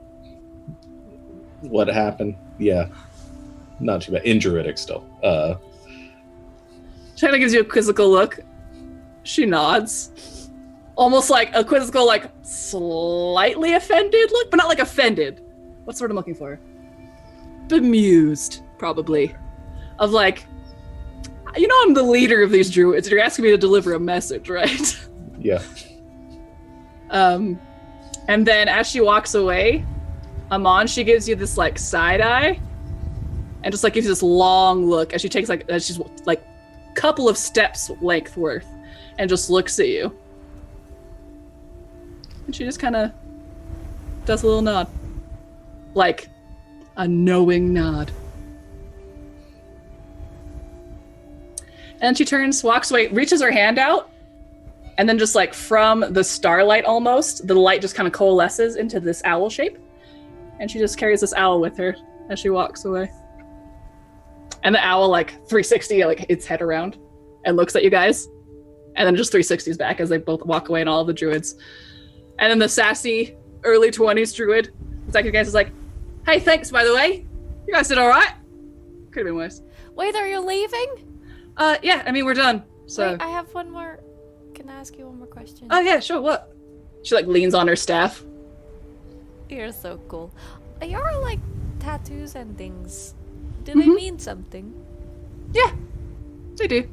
what happened. Yeah, not too bad. In Druidic still. She kind of gives you a quizzical look. She nods. Almost like a quizzical, like slightly offended look, but not like offended. What's the word I'm looking for? Bemused, probably. Of like, you know, I'm the leader of these druids. You're asking me to deliver a message, right? Yeah. And then as she walks away, Amon, she gives you this like side eye and just like gives you this long look as she takes like, as she's like couple of steps length worth and just looks at you. And she just kind of does a little nod. Like a knowing nod. And she turns, walks away, reaches her hand out, and then just like from the starlight almost, the light just kind of coalesces into this owl shape. And she just carries this owl with her as she walks away. And the owl like 360, like its head around and looks at you guys. And then just 360s back as they both walk away and all of the druids. And then the sassy early 20s druid, it's like you guys is like, hey, thanks, by the way. You guys did all right. Could have been worse. Wait, are you leaving? Yeah. I mean, we're done. So. Wait, I have one more. Can I ask you one more question? Oh yeah, sure. What? She like leans on her staff. You're so cool. Your like tattoos and things. Do they mean something? Yeah, they do.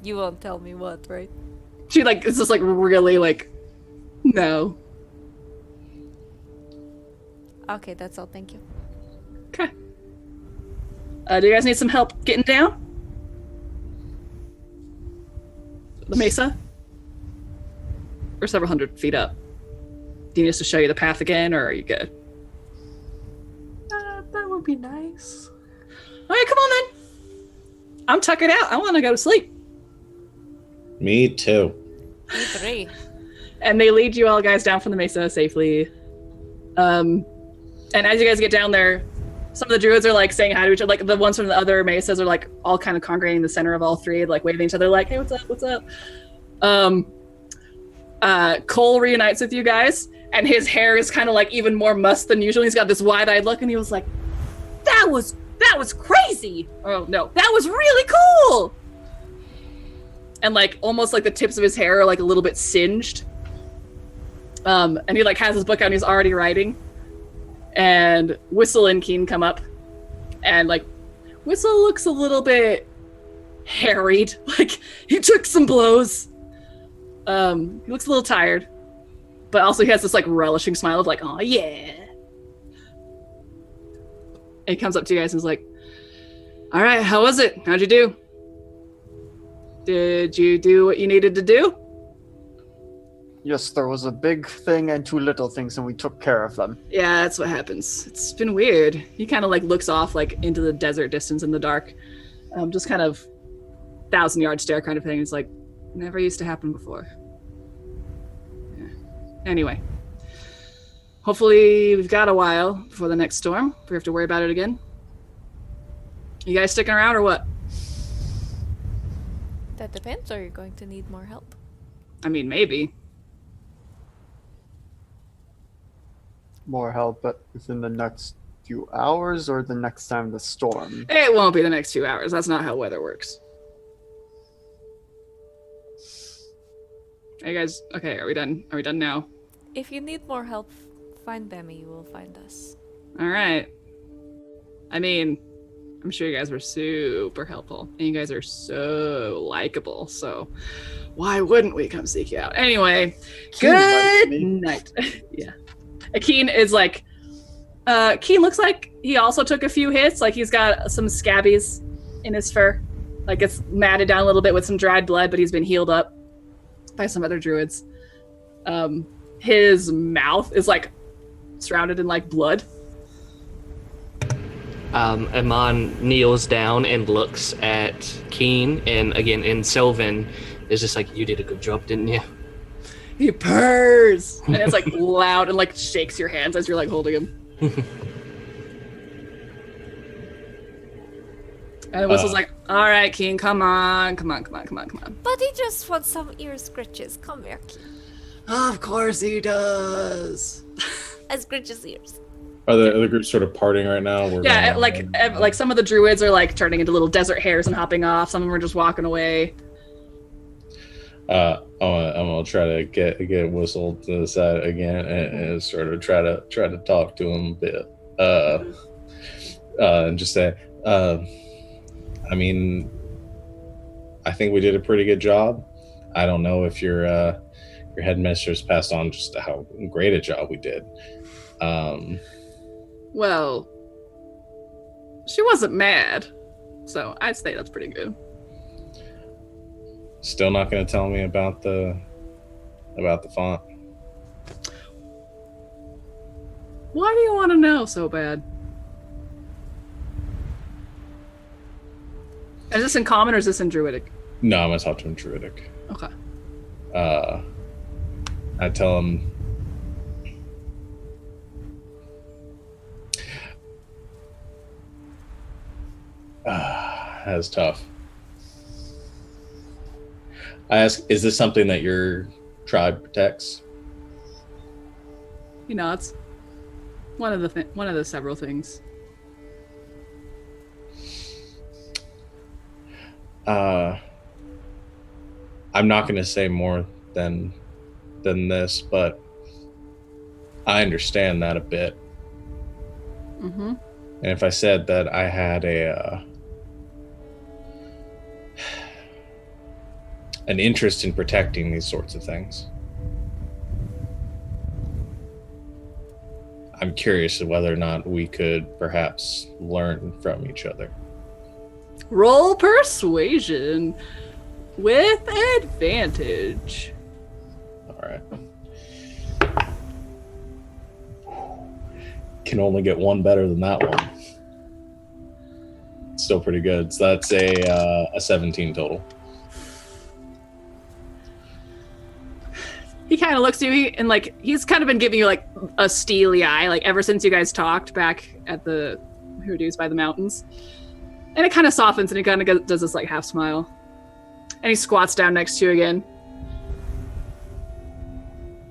You won't tell me what, right? She like is just like really like, no. Okay, that's all. Thank you. Okay. Do you guys need some help getting down? The mesa? We're several hundred feet up. Do you need us to show you the path again, or are you good? That would be nice. All right, come on then. I'm tuckered out. I want to go to sleep. Me too. Me three. And they lead you all guys down from the mesa safely. And as you guys get down there, some of the druids are like saying hi to each other. Like the ones from the other mesas are like all kind of congregating in the center of all three, like waving each other, like, "Hey, what's up? What's up?" Cole reunites with you guys, and his hair is kind of like even more mussed than usual. He's got this wide-eyed look, and he was like, "That was crazy." Oh no, that was really cool. And like almost like the tips of his hair are like a little bit singed. And he like has his book out and he's already writing. And Whistle and Keen come up, and like Whistle looks a little bit harried, like he took some blows. He looks a little tired, but also he has this like relishing smile of like, "Oh yeah." And he comes up to you guys and is like, "All right, how was it? How'd you do? Did you do what you needed to do?" Yes, there was a big thing and two little things, and we took care of them. Yeah, that's what happens. It's been weird. He kind of like looks off like into the desert distance in the dark. Just kind of 1,000-yard stare kind of thing. It's like, never used to happen before. Yeah. Anyway. Hopefully we've got a while before the next storm. If we have to worry about it again. You guys sticking around or what? That depends. Are you going to need more help? I mean, maybe. More help, but within the next few hours or the next time the storm? It won't be the next few hours. That's not how weather works. Are you guys okay? Are we done? Are we done now? If you need more help, find Bemmy. You will find us. All right. I mean, I'm sure you guys were super helpful, and you guys are so likable. So why wouldn't we come seek you out? Anyway, good night. Yeah. Akeen is like, Keen looks like he also took a few hits. Like he's got some scabbies in his fur. Like it's matted down a little bit with some dried blood, but he's been healed up by some other druids. His mouth is like surrounded in like blood. Amon kneels down and looks at Keen, and again in Sylvan is just like, "You did a good job, didn't you?" He purrs, and it's like loud and like shakes your hands as you're like holding him. And Whistle's like, "All right, Keen, come on. But he just wants some ear scritches. Come here, Keen. Of course he does. I scritch his ears. Are the other groups sort of parting right now? Yeah, like some of the druids are like turning into little desert hares and hopping off. Some of them are just walking away. I'm gonna try to get Whistle to the side again and sort of try to talk to him a bit. And just say, I mean, I think we did a pretty good job. I don't know if your headmistress passed on just how great a job we did. Well, she wasn't mad, so I'd say that's pretty good. Still not going to tell me about the font. Why do you want to know so bad? Is this in common or is this in druidic? No, I'm going to talk to him druidic. Okay. I tell him, that's tough. I ask, is this something that your tribe protects? He nods. One of the several things. I'm not going to say more than this, but I understand that a bit. Mm-hmm. And if I said that I had an interest in protecting these sorts of things, I'm curious whether or not we could perhaps learn from each other. Roll persuasion with advantage. All right. Can only get one better than that one. Still pretty good. So that's a 17 total. He kind of looks at you and like he's kind of been giving you like a steely eye, like ever since you guys talked back at the Hoodoos by the mountains. And it kind of softens and he kind of does this like half smile. And he squats down next to you again.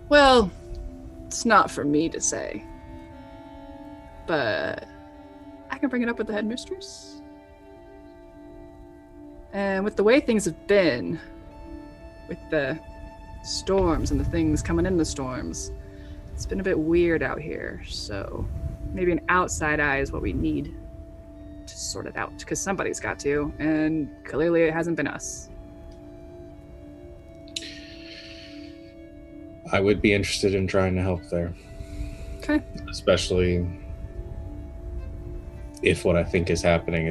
Well, it's not for me to say. But I can bring it up with the headmistress. And with the way things have been, with the storms and the things coming in the storms, it's been a bit weird out here. So maybe an outside eye is what we need to sort it out, because somebody's got to, and clearly it hasn't been us. I would be interested in trying to help there. Okay. Especially if what I think is happening.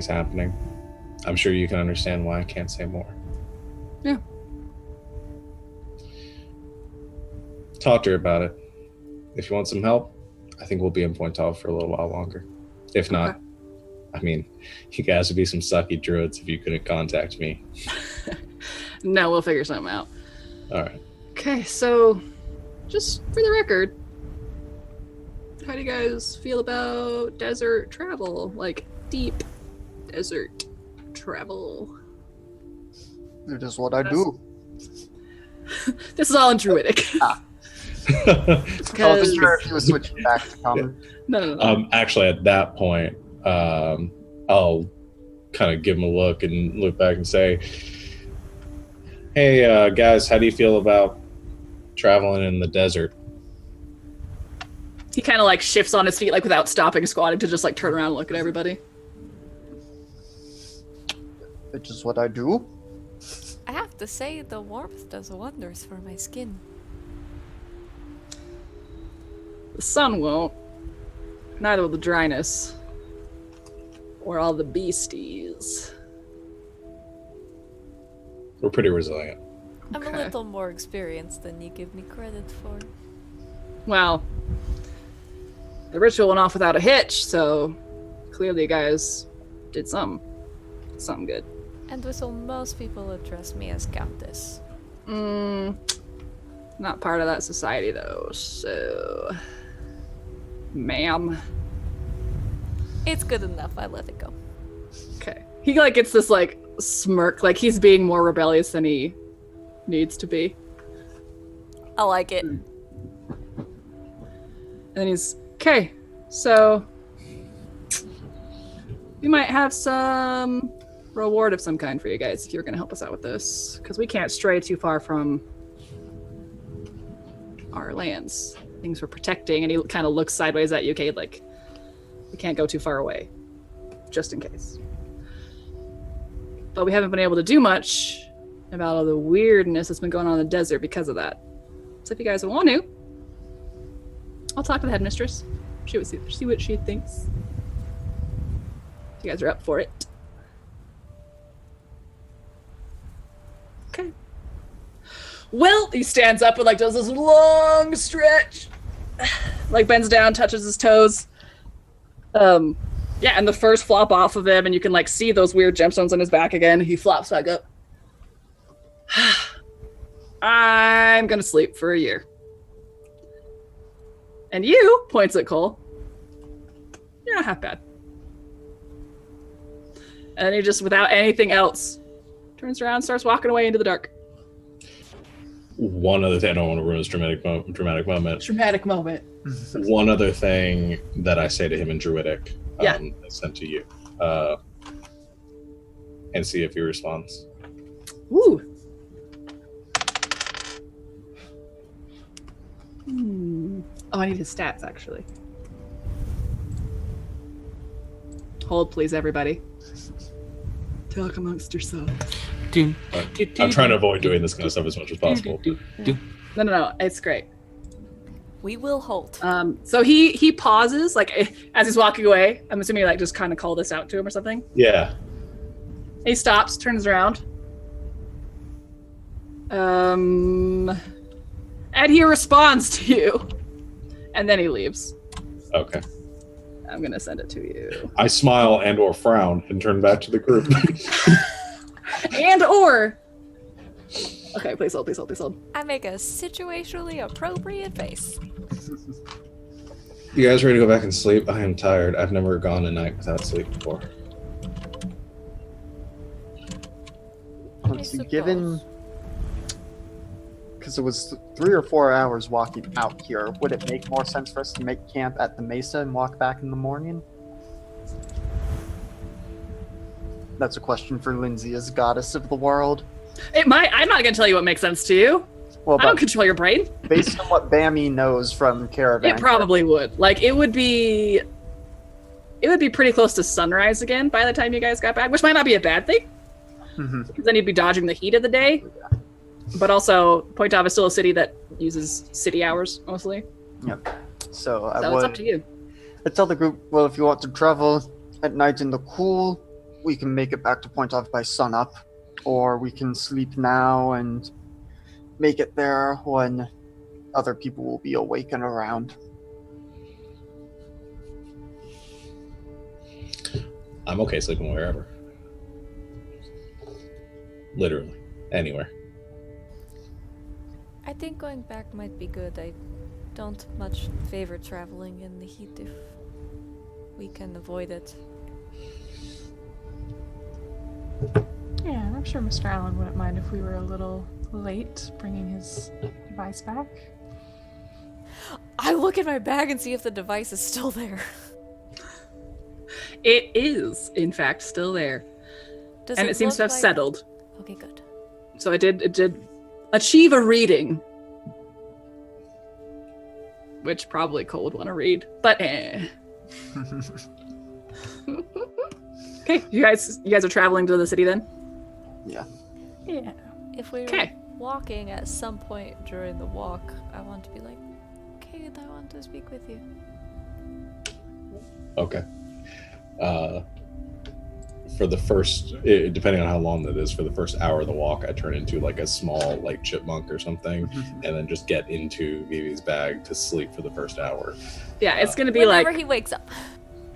I'm sure you can understand why I can't say more. Yeah. Talk to her about it. If you want some help, I think we'll be in Pointauv for a little while longer. If not, Okay. I mean, you guys would be some sucky druids if you couldn't contact me. No, we'll figure something out. All right. Okay, so just for the record, how do you guys feel about desert travel? Like deep desert travel? It is what I do. This is all in Druidic. I wasn't sure if you were switching back to common. No. Actually, at that point, I'll kind of give him a look and look back and say, hey, guys, how do you feel about traveling in the desert? He kind of like shifts on his feet, like without stopping squatting, to just like turn around and look at everybody. It is what I do. I have to say, the warmth does wonders for my skin. The sun won't. Neither will the dryness. Or all the beasties. We're pretty resilient. I'm a Okay. little more experienced than you give me credit for. Well, the ritual went off without a hitch, so clearly you guys did something good. And whistle, most people address me as Countess. Not part of that society though, so... Ma'am. It's good enough, I let it go. Okay. He like gets this like smirk, like he's being more rebellious than he needs to be. I like it. And then he's, okay, so we might have some reward of some kind for you guys if you're going to help us out with this, because we can't stray too far from our lands, things we're protecting. And he kind of looks sideways at you, Cade, like we can't go too far away, just in case. But we haven't been able to do much about all the weirdness that's been going on in the desert because of that. So if you guys want to, I'll talk to the headmistress. See what she thinks. If you guys are up for it. Okay. Well, he stands up and like does this long stretch. Like bends down, touches his toes. Yeah, and the first flop off of him, and you can like see those weird gemstones on his back again. He flops back up. I'm gonna sleep for a year. And you, points at Cole, you're not half bad. And he just, without anything else, turns around and starts walking away into the dark. One other thing, I don't want to ruin this dramatic moment. Dramatic moment. One other thing that I say to him in Druidic, Yeah. I sent to you, and see if he responds. Ooh. Oh, I need his stats, actually. Hold, please, everybody. Talk amongst yourselves. I'm trying to avoid doing this kind of stuff as much as possible. No, it's great. We will hold. So he pauses, like, as he's walking away. I'm assuming you, like, just kind of call this out to him or something. Yeah. He stops, turns around. And he responds to you. And then he leaves. Okay. I'm gonna send it to you. I smile and or frown and turn back to the group. And or. Okay, please hold. I make a situationally appropriate face. You guys ready to go back and sleep? I am tired. I've never gone a night without sleep before. Let's see, given... Because it was 3 or 4 hours walking out here, would it make more sense for us to make camp at the mesa and walk back in the morning? That's a question for Lindsay as goddess of the world. It might. I'm not gonna tell you what makes sense to you. Well, I don't control your brain. based on what Bammy knows from Caravan, It probably would. Like, it would be pretty close to sunrise again by the time you guys got back, which might not be a bad thing. Because then you'd be dodging the heat of the day. But also, Pointauv is still a city that uses city hours mostly. Yep. So it's up to you. I tell the group, well, if you want to travel at night in the cool, we can make it back to Pointauv by sunup, or we can sleep now and make it there when other people will be awake and around. I'm okay sleeping wherever. Literally. Anywhere. I think going back might be good. I don't much favor traveling in the heat if we can avoid it. Yeah, and I'm sure Mr. Allen wouldn't mind if we were a little late bringing his device back. I look at my bag and see if the device is still there. It is, in fact, still there. And it seems to have settled. Okay, good. So it did achieve a reading. Which probably Cole would want to read, but Okay, you guys are traveling to the city then? Yeah. Yeah. If we were Okay. walking at some point during the walk, I want to be like, Kate, I want to speak with you. Okay. For the first, depending on how long that is, for the first hour of the walk, I turn into like a small, like chipmunk or something, and then just get into Vivi's bag to sleep for the first hour. Yeah, it's gonna be Whenever like he wakes up.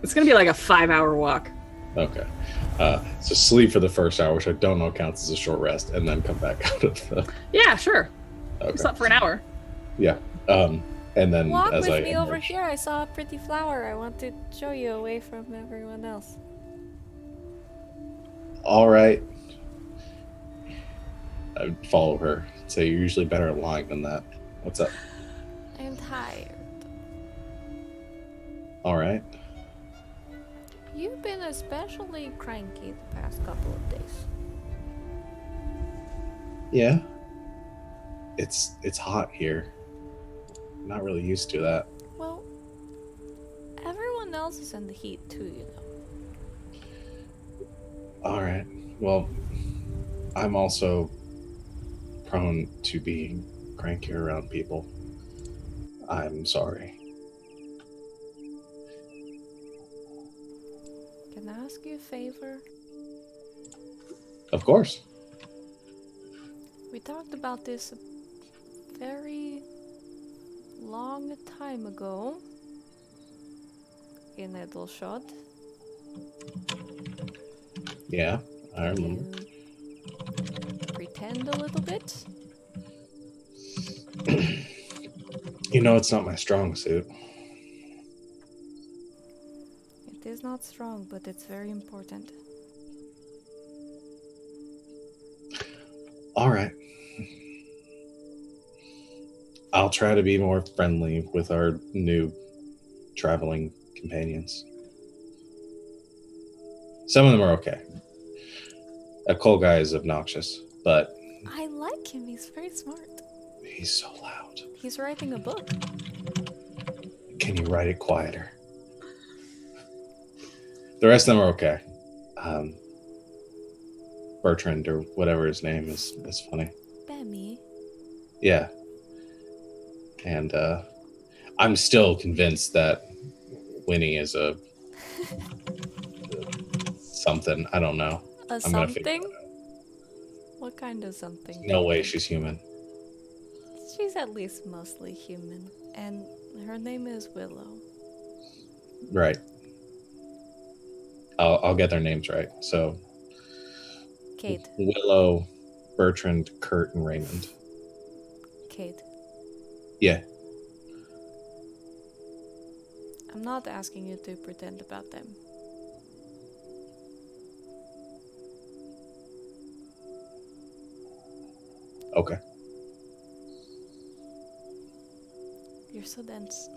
it's gonna be like a 5-hour walk. Okay. So sleep for the first hour, which I don't know counts as a short rest, and then come back out of the. Yeah, sure. Okay. Slept for an hour. Yeah. And then Walk as with I me over emerge- here. I saw a pretty flower. I want to show you away from everyone else. All right. I would follow her. Say you're usually better at lying than that. What's up? I'm tired. All right. You've been especially cranky the past couple of days. Yeah. It's hot here. I'm not really used to that. Well, everyone else is in the heat too, you know. All right. Well, I'm also prone to being cranky around people. I'm sorry. Can I ask you a favor? Of course. We talked about this a very long time ago in Edelshot. Yeah, I Can remember. you pretend a little bit? You know, it's not my strong suit. It is not strong, but it's very important. All right. try to be more friendly with our new traveling companions. Some of them are okay. That Cole guy is obnoxious, but I like him. He's very smart. he's so loud. He's writing a book. Can you write it quieter? The rest of them are okay. Bertrand, or whatever his name is funny. Bammy. Yeah. And I'm still convinced that Winnie is a something. I don't know. A I'm gonna figure something? it out. What kind of something? No way she's human. She's at least mostly human. And her name is Willow. Right. I'll get their names right. So Kate. Willow, Bertrand, Kurt, and Raymond. Kate. Yeah. I'm not asking you to pretend about them. Okay. You're so dense.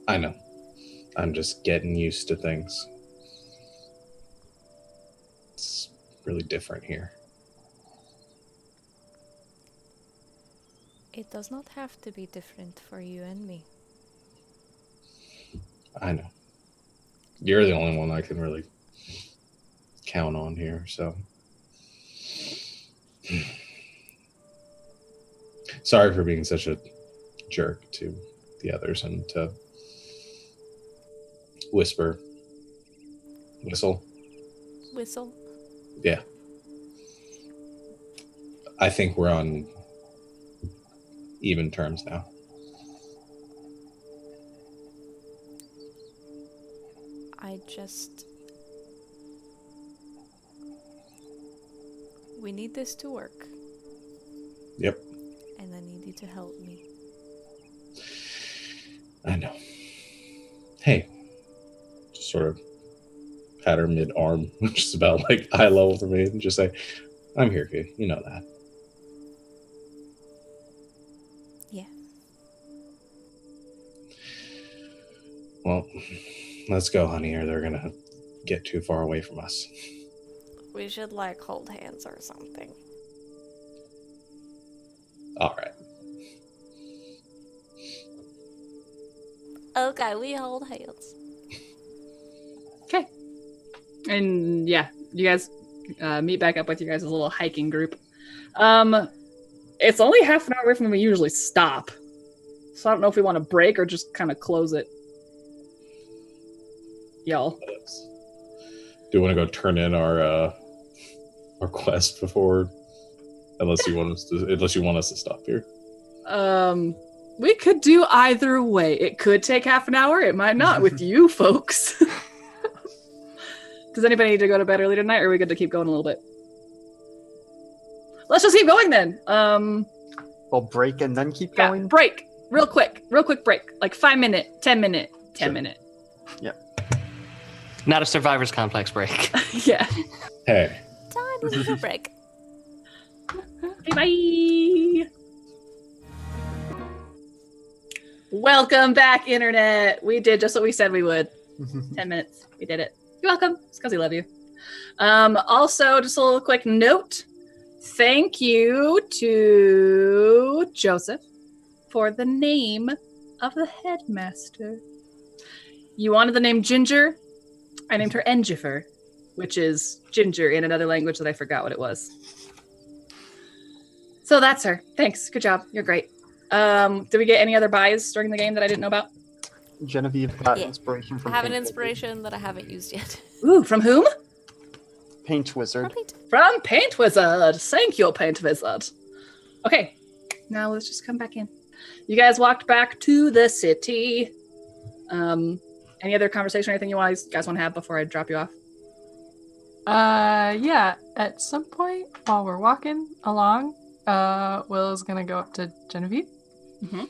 I know. I'm just getting used to things. It's really different here. It does not have to be different for you and me. I know. You're the only one I can really count on here, so. Sorry for being such a jerk to the others and to whistle. Whistle. Yeah. I think we're on even terms now. We need this to work. Yep. And I need you to help me. I know. Hey. Just sort of pat her mid-arm, which is about like eye level for me, and just say, I'm here for you. You know that. Yeah. Well, let's go, honey, or they're gonna get too far away from us. We should like hold hands or something. All right. Okay, we hold hands. Okay. And yeah, you guys meet back up with you guys' little hiking group. It's only half an hour away from when we usually stop. So I don't know if we want to break or just kind of close it. Y'all. Do you want to go turn in our quest before, unless you want us to stop here? We could do either way. It could take half an hour. It might not with you folks. Does anybody need to go to bed early tonight, or are we good to keep going a little bit? Let's just keep going then. We'll break and then keep Yeah, going. break. Real quick break. Like 5 minute, 10 minute, 10 Sure. minute. Not a survivor's complex break. Yeah. Hey. Tiny little break. Okay, bye. Welcome back, Internet. We did just what we said we would. 10 minutes. We did it. You're welcome. It's because we love you. Also, just a little quick note. Thank you to Joseph for the name of the headmaster. You wanted the name Ginger. I named her Engifer, which is ginger in another language that I forgot what it was. So that's her. Thanks. Good job. You're great. Did we get any other buys during the game that I didn't know about? Genevieve got Yeah. inspiration I from have an Paint inspiration that I haven't used yet. Ooh, from whom? Paint Wizard. Right. From Paint Wizard. Thank you, Paint Wizard. Okay, now let's just come back in. You guys walked back to the city. Any other conversation or anything you guys want to have before I drop you off? Yeah, at some point while we're walking along, Will's gonna go up to Genevieve. Mm-hmm.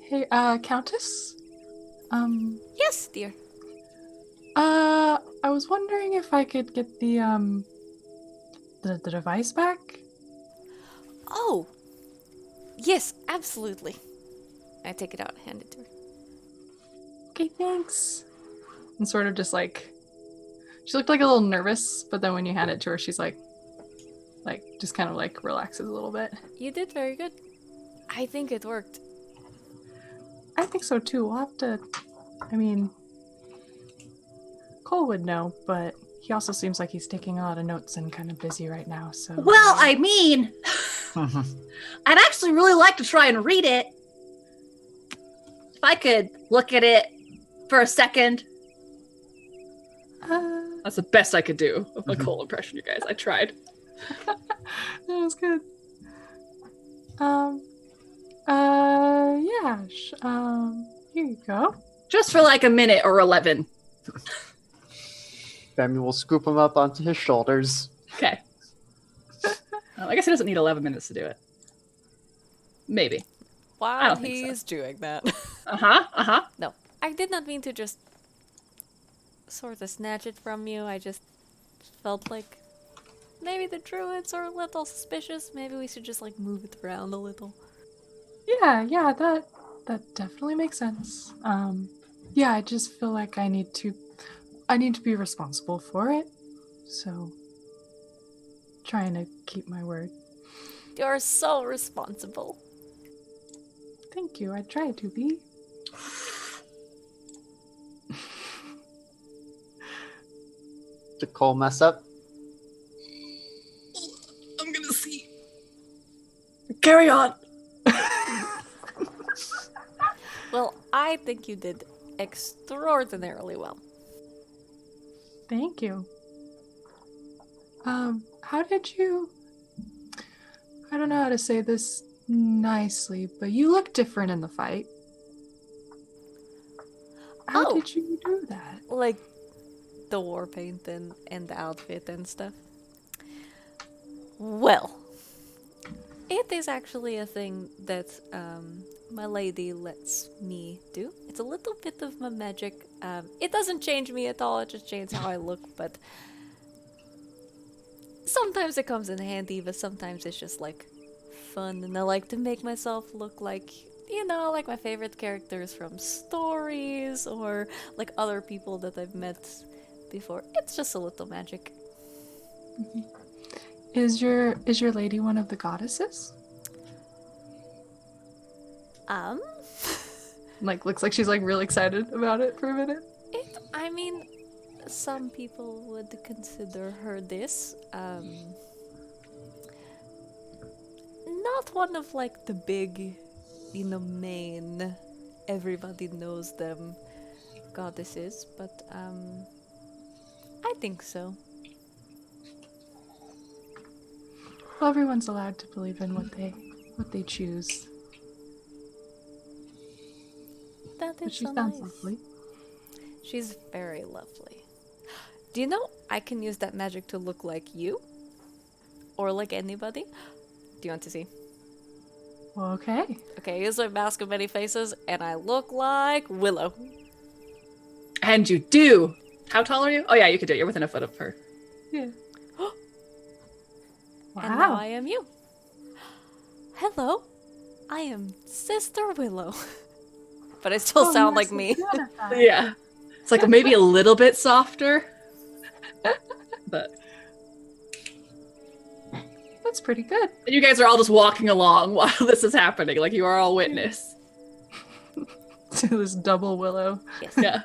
Hey, Countess? Yes, dear. I was wondering if I could get the the device back? Oh! Yes, absolutely. I take it out and hand it to her. Okay, thanks. And sort of just like, she looked like a little nervous, but then when you hand it to her, she's like just kind of like relaxes a little bit. You did very good. I think it worked. I think so too. We'll have to, I mean, Cole would know, but he also seems like he's taking a lot of notes and kind of busy right now, so. Well, I mean, I'd actually really like to try and read it. If I could look at it for a second. That's the best I could do of a Cole impression, you guys. I tried. That was good. Yeah. Here you go. Just for like a minute or 11. Bambi will scoop him up onto his shoulders. Okay. I guess he doesn't need 11 minutes to do it. Maybe. I While don't think so. he's doing that. No, I did not mean to just sort of snatch it from you. I just felt like maybe the druids are a little suspicious. Maybe we should just like move it around a little. Yeah, that definitely makes sense. Yeah, I just feel like I need to be responsible for it. So trying to keep my word. You're so responsible. Thank you. I try to be. Did Cole mess up? I'm gonna see. Carry on. Well, I think you did extraordinarily well. Thank you. How did you... I don't know how to say this nicely, but you look different in the fight. How Oh. did you do that? Like the war paint and the outfit and stuff. Well, it is actually a thing that my lady lets me do. It's a little bit of my magic. It doesn't change me at all, it just changes how I look, but sometimes it comes in handy, but sometimes it's just like fun, and I like to make myself look like, you know, like my favorite characters from stories or like other people that I've met before. It's just a little magic. Is your lady one of the goddesses? Like, looks like she's like really excited about it for a minute. I mean, some people would consider her this. Not one of like the big, you know, main, everybody knows them goddesses, but I think so. Well, everyone's allowed to believe in what they choose. That But is she so sounds nice. lovely. She's very lovely. Do you know I can use that magic to look like you? Or like anybody? Do you want to see? Well, okay. Okay, here's my mask of many faces, and I look like Willow. And you do. How tall are you? Oh yeah, you could do it. You're within a foot of her. Yeah. And now I am you. Hello, I am Sister Willow. But I still sound like me. Yeah. It's like maybe a little bit softer. But That's pretty good. you guys are all just walking along while this is happening. Like you are all witness. To this double willow. Yes. Yeah.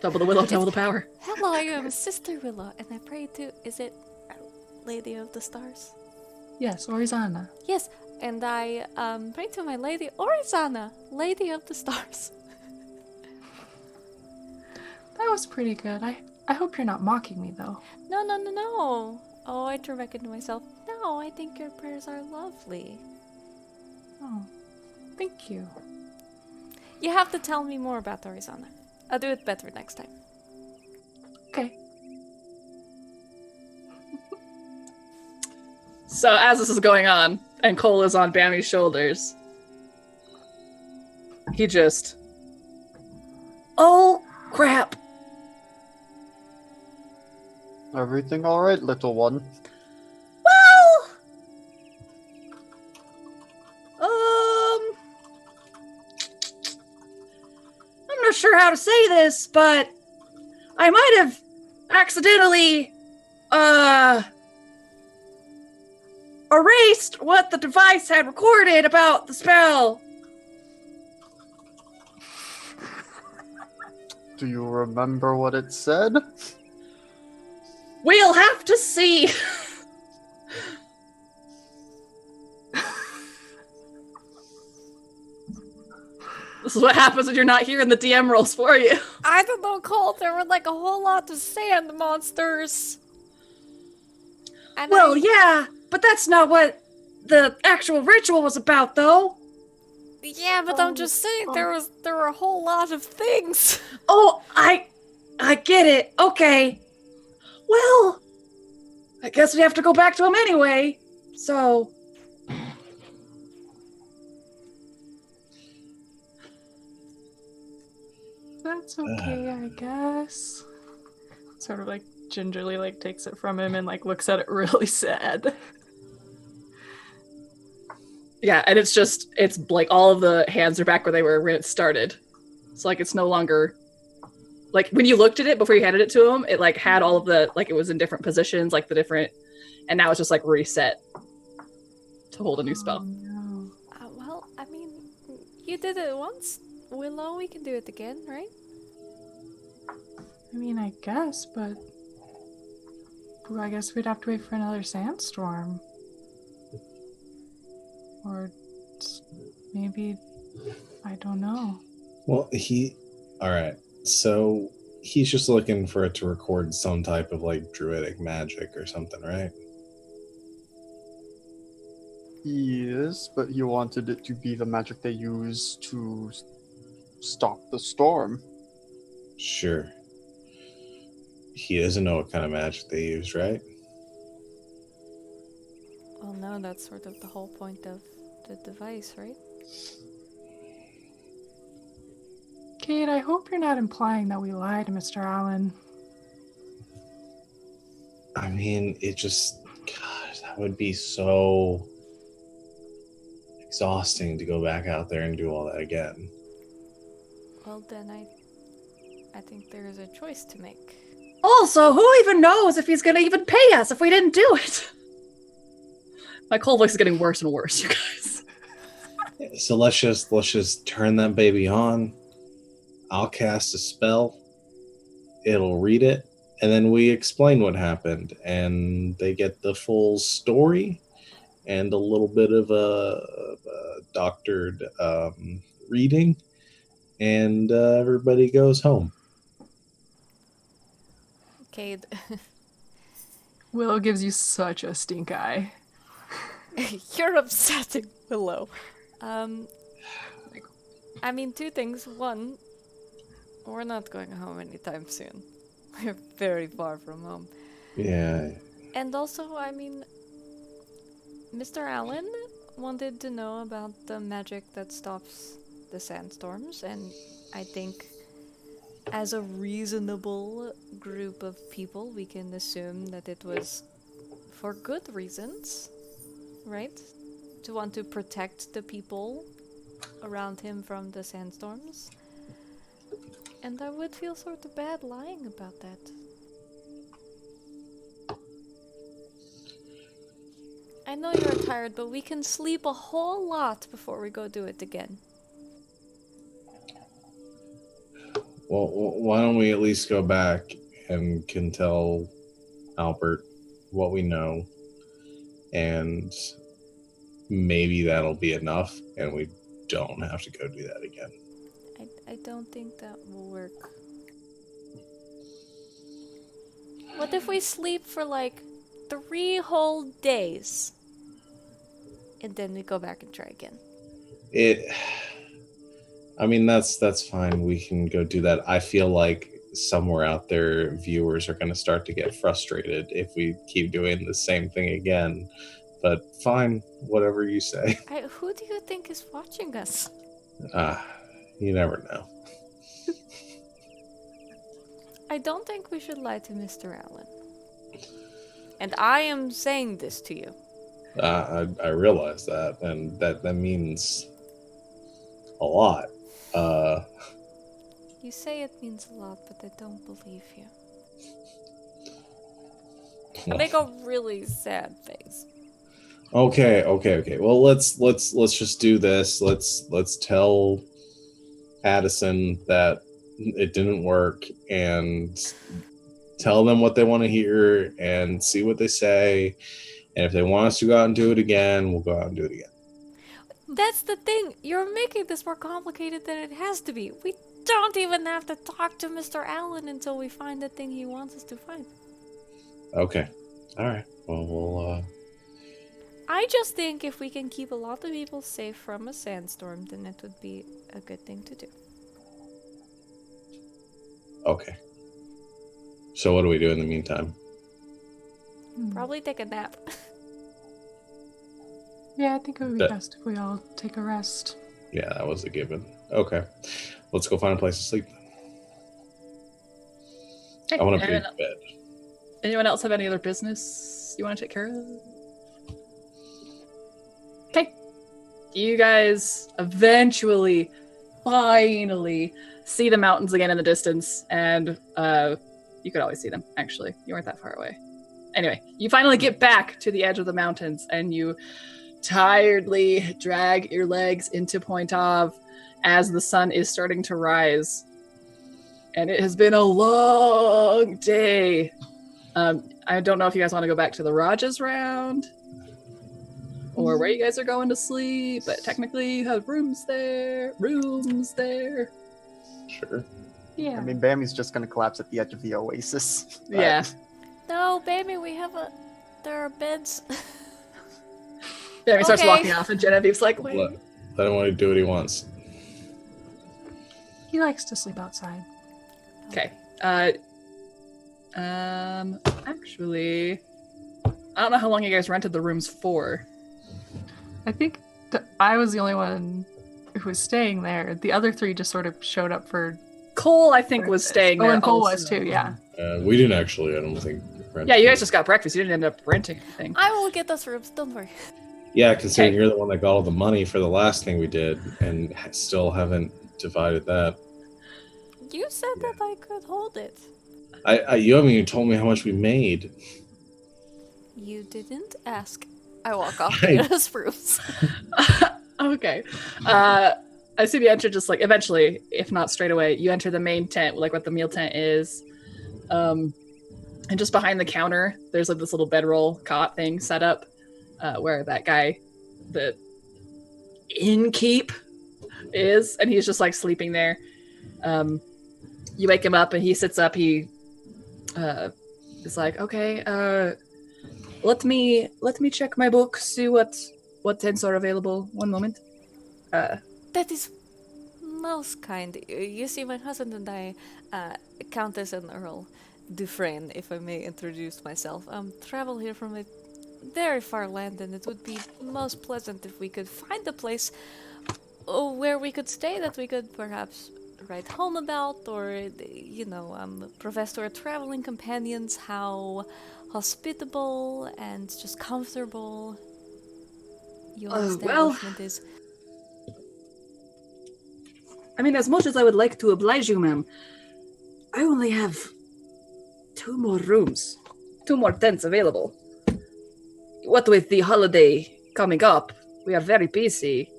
Double the willow, double the power. Hello, I am Sister Willow, and I pray to, is it Lady of the Stars? Yes, Orizana. Yes, and I pray to my Lady Orizana, Lady of the Stars. That was pretty good. I hope you're not mocking me, though. No. Oh, I drew back into myself. No, I think your prayers are lovely. Oh, thank you. You have to tell me more about Orizana. I'll do it better next time. Okay. So as this is going on, and Cole is on Bami's shoulders, he just... Oh, crap. Everything alright, little one? not sure how to say this, but I might have accidentally erased what the device had recorded about the spell. Do you remember what it said? We'll have to see. This is what happens when you're not here and the DM rolls for you. I don't know, Cole. There were like a whole lot of sand monsters. And Yeah, but that's not what the actual ritual was about, though. Yeah, but I'm just saying there were a whole lot of things. Oh, I get it. Okay. Well, I guess we have to go back to him anyway. So. That's okay, I guess. Sort of like gingerly like takes it from him and like looks at it really sad. Yeah, and it's like all of the hands are back where they were when it started. So like it's no longer like when you looked at it before you handed it to him, it like had all of the like it was in different positions, like the different, and now it's just like reset to hold a new spell. No. Well, I mean, you did it once. Willow, we can do it again, right? I mean, I guess, but I guess we'd have to wait for another sandstorm. Or maybe, I don't know. Well, alright, so he's just looking for it to record some type of like druidic magic or something, right? Yes, but he wanted it to be the magic they use to stop the storm. Sure. He doesn't know what kind of magic they use, right? Well, no, that's sort of the whole point of the device, right? Kate, I hope you're not implying that we lied to Mr. Allen. I mean, gosh, that would be so exhausting to go back out there and do all that again. Well, then I think there is a choice to make. Also, who even knows if he's gonna even pay us if we didn't do it? My cold voice is getting worse and worse, you guys. So let's just turn that baby on. I'll cast a spell. It'll read it, and then we explain what happened, and they get the full story and a little bit of a doctored reading, and everybody goes home. Okay. Willow gives you such a stink eye. You're upsetting Willow. I mean, two things. One, we're not going home anytime soon. We're very far from home. Yeah. And also, I mean, Mr. Allen wanted to know about the magic that stops the sandstorms, and I think as a reasonable group of people, we can assume that it was for good reasons, right? To want to protect the people around him from the sandstorms. And I would feel sort of bad lying about that. I know you're tired, but we can sleep a whole lot before we go do it again. Well, why don't we at least go back and can tell Albert what we know, and maybe that'll be enough, and we don't have to go do that again. I don't think that will work. What if we sleep for like 3 whole days? And then we go back and try again. I mean, that's fine. We can go do that. I feel like somewhere out there, viewers are going to start to get frustrated if we keep doing the same thing again. But fine, whatever you say. Who do you think is watching us? You never know. I don't think we should lie to Mr. Allen. And I am saying this to you. I realize that, and that means a lot. You say it means a lot, but I don't believe you. I make a really sad face. Okay. Well, let's just do this. Let's tell Addison that it didn't work, and tell them what they want to hear, and see what they say. And if they want us to go out and do it again, we'll go out and do it again. That's the thing. You're making this more complicated than it has to be. We don't even have to talk to Mr. Allen until we find the thing he wants us to find. Okay. All right. Well, we'll. I just think if we can keep a lot of people safe from a sandstorm, then it would be a good thing to do. Okay. So what do we do in the meantime? Probably take a nap. Yeah, I think it would be That- best if we all take a rest. Yeah, that was a given. Okay. Let's go find a place to sleep. Okay, I want a big bed. anyone else have any other business you want to take care of? Okay. You guys eventually, finally see the mountains again in the distance, and you could always see them, actually. You weren't that far away. Anyway, you finally get back to the edge of the mountains, and you tiredly drag your legs into Pointauv as the sun is starting to rise. And it has been a long day. I don't know if you guys want to go back to the Raja's round or where you guys are going to sleep, but technically you have rooms there. Sure. Yeah. I mean, Bammy's just gonna collapse at the edge of the oasis. but- Yeah. No, baby, there are beds. Yeah, he starts Okay. walking off, and Genevieve's like, wait. Let him want to do what he wants. He likes to sleep outside. Okay. Actually, I don't know how long you guys rented the rooms for. I think I was the only one who was staying there. The other three just sort of showed up for. Cole, I think, was staying Oh, there. and Cole also. was too. Yeah. We didn't actually. I don't think. Rent Yeah, you guys just got breakfast. You didn't end up renting anything. I will get us rooms, don't worry. Yeah, considering Okay. you're the one that got all the money for the last thing we did, and still haven't divided that. You said that I could hold it. You haven't even told me how much we made. You didn't ask. I walk off I- to get us rooms. Okay. I assume you enter just like eventually, if not straight away, you enter the main tent, like what the meal tent is. And just behind the counter, there's like this little bedroll cot thing set up where that guy, the innkeep, is, and he's just like sleeping there. You wake him up and he sits up. He is like, okay, let me check my book, see what tents are available. One moment. That is most kind. You see, my husband and I, Countess and Earl Dufresne, if I may introduce myself, travel here from a very far land, and it would be most pleasant if we could find a place where we could stay that we could perhaps write home about, or, profess to our traveling companions how hospitable and just comfortable your well. establishment is. I mean, as much as I would like to oblige you, ma'am, I only have 2 more rooms, 2 more tents available. What with the holiday coming up, we are very busy.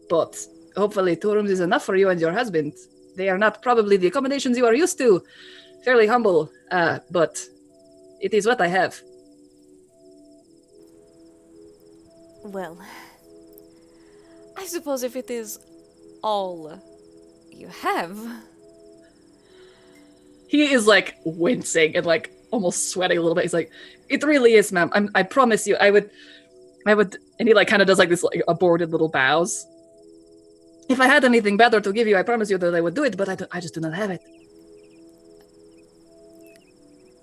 But hopefully 2 rooms is enough for you and your husband. They are not probably the accommodations you are used to. Fairly humble, but it is what I have. Well, I suppose if it is all you have. He is like wincing and like almost sweating a little bit. He's like, it really is, ma'am. I promise you, I would, and he like kind of does like this like aborted little bows. If I had anything better to give you, I promise you that I would do it, but I just do not have it.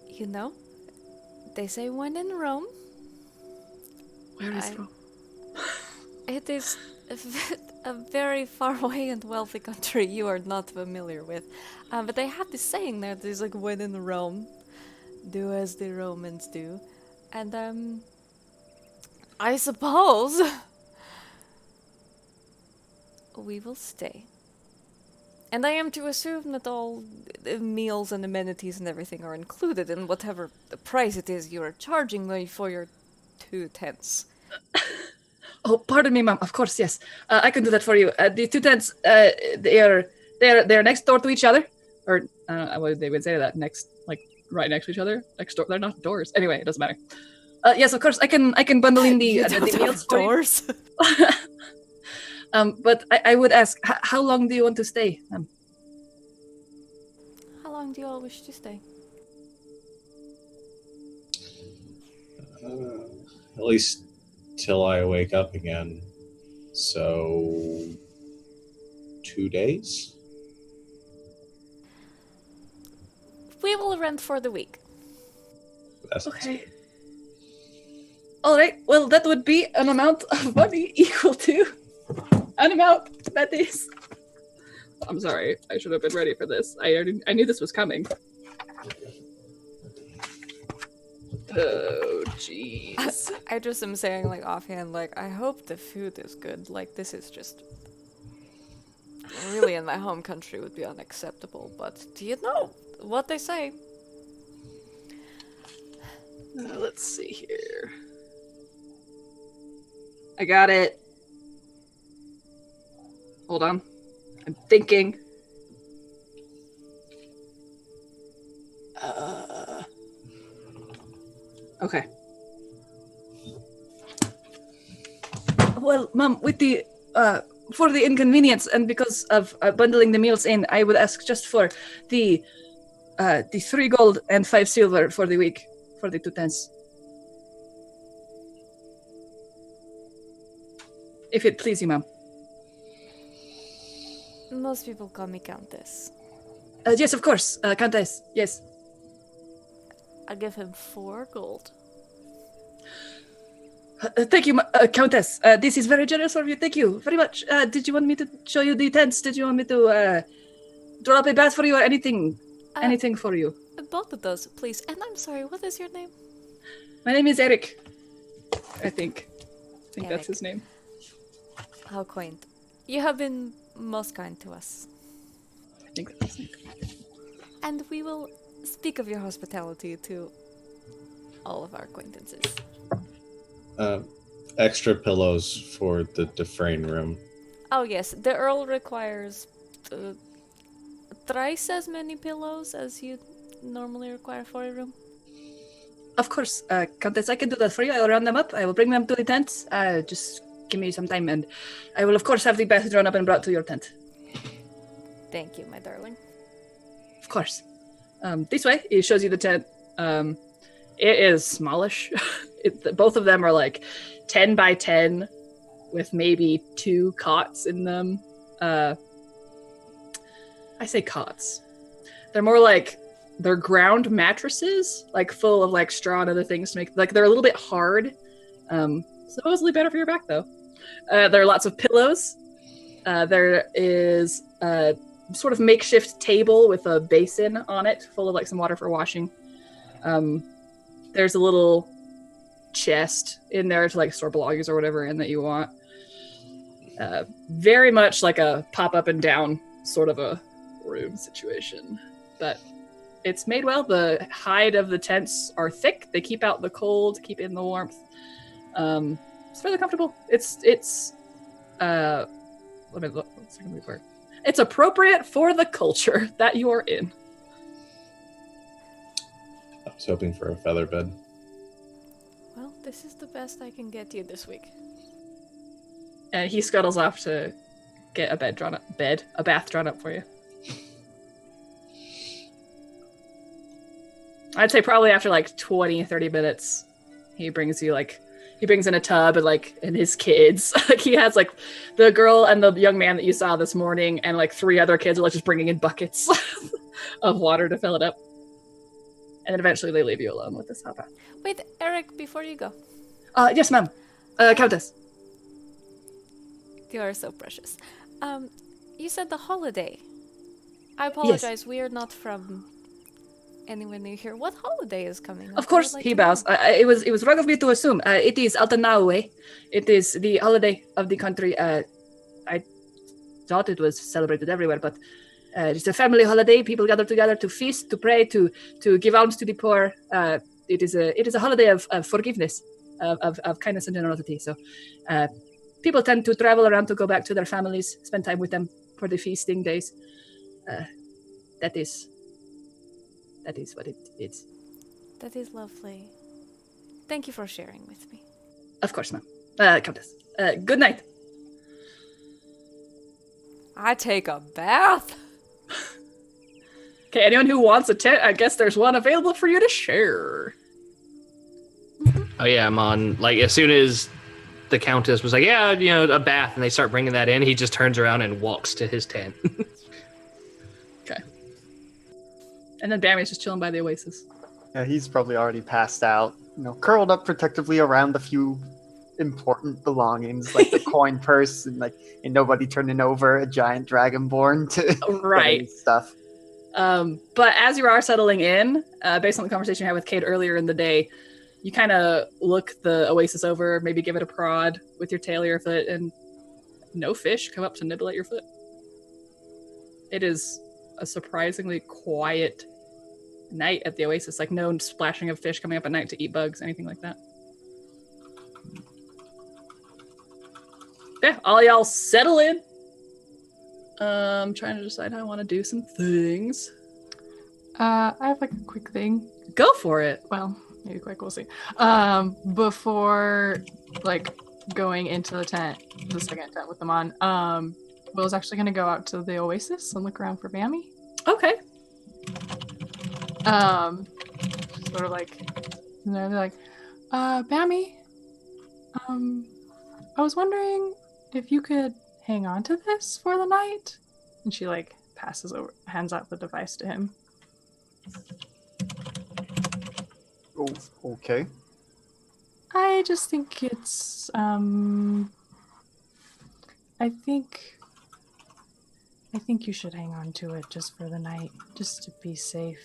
You know, they say when in Rome. Where is Rome? It is a very far away and wealthy country you are not familiar with. But they have this saying there, there's like, when in Rome, do as the Romans do. And, I suppose we will stay. And I am to assume that all the meals and amenities and everything are included in whatever the price it is you are charging me for your 2 tents. Oh, pardon me, ma'am. Of course, yes. I can do that for you. The 2 tents, they're next door to each other, or what they would say that right next to each other. Next door. They're not doors. Anyway, it doesn't matter. Yes, of course. I can bundle in the meals for doors. But I would ask, how long do you want to stay, ma'am? How long do you all wish to stay? At least till I wake up again. So 2 days? We will rent for the week. Okay. All right. Well, that would be an amount of money equal to an amount that is. I'm sorry. I should have been ready for this. I knew this was coming. Oh, jeez. I just am saying, like, offhand, like, I hope the food is good. Like, this is just really in my home country would be unacceptable. But do you know what they say? Let's see here. I got it. Hold on. I'm thinking. Okay. Well, Mom, with the for the inconvenience and because of bundling the meals in, I would ask just for the 3 gold and 5 silver for the week for the 2 tents. If it please you, ma'am. Most people call me Countess. Yes, of course, Countess. Yes. I'll give him 4 gold. Thank you, Countess. This is very generous of you. Thank you very much. Did you want me to show you the tents? Did you want me to draw up a bath for you or anything? Anything for you? Both of those, please. And I'm sorry, what is your name? My name is Eric. I think Eric. that's his name. How quaint. You have been most kind to us. I think that's his name. And we will speak of your hospitality to all of our acquaintances. Extra pillows for the Dufresne room. Oh yes, the Earl requires thrice as many pillows as you normally require for a room. Of course, Countess, I can do that for you. I will round them up. I will bring them to the tent. Just give me some time, and I will, of course, have the bath drawn up and brought to your tent. Thank you, my darling. Of course. This way, it shows you the tent. It is smallish. Both of them are like 10 by 10 with maybe 2 cots in them. I say cots. They're more like they're ground mattresses, like full of like straw and other things to make, like they're a little bit hard. Supposedly better for your back though. There are lots of pillows. There is a sort of makeshift table with a basin on it full of like some water for washing. There's a little chest in there to like store belongings or whatever in that you want. Very much like a pop up and down sort of a room situation, but it's made well. The hide of the tents are thick. They keep out the cold, keep in the warmth. It's fairly comfortable. It's let me look. What's the second word? It's appropriate for the culture that you are in. I was hoping for a feather bed. Well, this is the best I can get you this week. And he scuttles off to get a bath drawn up for you. I'd say probably after like 20, 30 minutes, he brings in a tub and his kids. Like he has like the girl and the young man that you saw this morning and like 3 other kids are like just bringing in buckets of water to fill it up. And then eventually they leave you alone with this hot bath. Wait, Eric, before you go. Yes, ma'am. Countess. You are so precious. You said the holiday. I apologize, we are not from anywhere near here. What holiday is coming up? Of course, he bows. It was wrong of me to assume. It is Altanaue. It is the holiday of the country. I thought it was celebrated everywhere, but It's a family holiday. People gather together to feast, to pray, to give alms to the poor. It is a holiday of forgiveness, of kindness and generosity. So people tend to travel around to go back to their families, spend time with them for the feasting days. That is what it is. That is lovely. Thank you for sharing with me. Of course, ma'am. Countess. Good night. I take a bath. Okay, anyone who wants a tent, I guess there's one available for you to share. Oh yeah, I'm on. Like as soon as the Countess was like, yeah, a bath, and they start bringing that in, he just turns around and walks to his tent. Okay. And then Bammy's just chilling by the oasis. Yeah, he's probably already passed out, curled up protectively around the few important belongings, like the coin purse and nobody turning over a giant dragonborn to right stuff. But as you are settling in, based on the conversation you had with Kate earlier in the day, you kind of look the oasis over, maybe give it a prod with your tail or your foot, and no fish come up to nibble at your foot. It is a surprisingly quiet night at the oasis, like no splashing of fish coming up at night to eat bugs, anything like that. Yeah, all y'all settle in. I'm trying to decide how I want to do some things. I have a quick thing. Go for it. Well, maybe quick, we'll see. Before going into the tent, the second tent with them on, Will's actually gonna go out to the oasis and look around for Bammy. Okay. Sort of they're like, Bammy, I was wondering if you could hang on to this for the night. And she hands out the device to him. Oh, okay. I just think it's, I think you should hang on to it just for the night, just to be safe.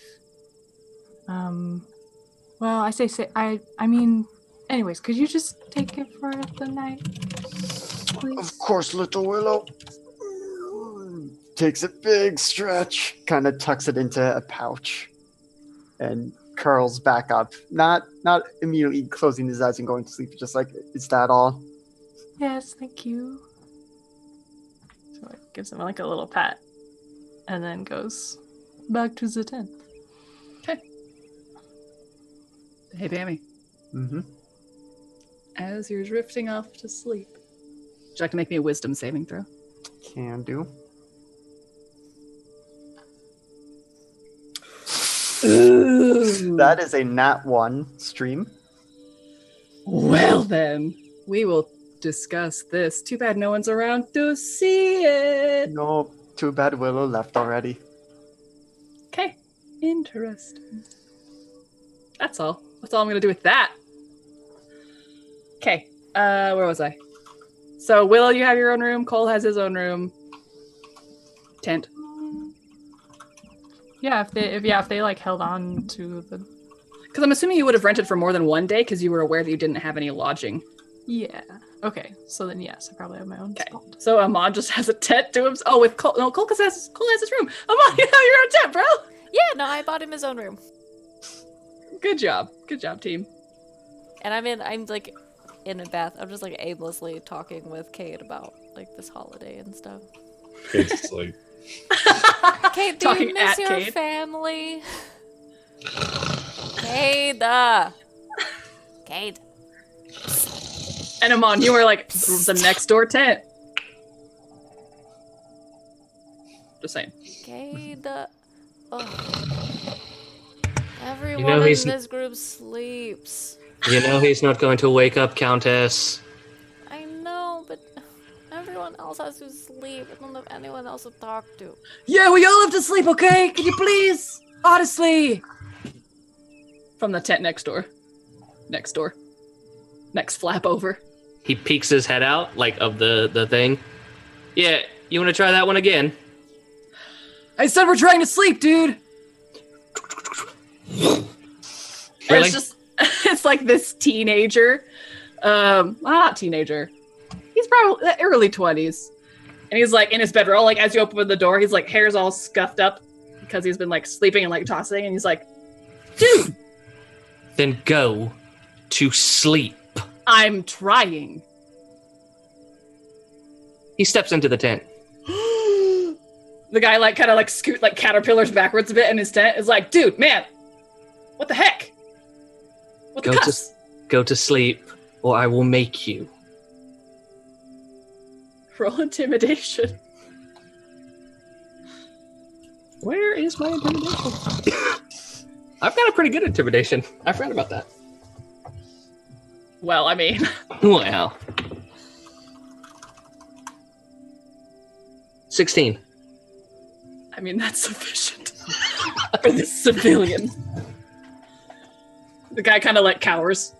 Well, I say I mean, anyways, could you just take it for the night, please? Of course, little Willow. Takes a big stretch, kind of tucks it into a pouch, and curls back up. Not immediately closing his eyes and going to sleep, just is that all? Yes, thank you. So gives him a little pat, and then goes back to the tent. Okay. Hey, Bammy. Mm-hmm. As you're drifting off to sleep, would you like to make me a wisdom saving throw? Can do. That is a nat 1 stream. Well then, we will discuss this. Too bad no one's around to see it. No, too bad Willow left already. Okay, interesting. That's all. That's all I'm gonna do with that. Okay, where was I? So Willow, you have your own room. Cole has his own room. Tent. Yeah, if they held on to the. Because I'm assuming you would have rented for more than one day because you were aware that you didn't have any lodging. Yeah. Okay. So then, yes, I probably have my own. Okay. Spot. So Amon just has a tent to him. Oh, with Cole. No, Cole has his room. Amon, you have your own tent, bro. Yeah, no, I bought him his own room. Good job. Good job, team. And I'm in a bath. I'm just aimlessly talking with Kate about this holiday and stuff. It's like, Kate, do Talking you miss at your Kate. family? Kate. Kate. And Amon, you were the next door tent. Just saying. Kate. Everyone in this group sleeps. You know he's not going to wake up, Countess. I know, but everyone else has to sleep. I don't have anyone else to talk to. Yeah, we all have to sleep, okay? Can you please? Honestly. From the tent next door. Next flap over. He peeks his head out, of the thing. Yeah, you want to try that one again? I said we're trying to sleep, dude. Really? It's this teenager. Not teenager. He's probably early 20s. And he's like in his bedroll, like as you open the door, he's like hair's all scuffed up because he's been like sleeping and like tossing, and he's like, dude! Then go to sleep. I'm trying. He steps into the tent. The guy like kind of like scoot like caterpillars backwards a bit in his tent. Is like, dude, man, what the heck? What the cuss? Go to sleep, or I will make you. Roll intimidation. Where is my intimidation? I've got a pretty good intimidation. I forgot about that. Well, I mean, Wow. 16. I mean that's sufficient for this civilian. The guy kind of like cowers.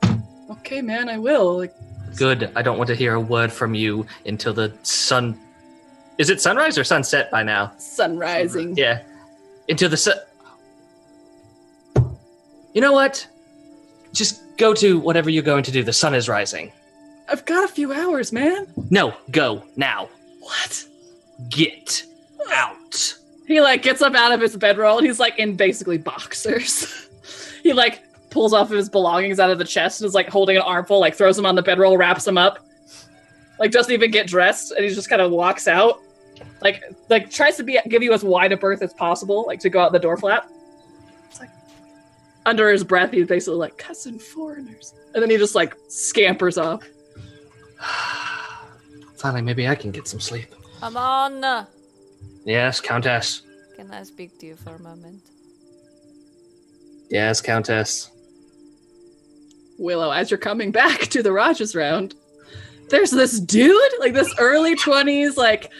Okay, man, I will. Like, Good. I don't want to hear a word from you until the sun... Is it sunrise or sunset by now? sun rising. Yeah. Until the sun... You know what? Just go to whatever you're going to do. The sun is rising. I've got a few hours, man. No, go now. What? Get out. He like gets up out of his bedroll and he's like in basically boxers. He like pulls off his belongings out of the chest and is like holding an armful, like throws them on the bedroll, wraps them up, like doesn't even get dressed, and he just kind of walks out, like tries to give you as wide a berth as possible, like to go out the door flap. It's like under his breath, he's basically like cussing foreigners, and then he just like scampers off. Finally, maybe I can get some sleep. Come on. Yes, Countess. Can I speak to you for a moment? Yes, Countess. Willow, as you're coming back to the Rajas round, there's this dude, like this early 20s, like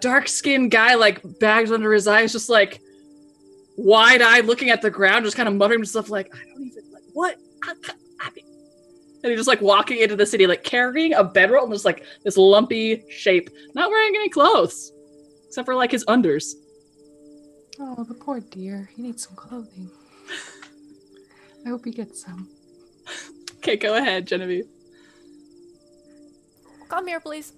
dark-skinned guy, like bags under his eyes, just like wide-eyed looking at the ground, just kind of muttering stuff like, I don't even, like, what? And he's just like walking into the city, like carrying a bedroll and just like this lumpy shape, not wearing any clothes, except for like his unders. Oh, the poor dear. He needs some clothing. I hope he gets some. Okay, go ahead, Genevieve. Come here, please.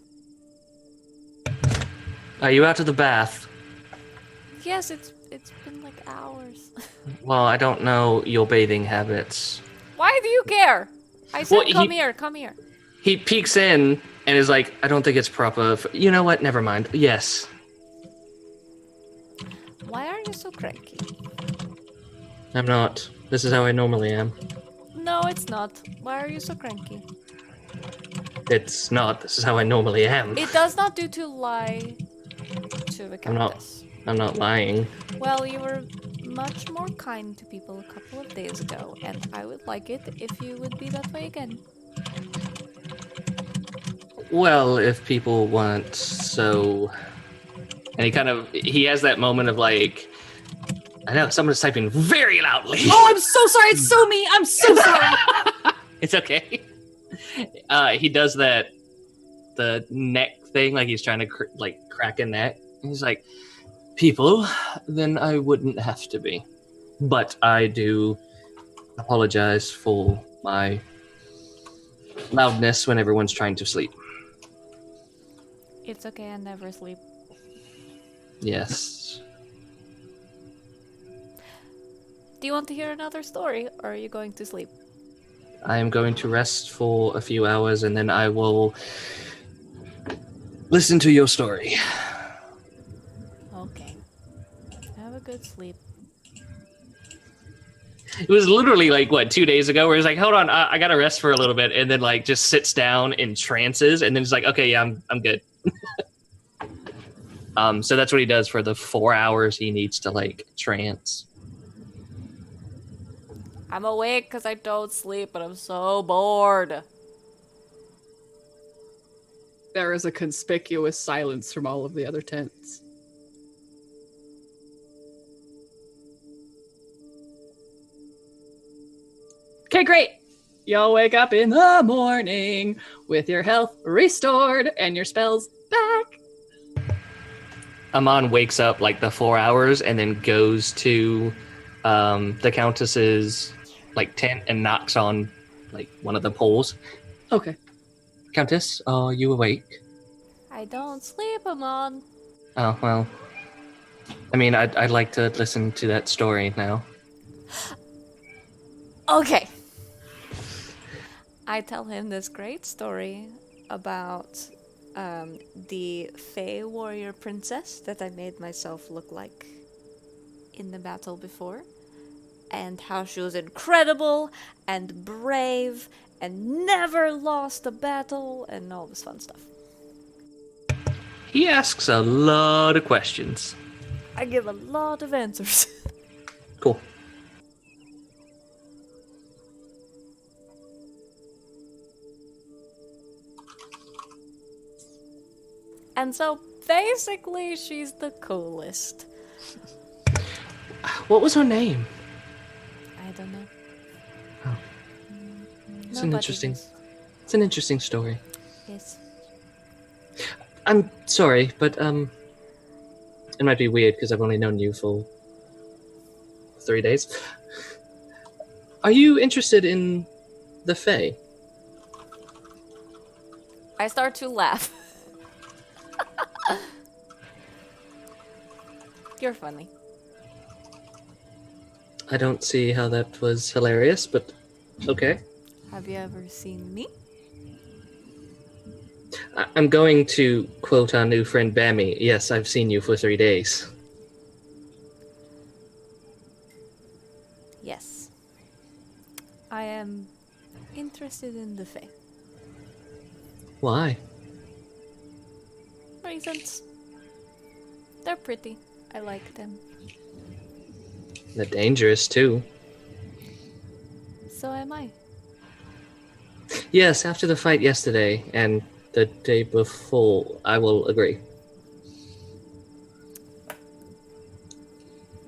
Are you out of the bath? Yes, it's been like hours. Well, I don't know your bathing habits. Why do you care? I said Well, come here. He peeks in and is like, I don't think it's proper. You know what? Never mind. Yes. Why are you so cranky? I'm not. This is how I normally am. No, it's not. Why are you so cranky? It's not. This is how I normally am. It does not do to lie to the countess. I'm not lying. Well, you were much more kind to people a couple of days ago, and I would like it if you would be that way again. Well, if people want, so... And he has that moment of like, I know, someone's typing very loudly. Oh, I'm so sorry. It's so me. I'm so sorry. It's okay. He does the neck thing, like he's trying to crack a neck. And he's like, people, then I wouldn't have to be. But I do apologize for my loudness when everyone's trying to sleep. It's okay, I never sleep. Yes. Do you want to hear another story, or are you going to sleep? I am going to rest for a few hours, and then I will listen to your story. Okay. Have a good sleep. It was literally like, 2 days ago, where he's like, hold on, I gotta rest for a little bit, and then just sits down in trances, and then he's like, okay, yeah, I'm good. So that's what he does for the 4 hours he needs to trance. I'm awake because I don't sleep, but I'm so bored. There is a conspicuous silence from all of the other tents. Okay, great. Y'all wake up in the morning with your health restored and your spells back. Amon wakes up the 4 hours and then goes to the Countess's tent and knocks on one of the poles. Okay. Countess, are you awake? I don't sleep, Amon. Oh, well. I mean, I'd like to listen to that story now. Okay. I tell him this great story about the Fey warrior princess that I made myself look like in the battle before, and how she was incredible and brave and never lost a battle and all this fun stuff. He asks a lot of questions. I give a lot of answers. Cool. And so basically she's the coolest. What was her name? I don't know. Oh. It's an Nobody interesting... knows. It's an interesting story. Yes. I'm sorry, but it might be weird because I've only known you for 3 days. Are you interested in the Fae? I start to laugh. You're funny. I don't see how that was hilarious, but okay. Have you ever seen me? I'm going to quote our new friend Bammy. Yes, I've seen you for 3 days. Yes. I am interested in the Fae. Why? Reasons. They're pretty. I like them. They're dangerous, too. So am I. Yes, after the fight yesterday and the day before, I will agree.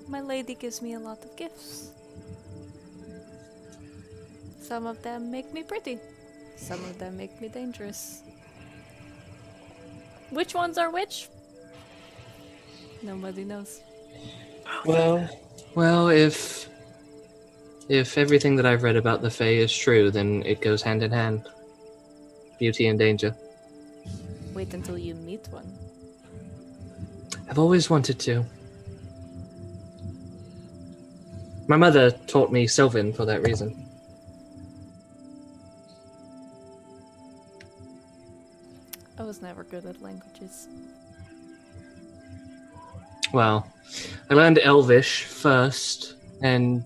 My lady gives me a lot of gifts. Some of them make me pretty. Some of them make me dangerous. Which ones are which? Nobody knows. Well, if everything that I've read about the Fae is true, then it goes hand in hand. Beauty and danger. Wait until you meet one. I've always wanted to. My mother taught me Sylvan for that reason. I was never good at languages. Well, I learned Elvish first, and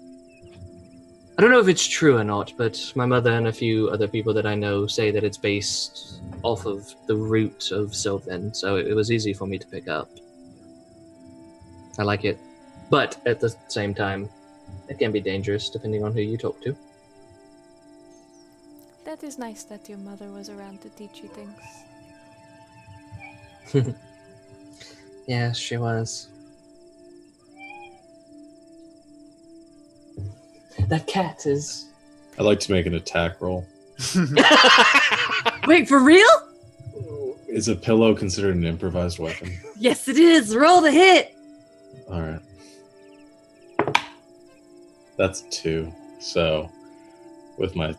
I don't know if it's true or not, but my mother and a few other people that I know say that it's based off of the root of Sylvan, so it was easy for me to pick up. I like it. But at the same time, it can be dangerous depending on who you talk to. That is nice that your mother was around to teach you things. Yes, she was. That cat is... I'd like to make an attack roll. Wait, for real? Is a pillow considered an improvised weapon? Yes, it is. Roll the hit. All right. That's 2. So with my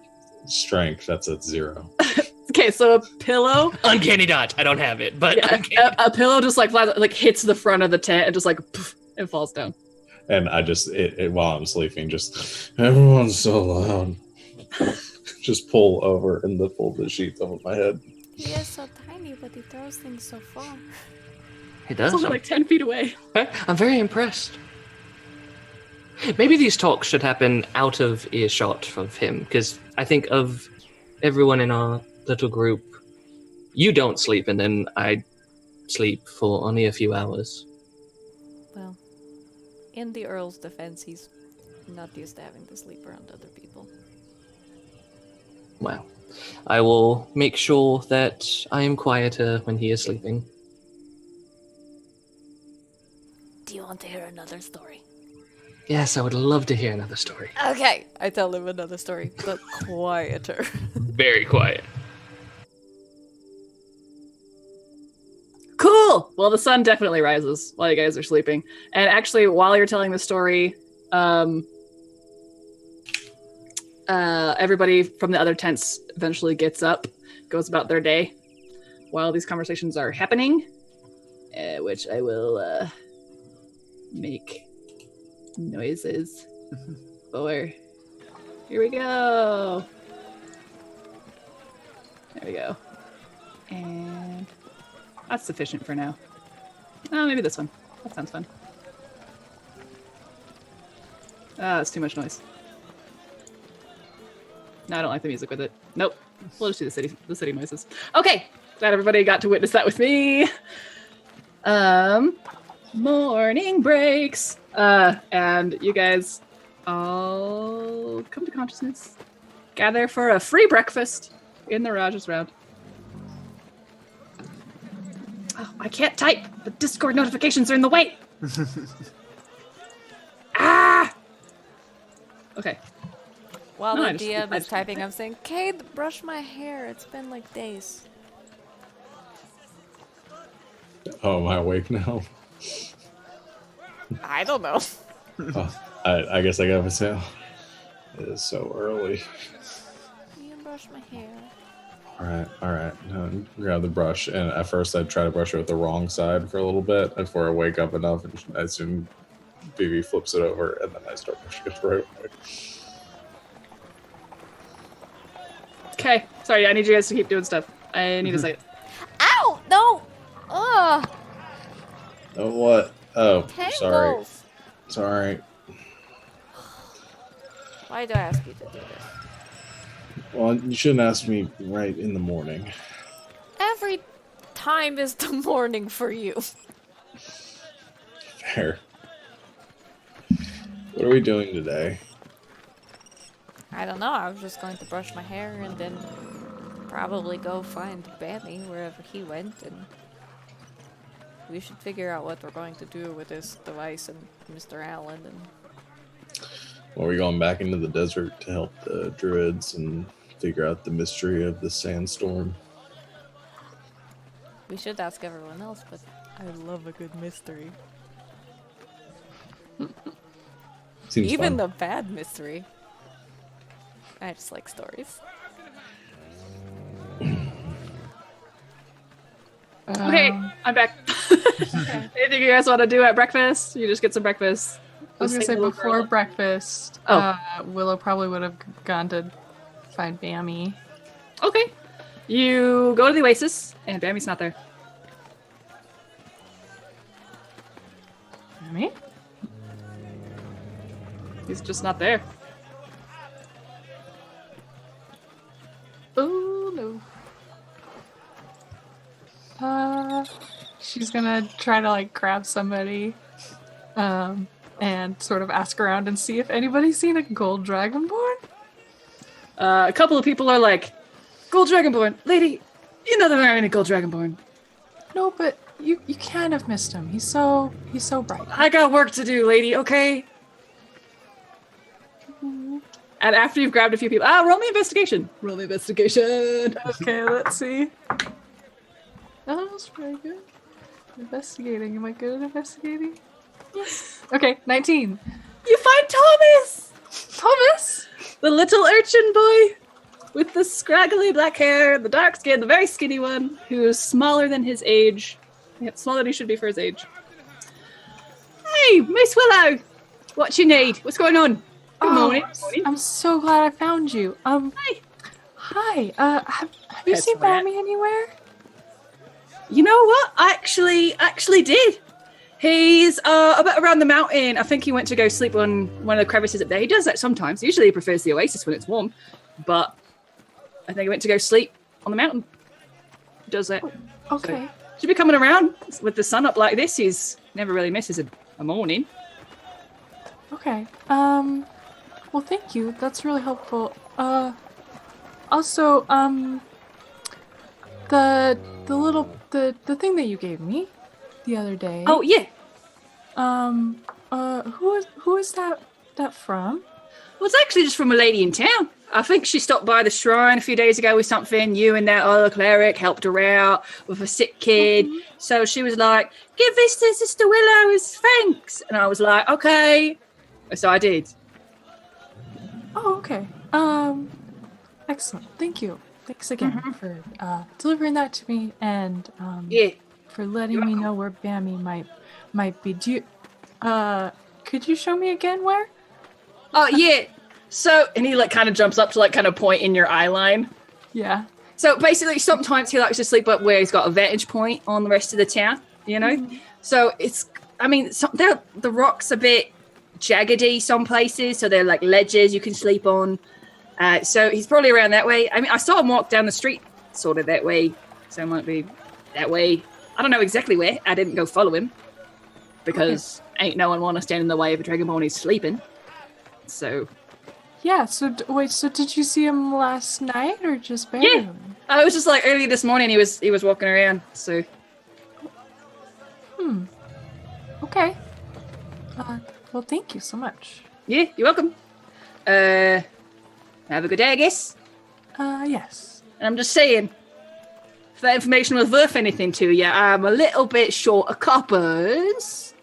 strength, that's a 0. Okay, so a pillow. Uncanny dodge. I don't have it, but Yeah, a pillow just like hits the front of the tent and just like poof, and falls down. And I just, while I'm sleeping, just, everyone's so loud. Just pull over and the folded sheets over my head. He is so tiny, but he throws things so far. He does. It's only like 10 feet away. I'm very impressed. Maybe these talks should happen out of earshot of him, because I think of everyone in our little group, you don't sleep, and then I sleep for only a few hours. Well, in the Earl's defense, he's not used to having to sleep around other people. Well, I will make sure that I am quieter when he is sleeping. Do you want to hear another story? Yes, I would love to hear another story. Okay, I tell him another story, but quieter. Very quiet. Cool. Well, the sun definitely rises while you guys are sleeping. And actually, while you're telling the story, everybody from the other tents eventually gets up, goes about their day. while these conversations are happening, which I will make noises for. Here we go. There we go. And that's sufficient for now. Oh, maybe this one. That sounds fun. It's too much noise. No, I don't like the music with it. Nope. We'll just do the city noises. Okay. Glad everybody got to witness that with me. Morning breaks. And you guys all come to consciousness. Gather for a free breakfast in the Raj's round. Oh, I can't type. The Discord notifications are in the way. Ah! Okay. While No, the I just- DM I is just- typing, I'm saying, Cade, brush my hair. It's been like days. Oh, am I awake now? I don't know. Oh, I guess I gotta say, it is so early. You can brush my hair. All right. Grab the brush, and at first I'd try to brush it with the wrong side for a little bit before I wake up enough, and I soon BB flips it over, and then I start brushing it the right way. Okay. Sorry, I need you guys to keep doing stuff. I need a second. Ow! No! Ugh! Oh, what? Oh, Tangles! sorry. Why do I ask you to do this? Well, you shouldn't ask me right in the morning. Every time is the morning for you. Fair. What are we doing today? I don't know. I was just going to brush my hair and then probably go find Bammy wherever he went, and we should figure out what we're going to do with this device and Mr. Allen. And Well, we're going back into the desert to help the druids and figure out the mystery of the sandstorm. we should ask everyone else, but I love a good mystery. Seems Even fun. the bad mystery. I just like stories. Okay, I'm back. Anything you guys want to do at breakfast? You just get some breakfast. I was gonna say Little before girl. breakfast, Oh. Willow probably would have gone to find Bammy. Okay. You go to the Oasis, and Bammy's not there. Bammy? He's just not there. Oh no. She's gonna try to like grab somebody, and sort of ask around and see if anybody's seen a gold dragonborn. A couple of people are like, Gold Dragonborn, lady, you know there aren't any Gold Dragonborn. No, but you can't have missed him. He's so bright. I got work to do, lady, okay? And after you've grabbed a few people, roll me investigation. Roll me investigation. Okay, let's see. Oh, that's pretty good. Investigating. Am I good at investigating? Yes. Okay, 19. You find Thomas! Thomas? The little urchin boy with the scraggly black hair, the dark skin, the very skinny one, who's smaller than his age. Yeah, smaller than he should be for his age. Hey, Miss Willow! What you need? What's going on? Good morning. I'm so glad I found you. Hi. Have you That's seen right. Bammy anywhere? You know what? I actually did. He's a bit around the mountain. I think he went to go sleep on one of the crevices up there. He does that sometimes. Usually he prefers the oasis when it's warm. But I think he went to go sleep on the mountain. He does that. Okay. Should be coming around with the sun up like this. He's never really misses a morning. Okay. Well, thank you. That's really helpful. Also, the thing that you gave me the other day. Oh yeah. Who is that from? Well, it's actually just from a lady in town. I think she stopped by the shrine a few days ago with something. You and that other cleric helped her out with a sick kid. Mm-hmm. So she was like, give this to Sister Willow as thanks. And I was like, okay. So I did. Oh, okay. Excellent. Thank you. thanks again for delivering that to me and Yeah. for letting me know where Bammy might be. Do you, could you show me again where? Oh, yeah. So, and he like kind of jumps up to like kind of point in your eye line. Yeah. So basically, sometimes he likes to sleep up where he's got a vantage point on the rest of the town, you know? So it's, I mean, the rock's a bit jaggedy some places, so they're like ledges you can sleep on. So he's probably around that way. I mean, I saw him walk down the street sort of that way, so it might be that way. I don't know exactly where. I didn't go follow him because ain't no one want to stand in the way of a dragonborn who's sleeping. So... Yeah, so wait, so did you see him last night or just barely? Yeah. I was just like early this morning he was walking around, so Okay. Well, thank you so much. yeah, you're welcome. Have a good day, I guess. Yes. And I'm just saying, if that information was worth anything to you, I'm a little bit short of coppers.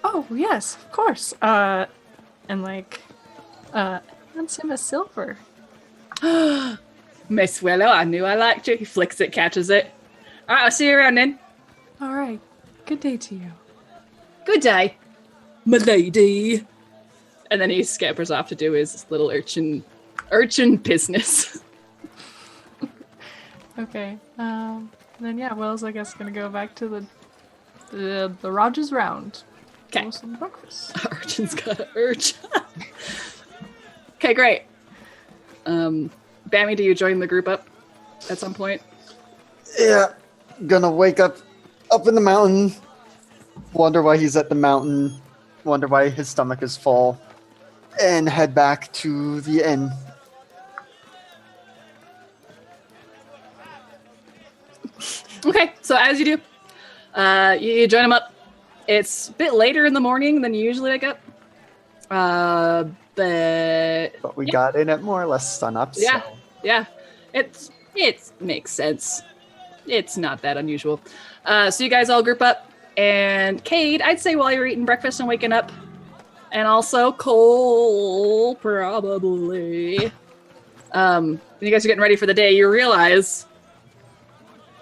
Oh, yes, of course. And like, hands him a silver. Miss Willow, I knew I liked you. He flicks it, catches it. All right, I'll see you around then. All right. Good day to you. Good day, milady. And then he scampers off to do his little urchin business. Okay. Then yeah, Will's I guess gonna go back to the Rogers round. Okay. Have some breakfast. Urchin's got an urge. Okay, great. Bammy, do you join the group up at some point? Yeah, gonna wake up in the mountain, wonder why he's at the mountain, wonder why his stomach is full, and head back to the inn. Okay, so as you do, you join him up. It's a bit later in the morning than you usually wake up. But we got in at more or less sunup. yeah, So. yeah, it makes sense. It's not that unusual. So you guys all group up, and Cade, I'd say while you're eating breakfast and waking up, and also Cole, probably. When you guys are getting ready for the day, you realize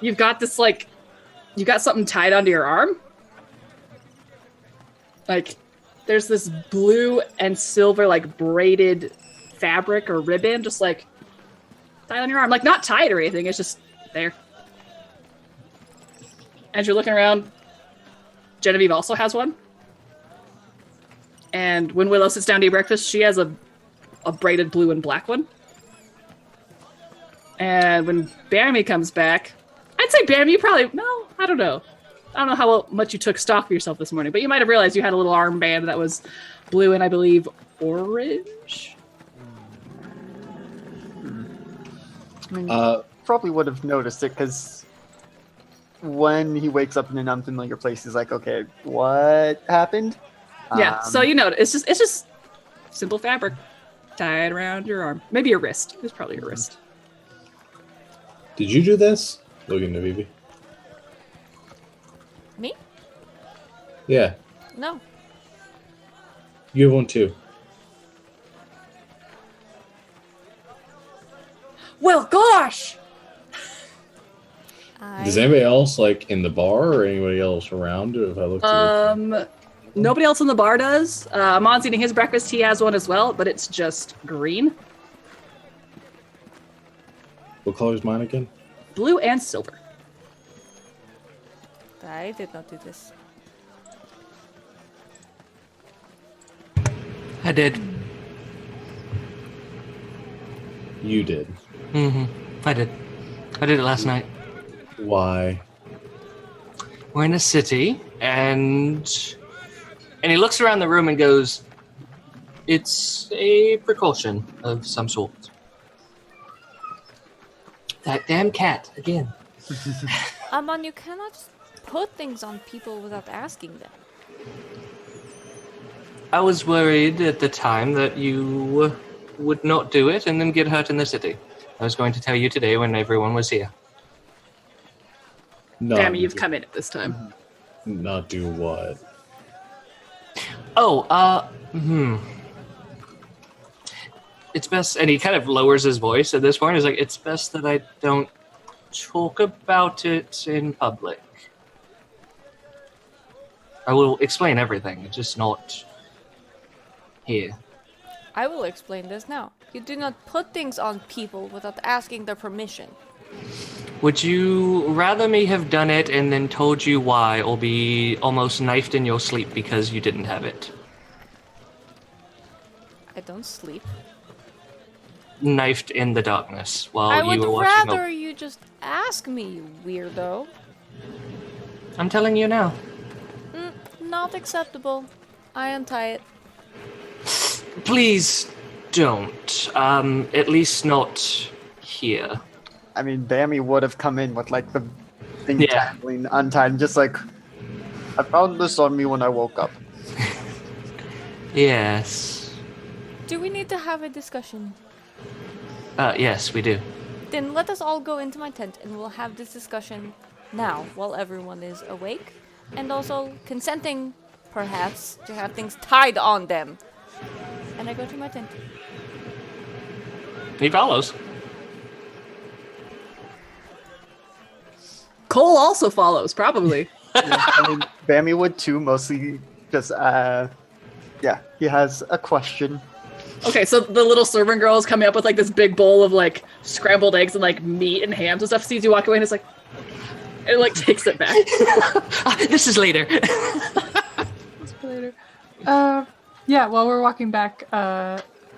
you've got this you got something tied onto your arm. Like, there's this blue and silver, braided fabric or ribbon, just, tied on your arm. Not tied or anything, it's just there. As you're looking around, Genevieve also has one. And when Willow sits down to eat breakfast, she has a braided blue and black one. And when Bammy comes back, I'd say Bammy, you probably... No, I don't know. I don't know how much you took stock of yourself this morning, but you might have realized you had a little armband that was blue and I believe orange. I mean, probably would have noticed it because when he wakes up in an unfamiliar place, he's like, "Okay, what happened?" Yeah, so you know, it's just simple fabric tied around your arm, maybe your wrist. It's probably your wrist. Did you do this? Looking to Vivi. Me? Yeah, No. you have one too. Well, gosh! Does anybody else in the bar or anybody else around? If I look, Nobody else in the bar does. Amon's eating his breakfast. He has one as well, but it's just green, what color is mine again? blue, and silver. I did not do this. I did. You did. I did. I did it last night. Why? We're in a city, and he looks around the room and goes, "It's a precaution of some sort." That damn cat again. Amon, you cannot just put things on people without asking them. I was worried at the time that you would not do it and then get hurt in the city. I was going to tell you today when everyone was here. Bammy, you've come in at this time. Not do what? it's best, and he kind of lowers his voice at this point. He's like, it's best that I don't talk about it in public. I will explain everything, just not here. I will explain this now. You do not put things on people without asking their permission. Would you rather me have done it and then told you why, or be almost knifed in your sleep because you didn't have it? I don't sleep. Knifed in the darkness while I you would were watching. rather you just ask me, you weirdo. I'm telling you now. Not acceptable. I untie it. Please don't. At least not here. I mean, Bammy would have come in with like the thing Yeah. tangling untied, and just like, I found this on me when I woke up. Yes. Do we need to have a discussion? Yes, we do. Then let us all go into my tent and we'll have this discussion now while everyone is awake and also consenting, perhaps, to have things tied on them. And I go to my tent. He follows. Cole also follows, probably. Yeah, I mean, Bammy would too, mostly just, yeah, he has a question. Okay, so the little servant girl is coming up with like this big bowl of like scrambled eggs and like meat and hams and stuff. Sees you walk away and it's like, it like takes it back. This is later. That's for later. Yeah, while we're walking back,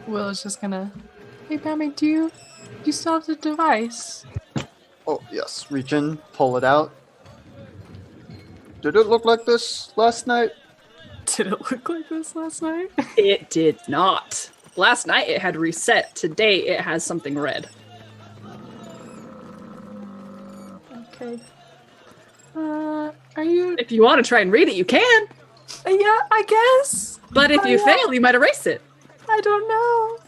Will is just gonna, hey, Bammy, do you still have the device? Oh, yes, reach in, pull it out. Did it look like this last night? Did it look like this last night? It did not. Last night it had reset. Today it has something red. Okay. Are you? If you want to try and read it, you can. Yeah, I guess. But if you yeah. fail, you might erase it. I don't know.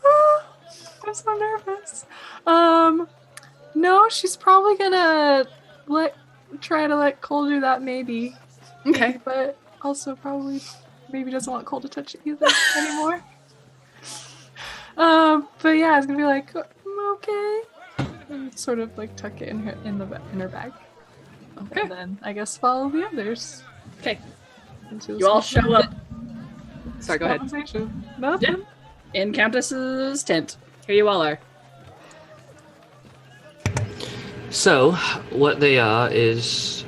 I'm so nervous. No, she's probably gonna try to let Cole do that, maybe. Okay. But also probably maybe doesn't want Cole to touch it either anymore. But yeah, it's gonna be like, okay. And sort of like tuck it in her bag. Okay. And then I guess follow the others. Okay. Into You all show up. Sorry, go ahead. Conversation. Nothing. In Countess's tent. Here you all are. So, what they are is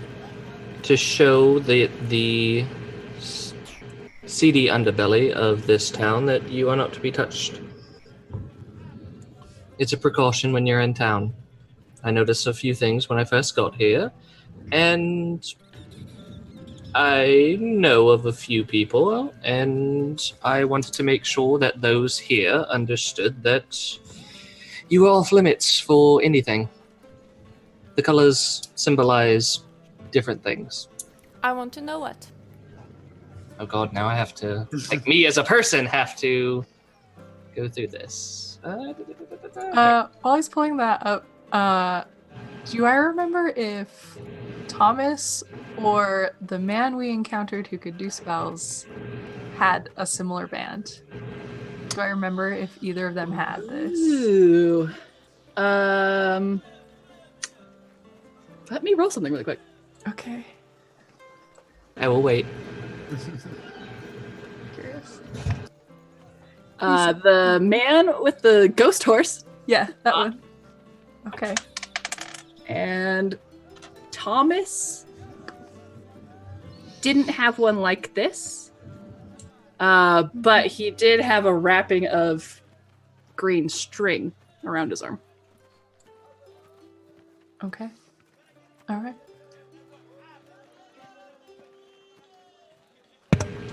to show the seedy underbelly of this town that you are not to be touched. It's a precaution when you're in town. I noticed a few things when I first got here, and I know of a few people, and I wanted to make sure that those here understood that you are off limits for anything. The colors symbolize different things. I want to know what. Oh god, now I have to, like me as a person, have to go through this. While he's pulling that up, do I remember if Thomas or the man we encountered who could do spells had a similar band? Do I remember if either of them had this? Ooh. Let me roll something really quick. Okay. I will wait. Curious. The man with the ghost horse Yeah, that one. Okay. and Thomas didn't have one like this. But he did have a wrapping of green string around his arm. Okay. All right.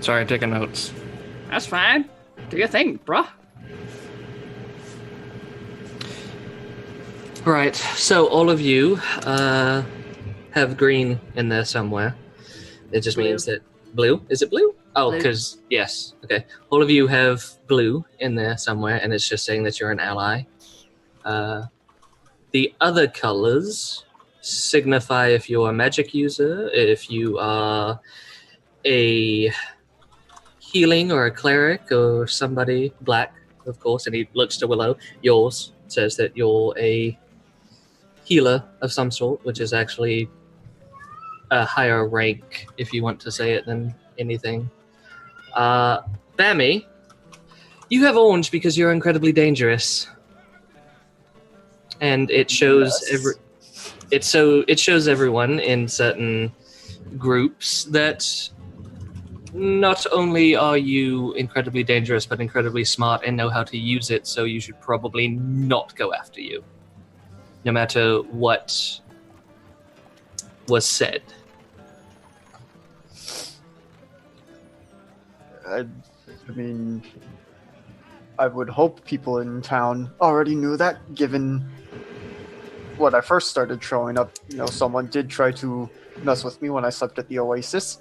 Sorry, I'm taking notes. That's fine. Do your thing, bruh. Right, so all of you have green in there somewhere. It just Blue. means that blue. Is it blue? Oh, Blue. because yes. Okay, all of you have blue in there somewhere, and it's just saying that you're an ally. The other colors signify if you're a magic user, if you are a healing or a cleric or somebody black of course, and he looks to Willow. Yours says that you're a healer of some sort, which is actually a higher rank, if you want to say it, than anything. Bammy, you have orange because you're incredibly dangerous, and it shows Yes. it shows everyone in certain groups that not only are you incredibly dangerous, but incredibly smart and know how to use it. So you should probably not go after you, no matter what was said. I mean, I would hope people in town already knew that, given when I first started showing up, someone did try to mess with me when I slept at the Oasis.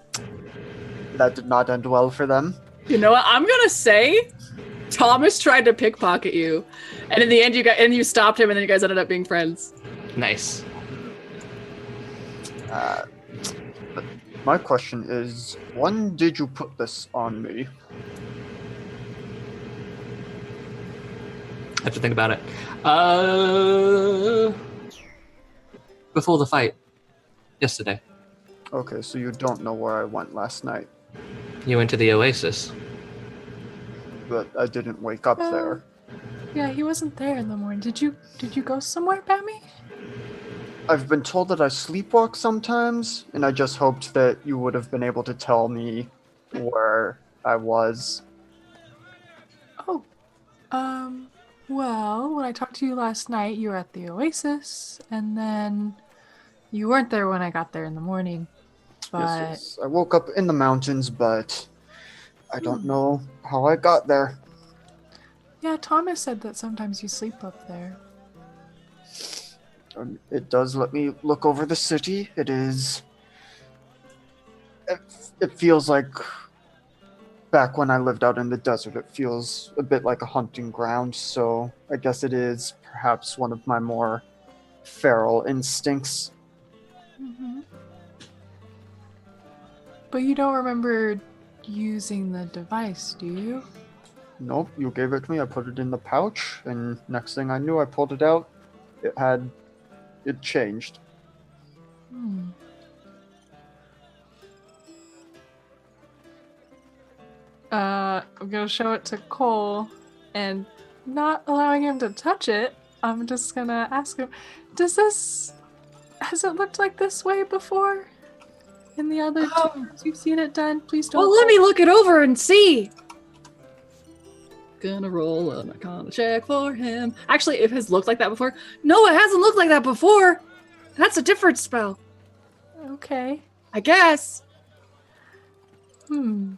That did not end well for them. You know what? I'm gonna say Thomas tried to pickpocket you, and in the end you stopped him, and then you guys ended up being friends. Nice. But my question is, when did you put this on me? I have to think about it. Before the fight. Yesterday. Okay, so you don't know where I went last night, You went to the Oasis. but I didn't wake up there. Yeah, he wasn't there in the morning. Did you go somewhere, Bammy? I've been told that I sleepwalk sometimes, and I just hoped that you would have been able to tell me where I was. Oh, well, when I talked to you last night, you were at the Oasis, and then you weren't there when I got there in the morning. But Yes. I woke up in the mountains, but I don't know how I got there. yeah, Thomas said that sometimes you sleep up there. It does let me look over the city. It is... It feels like back when I lived out in the desert. It feels a bit like a hunting ground, so I guess it is perhaps one of my more feral instincts. Mm-hmm. But you don't remember using the device, do you? Nope, you gave it to me, I put it in the pouch, and next thing I knew, I pulled it out. It changed. Hmm. I'm gonna show it to Cole, and not allowing him to touch it, I'm just gonna ask him, has it looked like this way before? In the other times you've seen it done? Please don't. Well, let me look it over and see. Gonna roll an Arcana check for him. Actually, it has looked like that before. No, it hasn't looked like that before. That's a different spell, Okay. I guess. If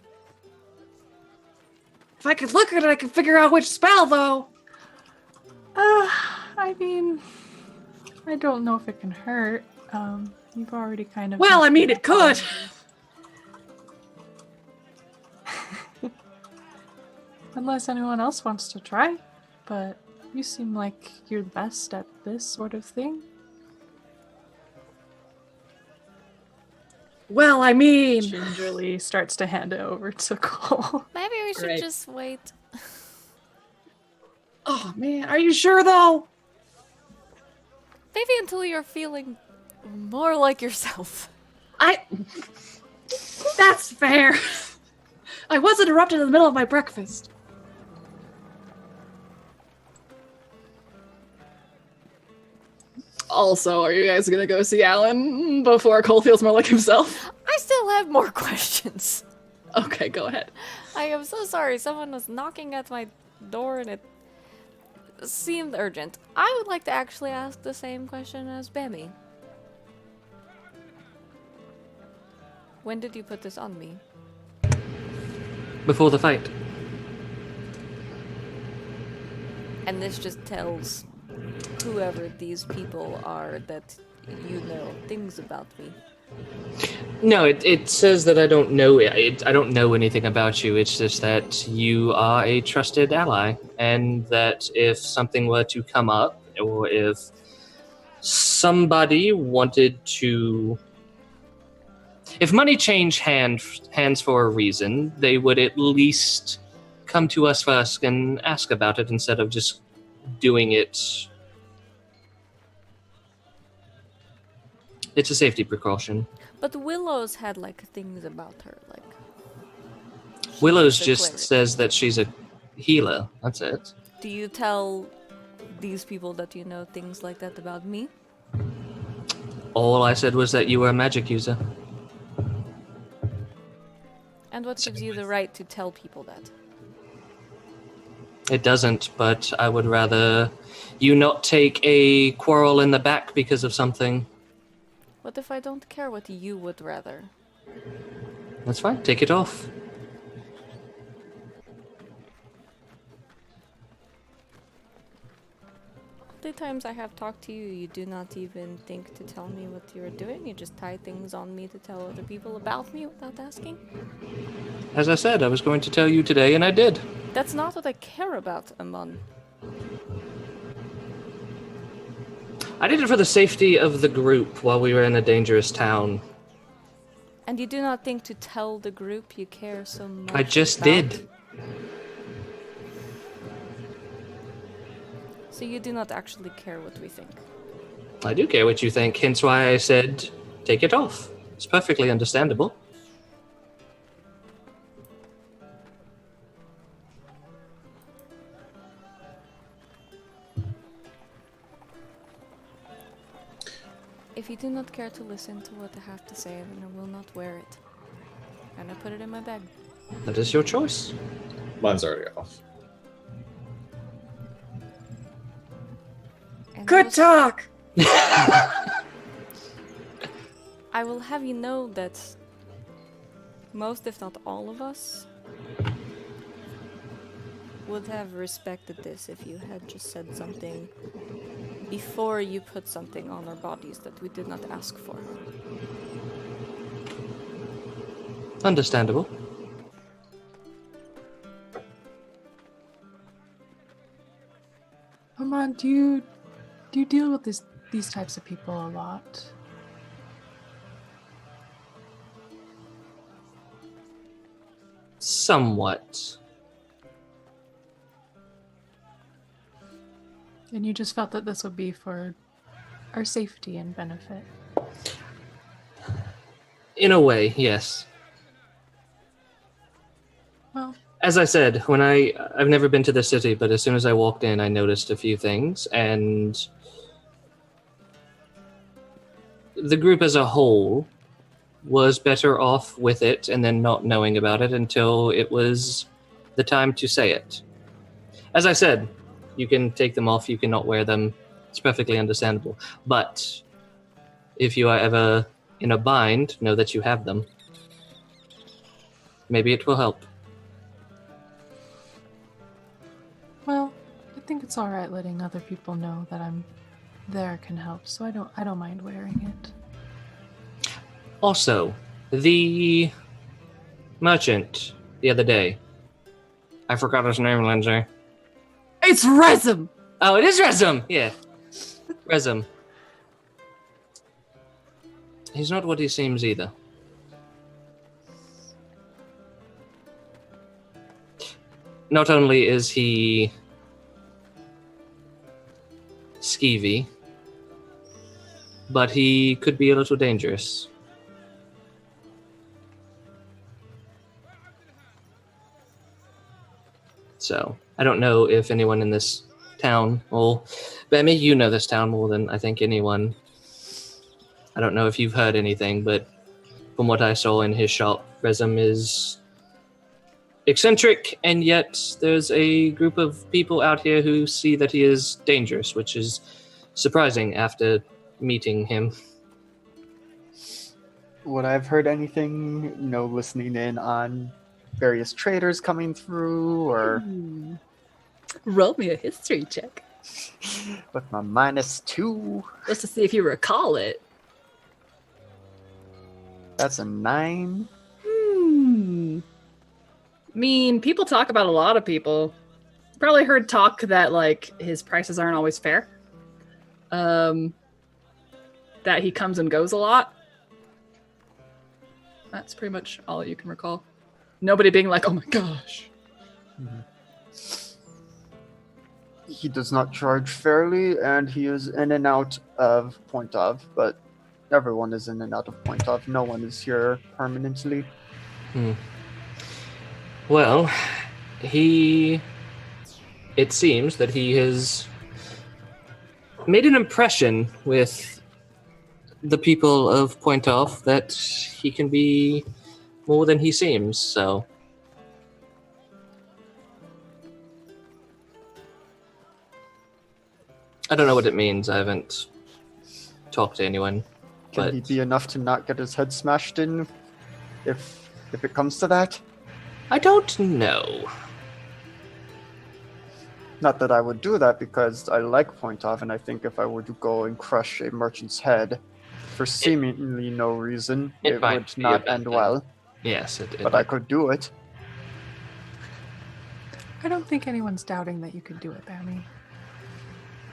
I could look at it, I could figure out which spell, though. I mean, I don't know if it can hurt. You've already kind of... Well, I mean, it could. Unless anyone else wants to try. But you seem like you're the best at this sort of thing. Well, I mean... Gingerly starts to hand it over to Cole. Maybe we should Right. just wait. Oh, man, are you sure, though? Maybe until you're feeling more like yourself. That's fair. I was interrupted in the middle of my breakfast. Also, are you guys gonna go see Alan before Cole feels more like himself? I still have more questions. Okay, go ahead. I am so sorry. Someone was knocking at my door and it seemed urgent. I would like to actually ask the same question as Bammy. When did you put this on me? Before the fight. And this just tells whoever these people are that you know things about me. No, it says that I don't know it. I don't know anything about you. It's just that you are a trusted ally, and that if something were to come up, or if somebody wanted to, if money changed hands for a reason, they would at least come to us first and ask about it instead of just doing it. It's a safety precaution. But Willow's had like things about her, like Willow's she's a just cleric. says that she's a healer. That's it. Do you tell these people that you know things like that about me? All I said was that you were a magic user. And what gives you the right to tell people that? It doesn't, but I would rather you not take a quarrel in the back because of something. What if I don't care what you would rather? That's fine. Take it off. The times I have talked to you, you do not even think to tell me what you're doing. You just tie things on me to tell other people about me without asking. As I said, I was going to tell you today, and I did. That's not what I care about, Amon. I did it for the safety of the group while we were in a dangerous town. And you do not think to tell the group you care so much I just about? did. So you do not actually care what we think. I do care what you think, hence why I said take it off. It's perfectly understandable. If you do not care to listen to what I have to say, then I will not wear it. And I put it in my bag. That is your choice. Mine's already off. And Good talk. I will have you know that most, if not all of us, would have respected this if you had just said something before you put something on our bodies that we did not ask for. Understandable. Amon, do you deal with these types of people a lot? Somewhat. And you just felt that this would be for our safety and benefit. In a way, yes. Well, As I said, when I've never been to the city, but as soon as I walked in, I noticed a few things, and the group as a whole was better off with it and then not knowing about it until it was the time to say it. As I said, you can take them off, you cannot wear them. It's perfectly understandable. But if you are ever in a bind, know that you have them. Maybe it will help. well, I think it's all right letting other people know that I'm there can help. So I don't mind wearing it. Also, the merchant the other day. I forgot his name, Lindsay. It's Resum. Oh, it is Resum! Yeah. Resum. He's not what he seems either. Not only is he skeevy, but he could be a little dangerous. So, I don't know if anyone in this town, well, Bemi, you know this town more than I think anyone. I don't know if you've heard anything, but from what I saw in his shop, Resum is eccentric, and yet there's a group of people out here who see that he is dangerous, which is surprising after meeting him. Would I've heard anything, listening in on various traders coming through, or Roll me a history check with my -2? just to see if you recall it. That's a 9. I mean, people talk about a lot of people. Probably heard talk that like his prices aren't always fair. That he comes and goes a lot. That's pretty much all you can recall. Nobody being like, "Oh my gosh." He does not charge fairly, and he is in and out of Pointauv, but everyone is in and out of Pointauv. No one is here permanently. Well, it seems that he has made an impression with the people of Pointauv that he can be more than he seems, so. I don't know what it means. I haven't talked to anyone. Can But he be enough to not get his head smashed in if it comes to that? I don't know. Not that I would do that, because I like Pointauv, and I think if I were to go and crush a merchant's head for seemingly no reason, it it might would be a not bad end thing. well. Yes, But I could do it. I don't think anyone's doubting that you could do it, Bammy.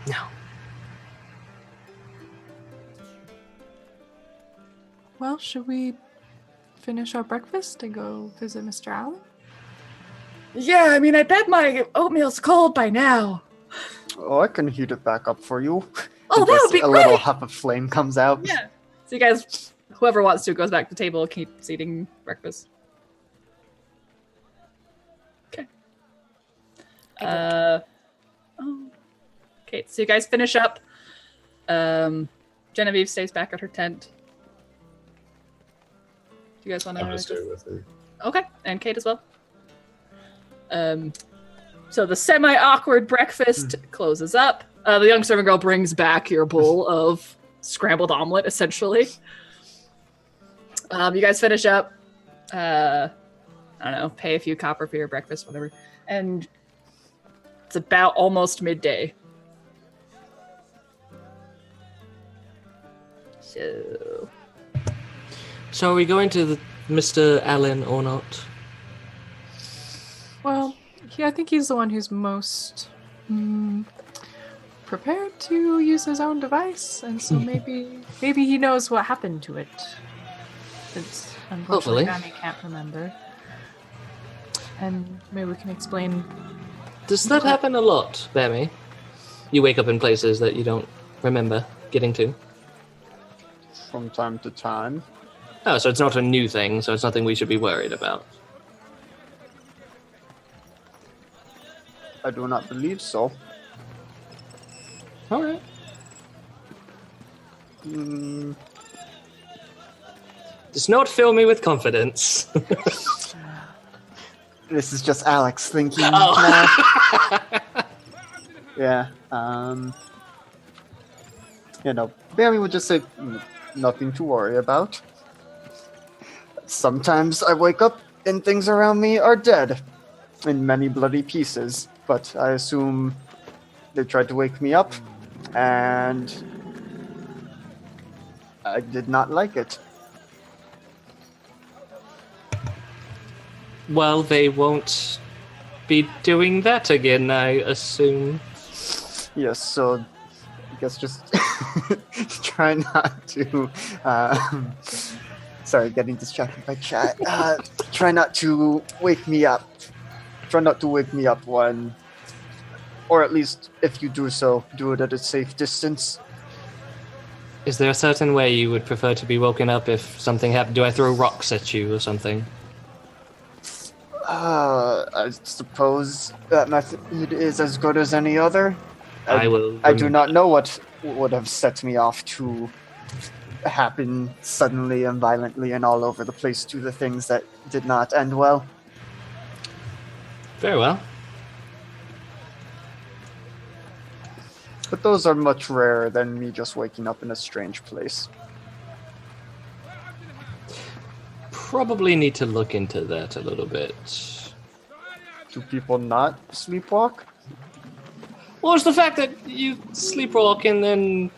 No. Well, should we finish our breakfast and go visit Mr. Allen? Yeah, I mean, I bet my oatmeal's cold by now. Oh, I can heat it back up for you. Oh, And that just would be a little great. huff of flame comes out. Yeah. So you guys, whoever wants to, goes back to the table, keeps eating breakfast. Okay. Okay, so you guys finish up. Genevieve stays back at her tent. Do you guys want I'm gonna to? stay with her. Okay, and Kate as well. So the semi-awkward breakfast closes up. The young servant girl brings back your bowl of scrambled omelet, essentially. You guys finish up. I don't know, pay a few copper for your breakfast, whatever. And it's about almost midday. So are we going to Mr. Allen or not? Well, I think he's the one who's most prepared to use his own device, and so maybe he knows what happened to it. Since unfortunately Hopefully. Danny can't remember. And maybe we can explain. Does that happen a lot, Bammy? You wake up in places that you don't remember getting to? From time to time. Oh, so it's not a new thing, so it's nothing we should be worried about. I do not believe so. Alright. Does not fill me with confidence. This is just Alex thinking Oh. now. Yeah. Barry would just say, nothing to worry about. Sometimes I wake up and things around me are dead in many bloody pieces, but I assume they tried to wake me up, and I did not like it. Well, they won't be doing that again, I assume. Yes, so I guess just try not to. Sorry, getting distracted by chat. Try not to wake me up. Try not to wake me up when, or at least if you do so, do it at a safe distance. Is there a certain way you would prefer to be woken up if something happened? Do I throw rocks at you or something? I suppose that method is as good as any other. I will. I do not know what would have set me off to happen suddenly and violently and all over the place to the things that did not end well. Very well. But those are much rarer than me just waking up in a strange place. Probably need to look into that a little bit. Do people not sleepwalk? Well, it's the fact that you sleepwalk and then...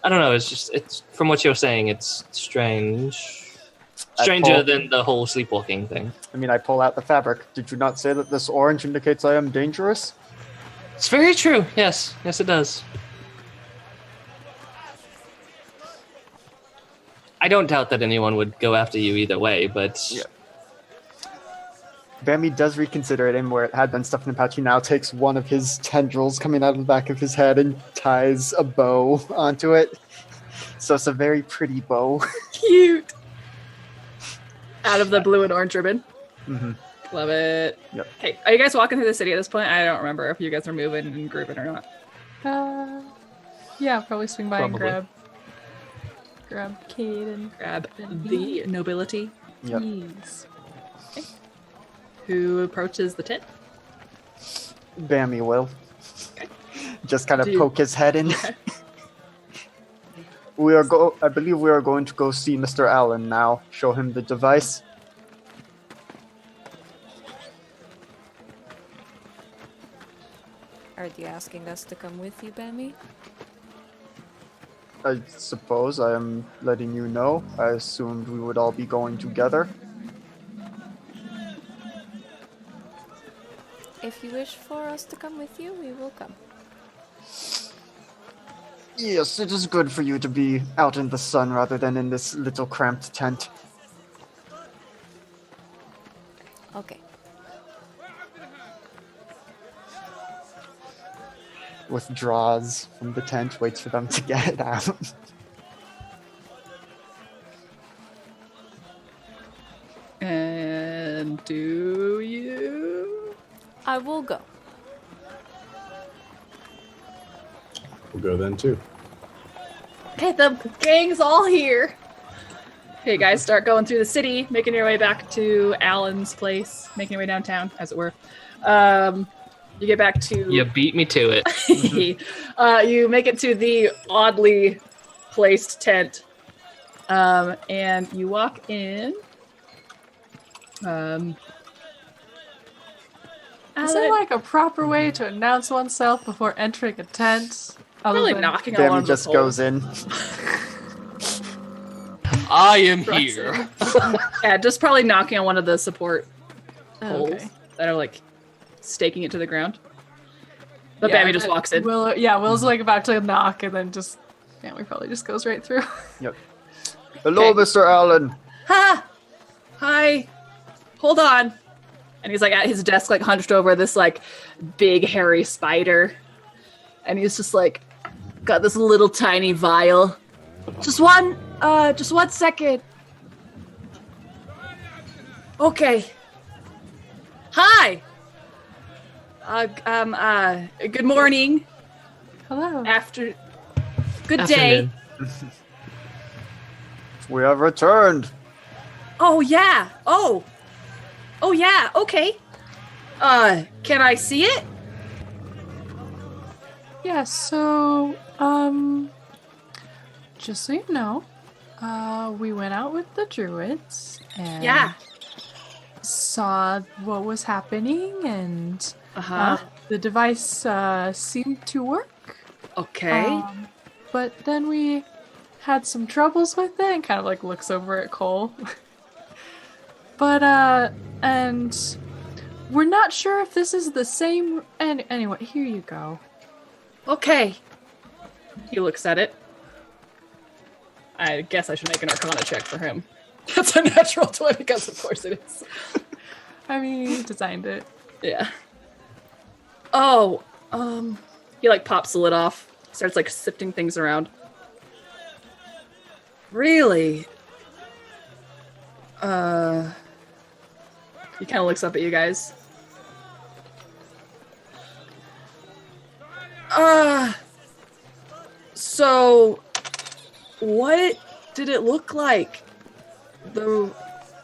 I don't know, it's from what you're saying, it's strange. Stranger than the whole sleepwalking thing. I mean, I pull out the fabric. Did you not say that this orange indicates I am dangerous? It's very true, yes. Yes, it does. I don't doubt that anyone would go after you either way, but... Yeah. Bambi does reconsider it, and where it had been stuffed in a pouch, he now takes one of his tendrils coming out of the back of his head and ties a bow onto it. So it's a very pretty bow. Cute. Out of the blue and orange ribbon. Mm-hmm. Love it. Yep. Okay, are you guys walking through the city at this point? I don't remember if you guys are moving and grouping or not. Yeah, probably swing by Probably. and grab Cade and Grab the nobility. Yep. Keys. Who approaches the tent? Bambi will. Just kind of Dude. poke his head in. Okay. I believe we are going to go see Mr. Allen now. Show him the device. Are you asking us to come with you, Bambi? I suppose I am letting you know. I assumed we would all be going together. If you wish for us to come with you, we will come. Yes, it is good for you to be out in the sun rather than in this little cramped tent. Okay. Withdraws from the tent, waits for them to get out. And do you? I will go. We'll go then too. Okay, the gang's all here. Okay, guys, start going through the city, making your way back to Alan's place, making your way downtown, as it were. You get back to... You beat me to it. You make it to the oddly placed tent, and you walk in. Is there like a proper way to announce oneself before entering a tent? Probably than- knocking on one Bambi of the just goes poles. in. I am here. Yeah, just probably knocking on one of the support poles Okay. that are like staking it to the ground. But Yeah, Bambi just walks in. Will's like about to knock and then just we probably just goes right through. Yep. Hello, Okay. Mr. Allen. Ha! Hi. Hold on. And he's like at his desk, like hunched over this like big hairy spider. And he's just like got this little tiny vial. Just one second. Okay. Hi. Good morning. Hello. Good day. Afternoon. We have returned. Oh yeah. Oh yeah. Okay. Can I see it? Yeah, so just so you know, we went out with the druids and Yeah. saw what was happening and Uh-huh. the device seemed to work. Okay. But then we had some troubles with it and kind of like looks over at Cole. But and we're not sure if this is the same and anyway, here you go. Okay. He looks at it. I guess I should make an Arcana check for him. That's a natural 20 because of course it is. I mean, he designed it. Yeah. Oh, he like pops the lid off, starts like sifting things around. Really? He kind of looks up at you guys. So what did it look like? The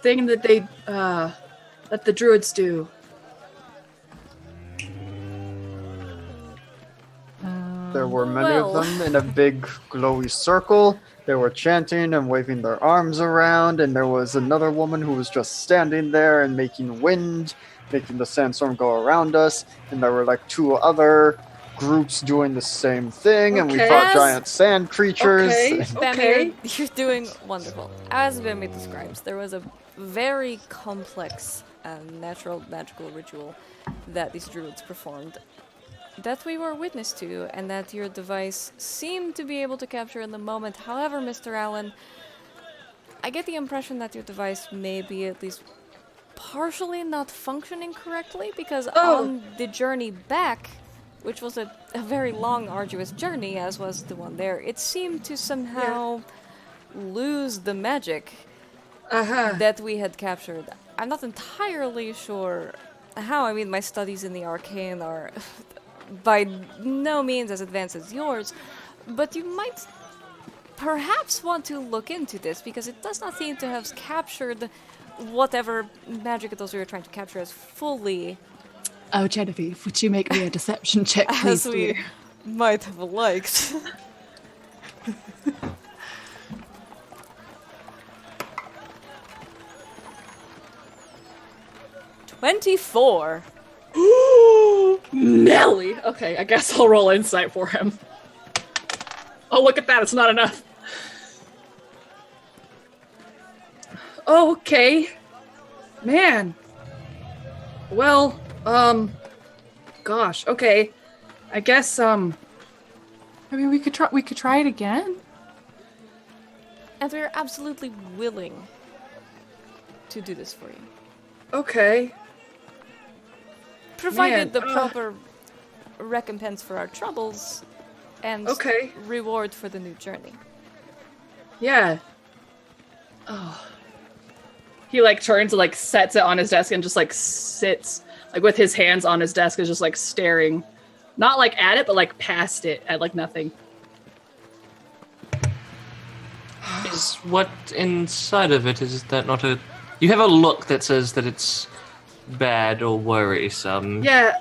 thing that they, that the druids do? There were many Well. of them in a big glowy circle. They were chanting and waving their arms around, and there was another woman who was just standing there and making wind, making the sandstorm go around us. And there were like two other groups doing the same thing, and we Okay. fought giant sand creatures. Okay. Bambi, Okay. you're doing wonderful. As Bambi describes, there was a very complex natural magical ritual that these druids performed that we were witness to, and that your device seemed to be able to capture in the moment. However, Mr. Allen, I get the impression that your device may be at least partially not functioning correctly because Oh. on the journey back, which was a very long, arduous journey, as was the one there, it seemed to somehow lose the magic that we had captured. I'm not entirely sure how. I mean, my studies in the arcane are by no means as advanced as yours, but you might perhaps want to look into this because it does not seem to have captured whatever magic it was we were trying to capture as fully Oh, Genevieve, would you make me a deception check, please, as we dear? might have liked. $24. Nelly. Okay, I guess I'll roll insight for him. Oh, look at that. It's not enough. Okay. Man. Well, gosh. Okay. I guess, I mean, we could try it again. And we're absolutely willing to do this for you. okay. Provided Man, the proper recompense for our troubles and Okay. reward for the new journey. Yeah. Oh. He like turns and like sets it on his desk and just like sits like with his hands on his desk and just like staring. Not like at it, but like past it at like nothing. Is what inside of it, is that not a... You have a look that says that it's bad or worrisome. Yeah.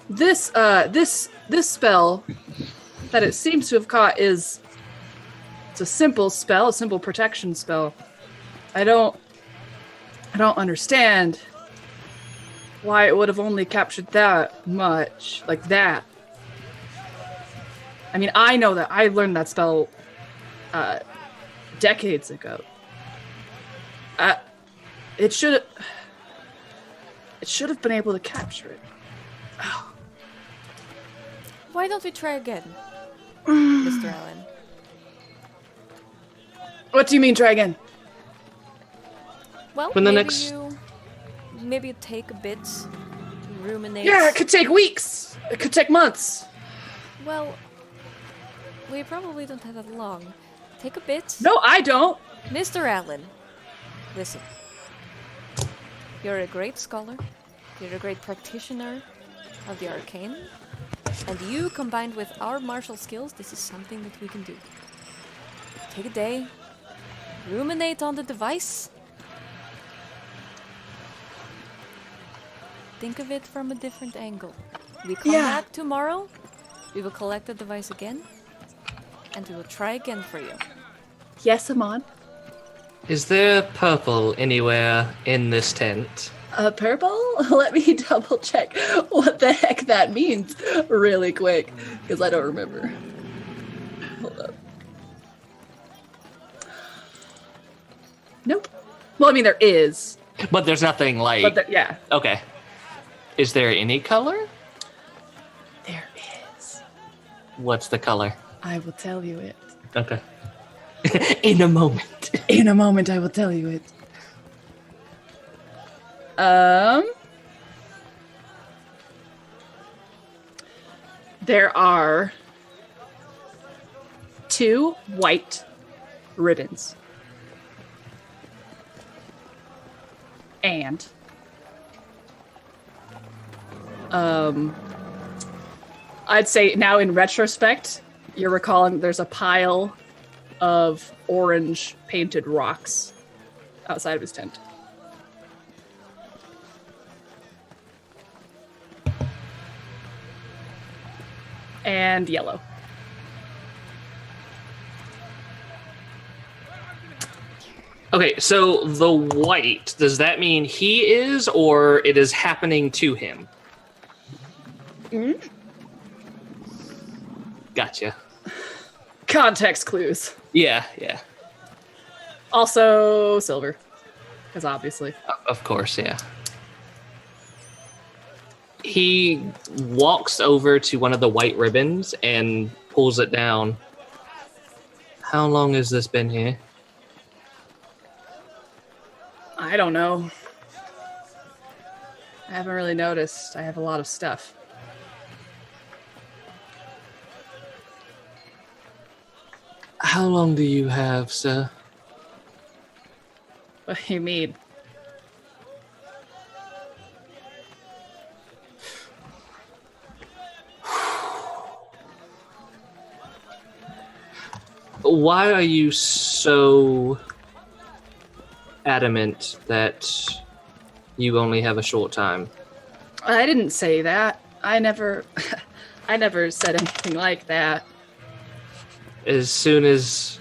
This spell that it seems to have caught it's a simple spell, a simple protection spell. I don't understand why it would have only captured that much, like that. I mean, I know that I learned that spell decades ago. It should have been able to capture it. Oh. Why don't we try again, Mr. Allen? What do you mean, try again? Well, When the maybe next- maybe you take a bit, ruminate. Yeah, it could take weeks. It could take months. Well, we probably don't have that long. Take a bit. No, I don't. Mr. Allen, listen. You're a great scholar. You're a great practitioner of the arcane. And you, combined with our martial skills, this is something that we can do. Take a day. Ruminate on the device. Think of it from a different angle. We come back tomorrow. We will collect the device again. And we will try again for you. Yes, Amon. Is there purple anywhere in this tent? Purple? Let me double check what the heck that means really quick, because I don't remember. Hold up. Nope. Well, I mean, there is. But there's nothing like... But yeah. Okay. Is there any color? There is. What's the color? I will tell you it. Okay. In a moment. In a moment, I will tell you it. There are 2 white ribbons. And I'd say now in retrospect, you're recalling there's a pile of orange painted rocks outside of his tent. And yellow. Okay, so the white, does that mean he is, or it is happening to him? Gotcha. Context clues. Yeah. Also silver. Because obviously. Of course, yeah. He walks over to one of the white ribbons and pulls it down. How long has this been here? I don't know. I haven't really noticed. I have a lot of stuff. How long do you have, sir? What do you mean? Why are you so adamant that you only have a short time? I didn't say that. I never said anything like that. As soon as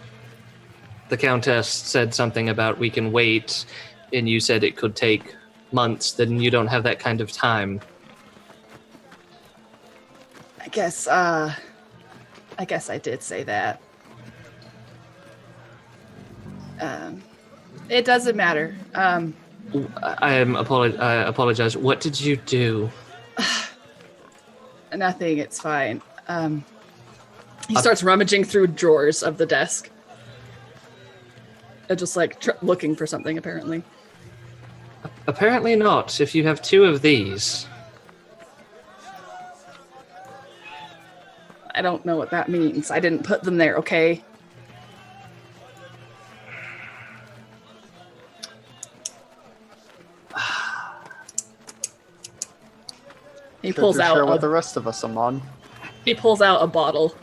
the Countess said something about we can wait, and you said it could take months, then you don't have that kind of time. I guess I did say that. It doesn't matter. I apologize. What did you do? Nothing, it's fine. He starts rummaging through drawers of the desk. Just like looking for something, apparently. Apparently not, if you have 2 of these. I don't know what that means. I didn't put them there, okay? He pulls Share out with the rest of us, Amon. He pulls out a bottle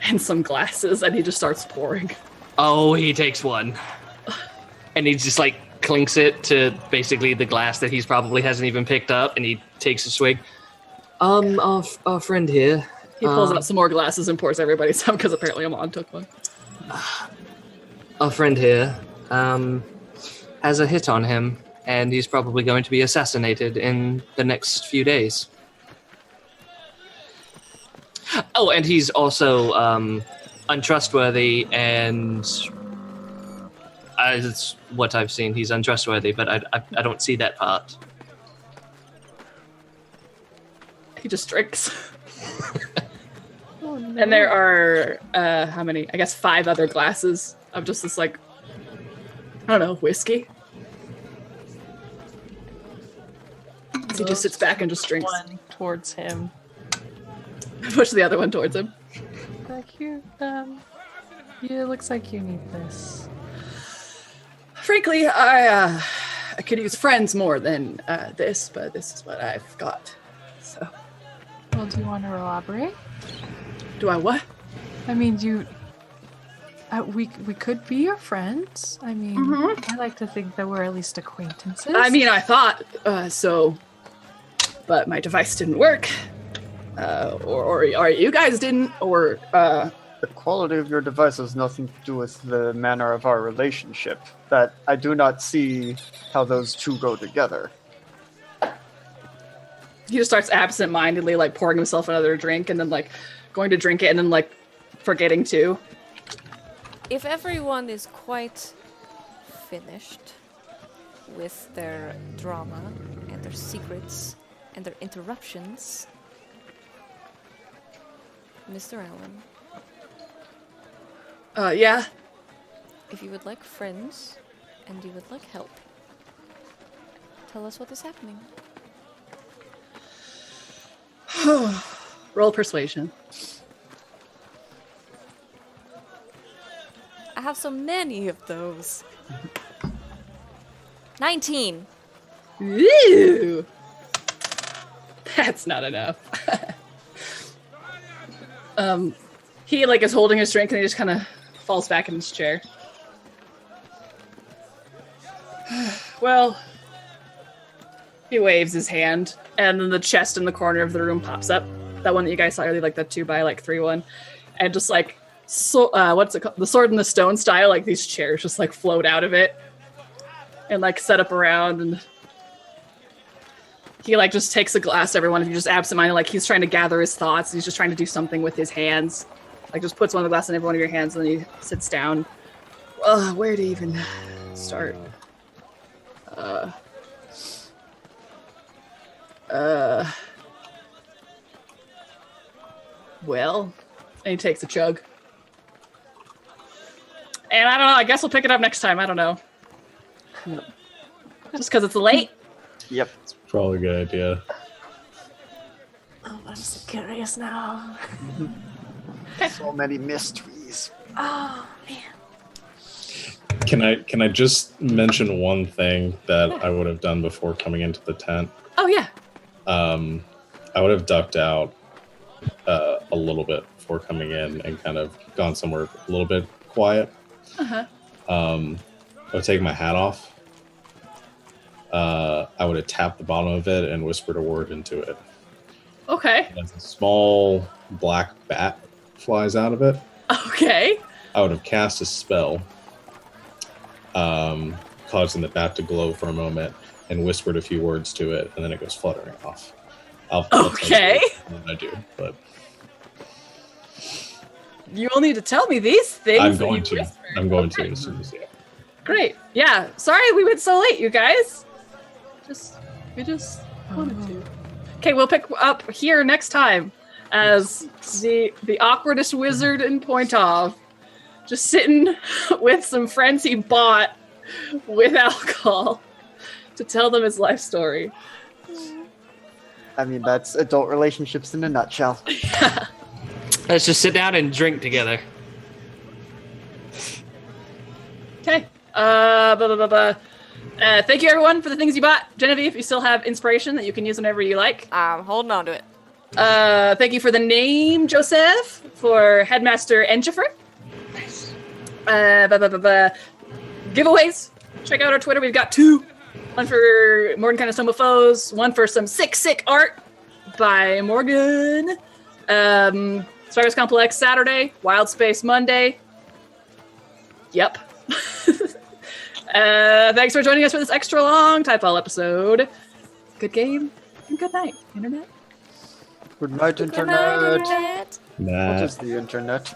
and some glasses, and he just starts pouring. Oh, he takes one. And he just like clinks it to basically the glass that he's probably hasn't even picked up, and he takes a swig. Our friend here. He pulls out some more glasses and pours everybody some, because apparently Amon took one. Our friend here has a hit on him, and he's probably going to be assassinated in the next few days. Oh, and he's also untrustworthy, and it's what I've seen. He's untrustworthy, but I don't see that part. He just drinks. Oh, no. And there are, how many? I guess 5 other glasses of just this, like, I don't know, whiskey. So he just sits back and just drinks. One towards him. Push the other one towards him. Like, here, it looks like you need this. Frankly, I could use friends more than this, but this is what I've got. So, Well, do you want to elaborate? do I what? I mean, we could be your friends. I mean, I like to think that we're at least acquaintances. I mean, I thought so, but my device didn't work. Or you guys didn't, or The quality of your device has nothing to do with the manner of our relationship. That I do not see how those two go together. he just starts absent-mindedly, like, pouring himself another drink, and then, like, going to drink it, and then, like, forgetting to. If everyone is quite finished with their drama and their secrets and their interruptions, Mr. Allen, Yeah? if you would like friends and you would like help, tell us what is happening. Roll persuasion. I have so many of those. 19. Ooh! That's not enough. He, like, is holding his drink, and he just kind of falls back in his chair. Well, he waves his hand, and then the chest in the corner of the room pops up. That one that you guys saw earlier, like the 2x3 one. And just like, what's it called? The Sword in the Stone style, like these chairs just like float out of it. And like set up around, and he like just takes a glass to everyone. If you just absent-minded, like he's trying to gather his thoughts. He's just trying to do something with his hands. Like just puts one of the glass in every one of your hands, and then he sits down. Where to even start? Well, and he takes a chug. And I don't know, I guess we'll pick it up next time. I don't know. Just because it's late? Yep. Probably a good idea. Oh, I'm so curious now. So many mysteries. Oh man. Can I just mention one thing that I would have done before coming into the tent? Oh, yeah. I would have ducked out a little bit before coming in and kind of gone somewhere a little bit quiet. Uh-huh. I would take my hat off. I would have tapped the bottom of it and whispered a word into it. Okay. As a small black bat flies out of it, Okay. I would have cast a spell, causing the bat to glow for a moment, and whispered a few words to it, and then it goes fluttering off. I'll Okay. tell you what I do, but You will need to tell me these things. I'm that going you to. whispered. I'm going Okay. to as soon as yeah. Great. Yeah. Sorry we went so late, you guys. We just wanted to. Okay, we'll pick up here next time as the awkwardest wizard in Pointauv, just sitting with some friends he bought with alcohol to tell them his life story. I mean, that's adult relationships in a nutshell. Let's just sit down and drink together. Okay. Thank you everyone for the things you bought. Genevieve, you still have inspiration that you can use whenever you like. I'm holding on to it. Thank you for the name, Joseph, for Headmaster Enchifer. Nice. Giveaways. Check out our Twitter. We've got 2. One for Morgan Kind of Foes. One for some sick art by Morgan. Spiders Complex Saturday. Wild Space Monday. Yep. Thanks for joining us for this extra long Tidefall episode. Good game and good night, Internet. Good night, Internet. Internet. Nah. What is the Internet?